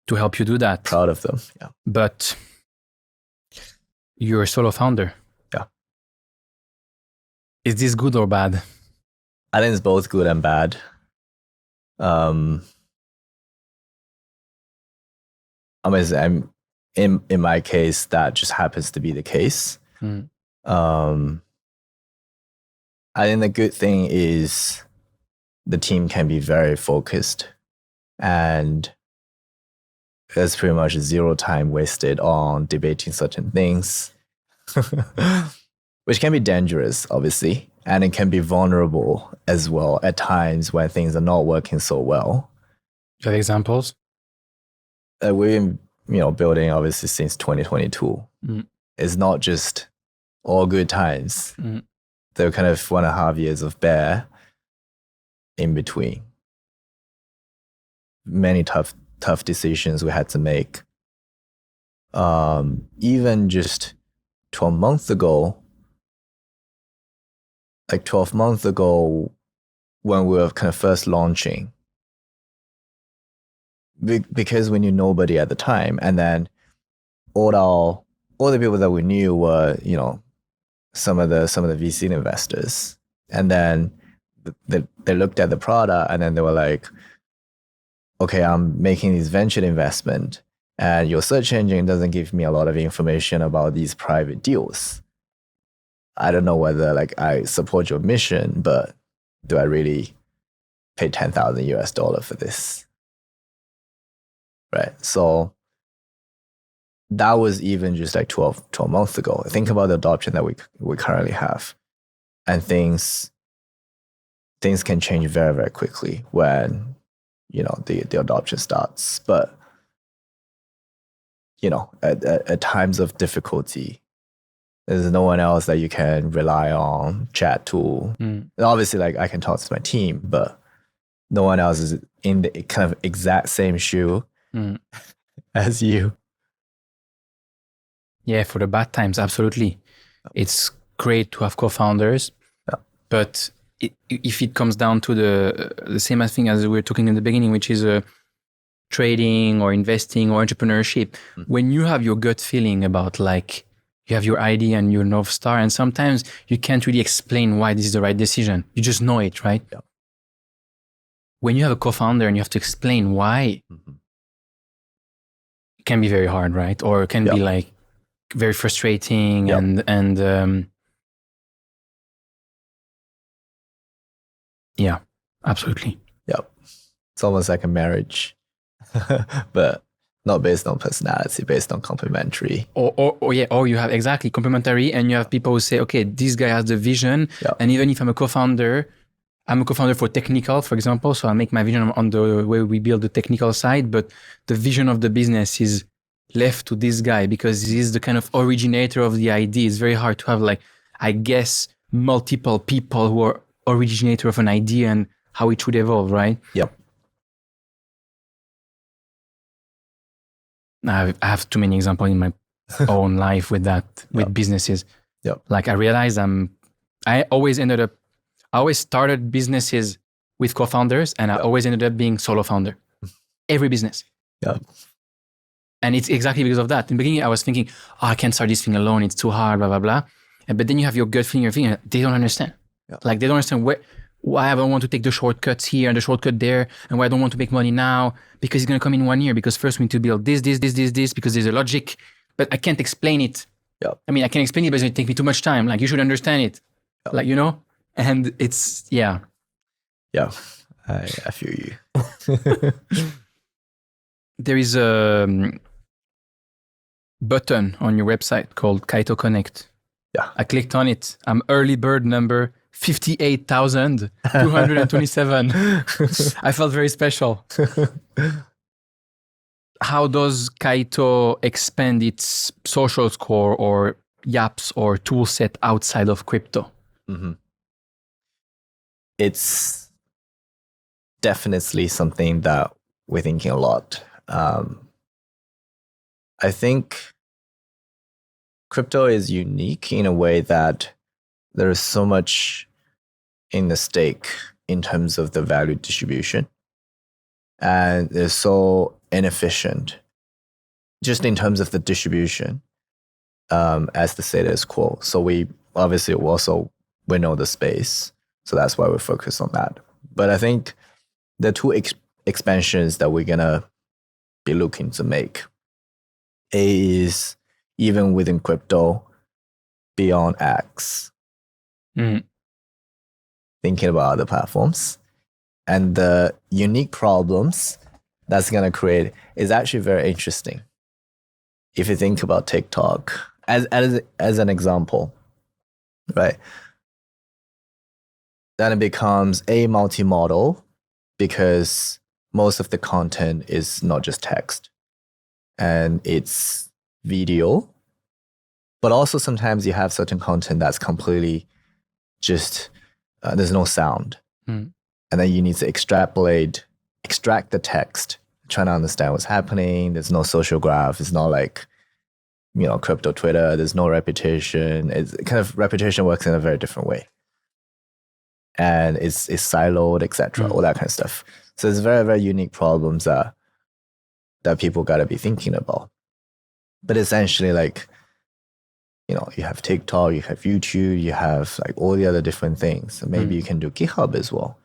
to help you do that. Proud of them, yeah. But you're a solo founder. Yeah. Is this good or bad? I think it's both good and bad. In my case, that just happens to be the case. I think the good thing is the team can be very focused, and there's pretty much zero time wasted on debating certain things. which can be dangerous, obviously, and it can be vulnerable as well at times when things are not working so well. Do you have examples? We've been, building obviously since 2022. It's not just all good times. There were kind of 1.5 years of bear in between. Many tough decisions we had to make. Even just 12 months ago, when we were kind of first launching, because we knew nobody at the time, and then all the people that we knew were, some of the VC investors, and then they looked at the product and then they were like, okay, I'm making this venture investment and your search engine doesn't give me a lot of information about these private deals. I don't know whether I support your mission, but do I really pay $10,000 for this? Right. So that was even just 12 months ago. Think about the adoption that we currently have. And things can change very, very quickly when, the adoption starts. But, at times of difficulty, there's no one else that you can rely on, chat to. Obviously, I can talk to my team, but no one else is in the kind of exact same shoe as you. Yeah, for the bad times, absolutely. It's great to have co-founders, but if it comes down to the same thing as we were talking in the beginning, which is trading or investing or entrepreneurship, when you have your gut feeling about you have your idea and your North Star, and sometimes you can't really explain why this is the right decision. You just know it, right? Yeah. When you have a co-founder and you have to explain why, it can be very hard, right? Or it can be very frustrating and yeah, absolutely. Yep. It's almost like a marriage, but not based on personality, based on complementary. Or you have exactly complementary, and you have people who say, okay, this guy has the vision, and even if I'm a co-founder for technical, for example, so I make my vision on the way we build the technical side, but the vision of the business is left to this guy because he's the kind of originator of the idea. It's very hard to have multiple people who are originator of an idea and how it should evolve, right? Yep. I have too many examples in my own life with that, with businesses. Yep. I realized I always started businesses with co-founders, and I always ended up being solo founder. Every business. Yeah. And it's exactly because of that. In the beginning, I was thinking, I can't start this thing alone. It's too hard, blah, blah, blah. But then you have your gut feeling, they don't understand. Yeah. They don't understand why I don't want to take the shortcuts here and the shortcut there, and why I don't want to make money now, because it's going to come in 1 year, because first we need to build this, because there's a logic, but I can't explain it. Yeah. I mean, I can explain it, but it's going to take me too much time. You should understand it. Yeah. And it's, Yeah, I feel you. There is a button on your website called Kaito Connect. Yeah. I clicked on it. I'm early bird number 58,227. I felt very special. How does Kaito expand its social score or YAPS or tool set outside of crypto? It's definitely something that we're thinking a lot. I think crypto is unique in a way that there is so much in the stake in terms of the value distribution, and it's so inefficient just in terms of the distribution as the status quo. So we obviously also know the space, so that's why we're focused on that. But I think the two expansions that we're gonna be looking to make, A is even within crypto, beyond X, thinking about other platforms, and the unique problems that's gonna create is actually very interesting. If you think about TikTok as an example, right? Then it becomes a multi-modal because most of the content is not just text and it's video, but also sometimes you have certain content that's completely just, there's no sound. And then you need to extract the text, trying to understand what's happening. There's no social graph. It's not like, crypto Twitter. There's no reputation. It's kind of reputation works in a very different way. And it's siloed, etc., all that kind of stuff. So it's very, very unique problems that people got to be thinking about. But essentially, like, you have TikTok, you have YouTube, you have like all the other different things. So maybe you can do GitHub as well.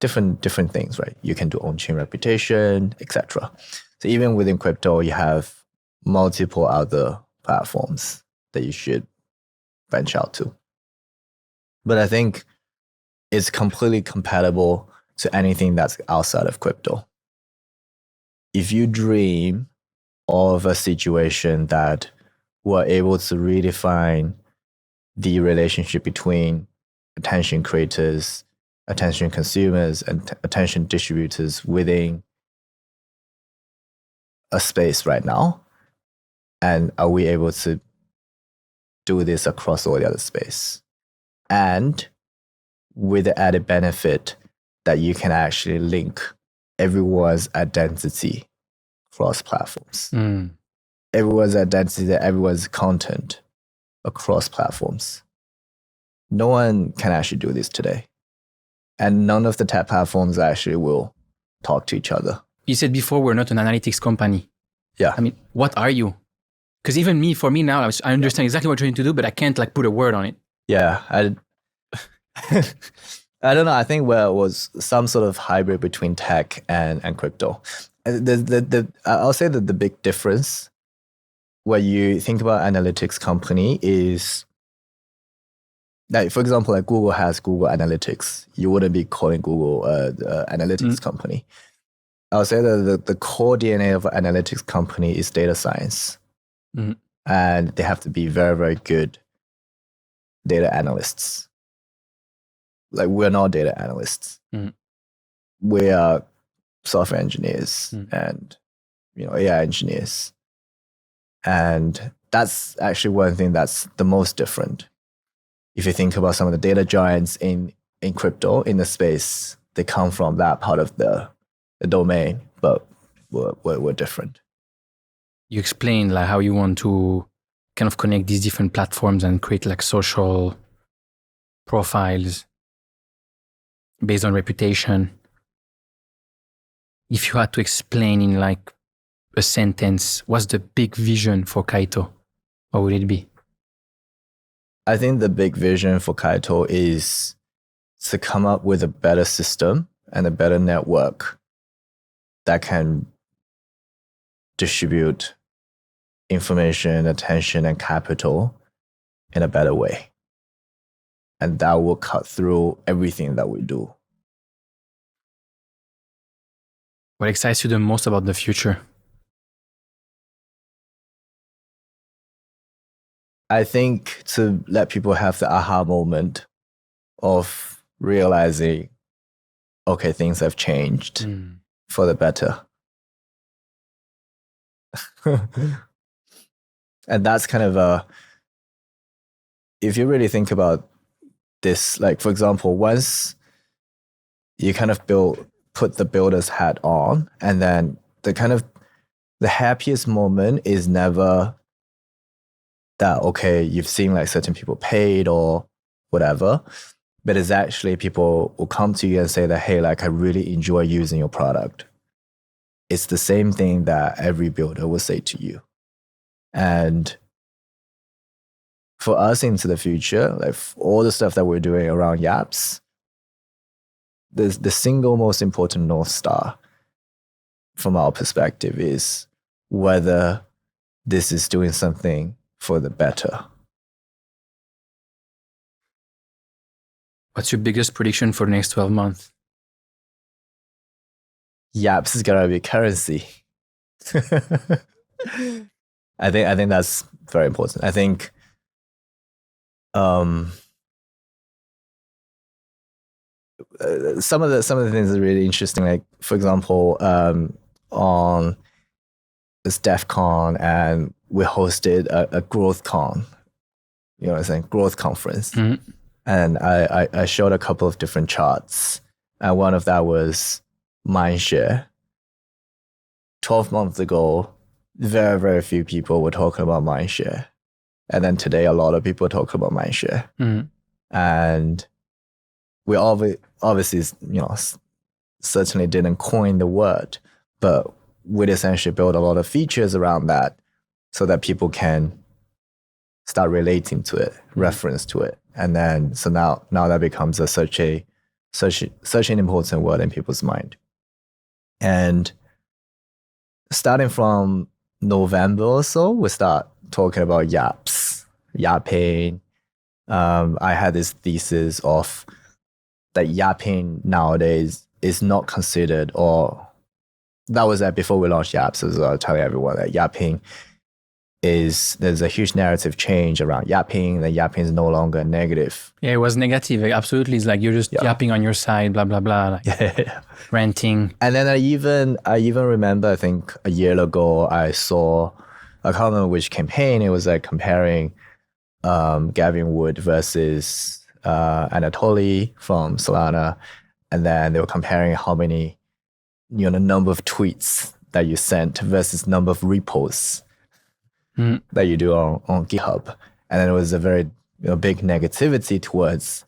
Different things, right? You can do on-chain reputation, etc. So even within crypto, you have multiple other platforms that you should venture out to. But I think it's completely compatible to anything that's outside of crypto. If you dream of a situation that we're able to redefine the relationship between attention creators, attention consumers, and attention distributors within a space right now, and are we able to do this across all the other space? And with the added benefit that you can actually link everyone's identity across platforms. Everyone's identity, everyone's content across platforms. No one can actually do this today. And none of the tech platforms actually will talk to each other. You said before we're not an analytics company. Yeah. I mean, what are you? Because even for me now, I understand exactly what you're trying to do, but I can't like put a word on it. Yeah. I don't know. I think it was some sort of hybrid between tech and crypto. I'll say that the big difference when you think about analytics company is, like, for example, like Google has Google Analytics. You wouldn't be calling Google an analytics company. I'll say that the core DNA of an analytics company is data science. And they have to be very, very good data analysts. Like, we're not data analysts. We are software engineers and AI engineers. And that's actually one thing that's the most different. If you think about some of the data giants in crypto, in the space, they come from that part of the domain, but we're different. You explained like how you want to kind of connect these different platforms and create like social profiles based on reputation. If you had to explain in like a sentence, what's the big vision for Kaito? What would it be? I think the big vision for Kaito is to come up with a better system and a better network that can distribute information, attention, and capital in a better way. And that will cut through everything that we do. What excites you the most about the future? I think to let people have the aha moment of realizing, okay, things have changed for the better. And that's kind of if you really think about this, like, for example, once you kind of put the builder's hat on, and then the happiest moment is never that, okay, you've seen like certain people paid or whatever, but it's actually people will come to you and say that, hey, like, I really enjoy using your product. It's the same thing that every builder will say to you. And for us into the future, like all the stuff that we're doing around YAPS, the single most important North Star from our perspective is whether this is doing something for the better. What's your biggest prediction for the next 12 months? YAPS is gonna be currency. I think that's very important. I think some of the things are really interesting. Like for example, on this DEF CON, and we hosted a growth con, you know what I'm saying, growth conference. Mm-hmm. And I showed a couple of different charts. And one of that was Mindshare. 12 months ago, very, very few people were talking about Mindshare. And then today, a lot of people are talking about Mindshare. Mm-hmm. And we obviously, you know, certainly didn't coin the word, but we'd essentially build a lot of features around that so that people can start relating to it, reference to it. And then, so now that becomes such an important word in people's mind. And starting from November or so, we start talking about YAPS, yapping. I had this thesis of that yapping nowadays is not considered, or that was before we launched YAPS, as I was telling everyone that yapping there's a huge narrative change around yapping, that yapping is no longer negative. Yeah, it was negative. Absolutely. It's like you're just yapping on your side, blah, blah, blah. Like ranting. And then I even remember, I think a year ago, I can't remember which campaign, it was like comparing Gavin Wood versus Anatoly from Solana. And then they were comparing how many, you know, the number of tweets that you sent versus number of reposts that you do on GitHub. And then it was a very big negativity towards,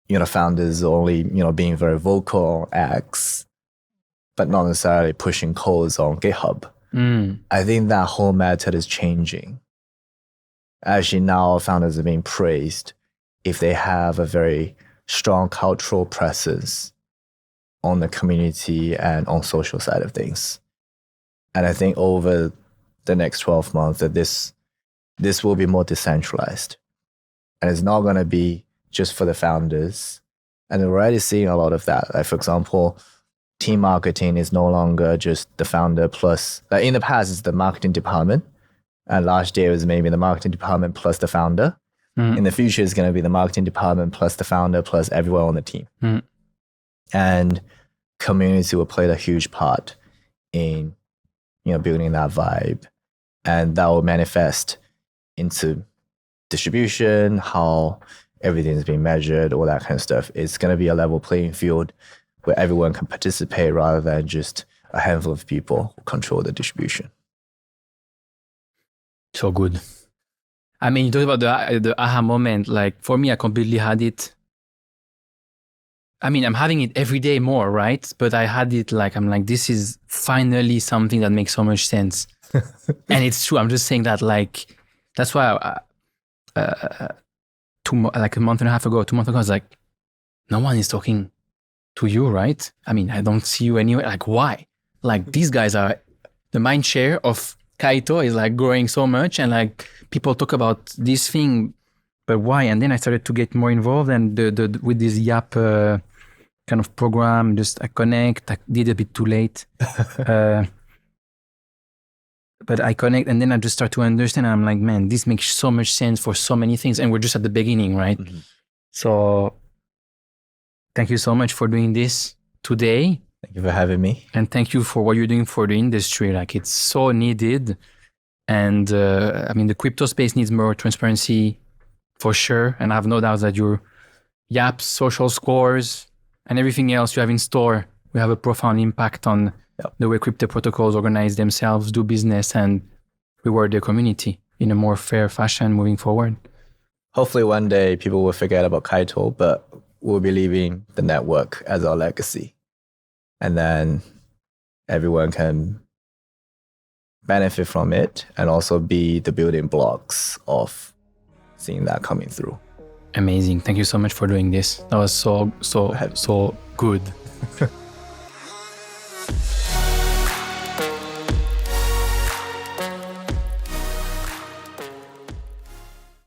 you know, founders only, you know, being very vocal on X, but not necessarily pushing codes on GitHub. I think that whole method is changing. Actually, now founders are being praised if they have a very strong cultural presence on the community and on social side of things. And I think over the next 12 months that this will be more decentralized. And it's not going to be just for the founders. And we're already seeing a lot of that. Like, for example, team marketing is no longer just the founder plus, like in the past, it's the marketing department. And last year it was maybe the marketing department plus the founder. In the future, it's going to be the marketing department plus the founder plus everyone on the team. And community will play a huge part in, you know, building that vibe. And that will manifest into distribution, how everything is being measured, all that kind of stuff. It's going to be a level playing field where everyone can participate rather than just a handful of people who control the distribution. So good. I mean, you talked about the aha moment. Like for me, I completely had it. I mean, I'm having it every day more, right? But I had it like, I'm like, this is finally something that makes so much sense. And it's true. I'm just saying that, like, that's why like a month and a half ago, 2 months ago, I was like, no one is talking to you, right? I mean, I don't see you anywhere. Like, why? Like, these guys are, the mind share of Kaito is like growing so much, and like people talk about this thing, but why? And then I started to get more involved, and with this YAP kind of program, just I connect. I did a bit too late, but I connect, and then I just start to understand. And I'm like, man, this makes so much sense for so many things, and we're just at the beginning, right? So, thank you so much for doing this today. Thank you for having me. And thank you for what you're doing for the industry. Like, it's so needed. And I mean, the crypto space needs more transparency for sure. And I have no doubt that your YAPS, social scores, and everything else you have in store will have a profound impact on the way crypto protocols organize themselves, do business, and reward their community in a more fair fashion moving forward. Hopefully one day people will forget about Kaito, but we'll be leaving the network as our legacy. And then everyone can benefit from it and also be the building blocks of seeing that coming through. Amazing. Thank you so much for doing this. That was so good.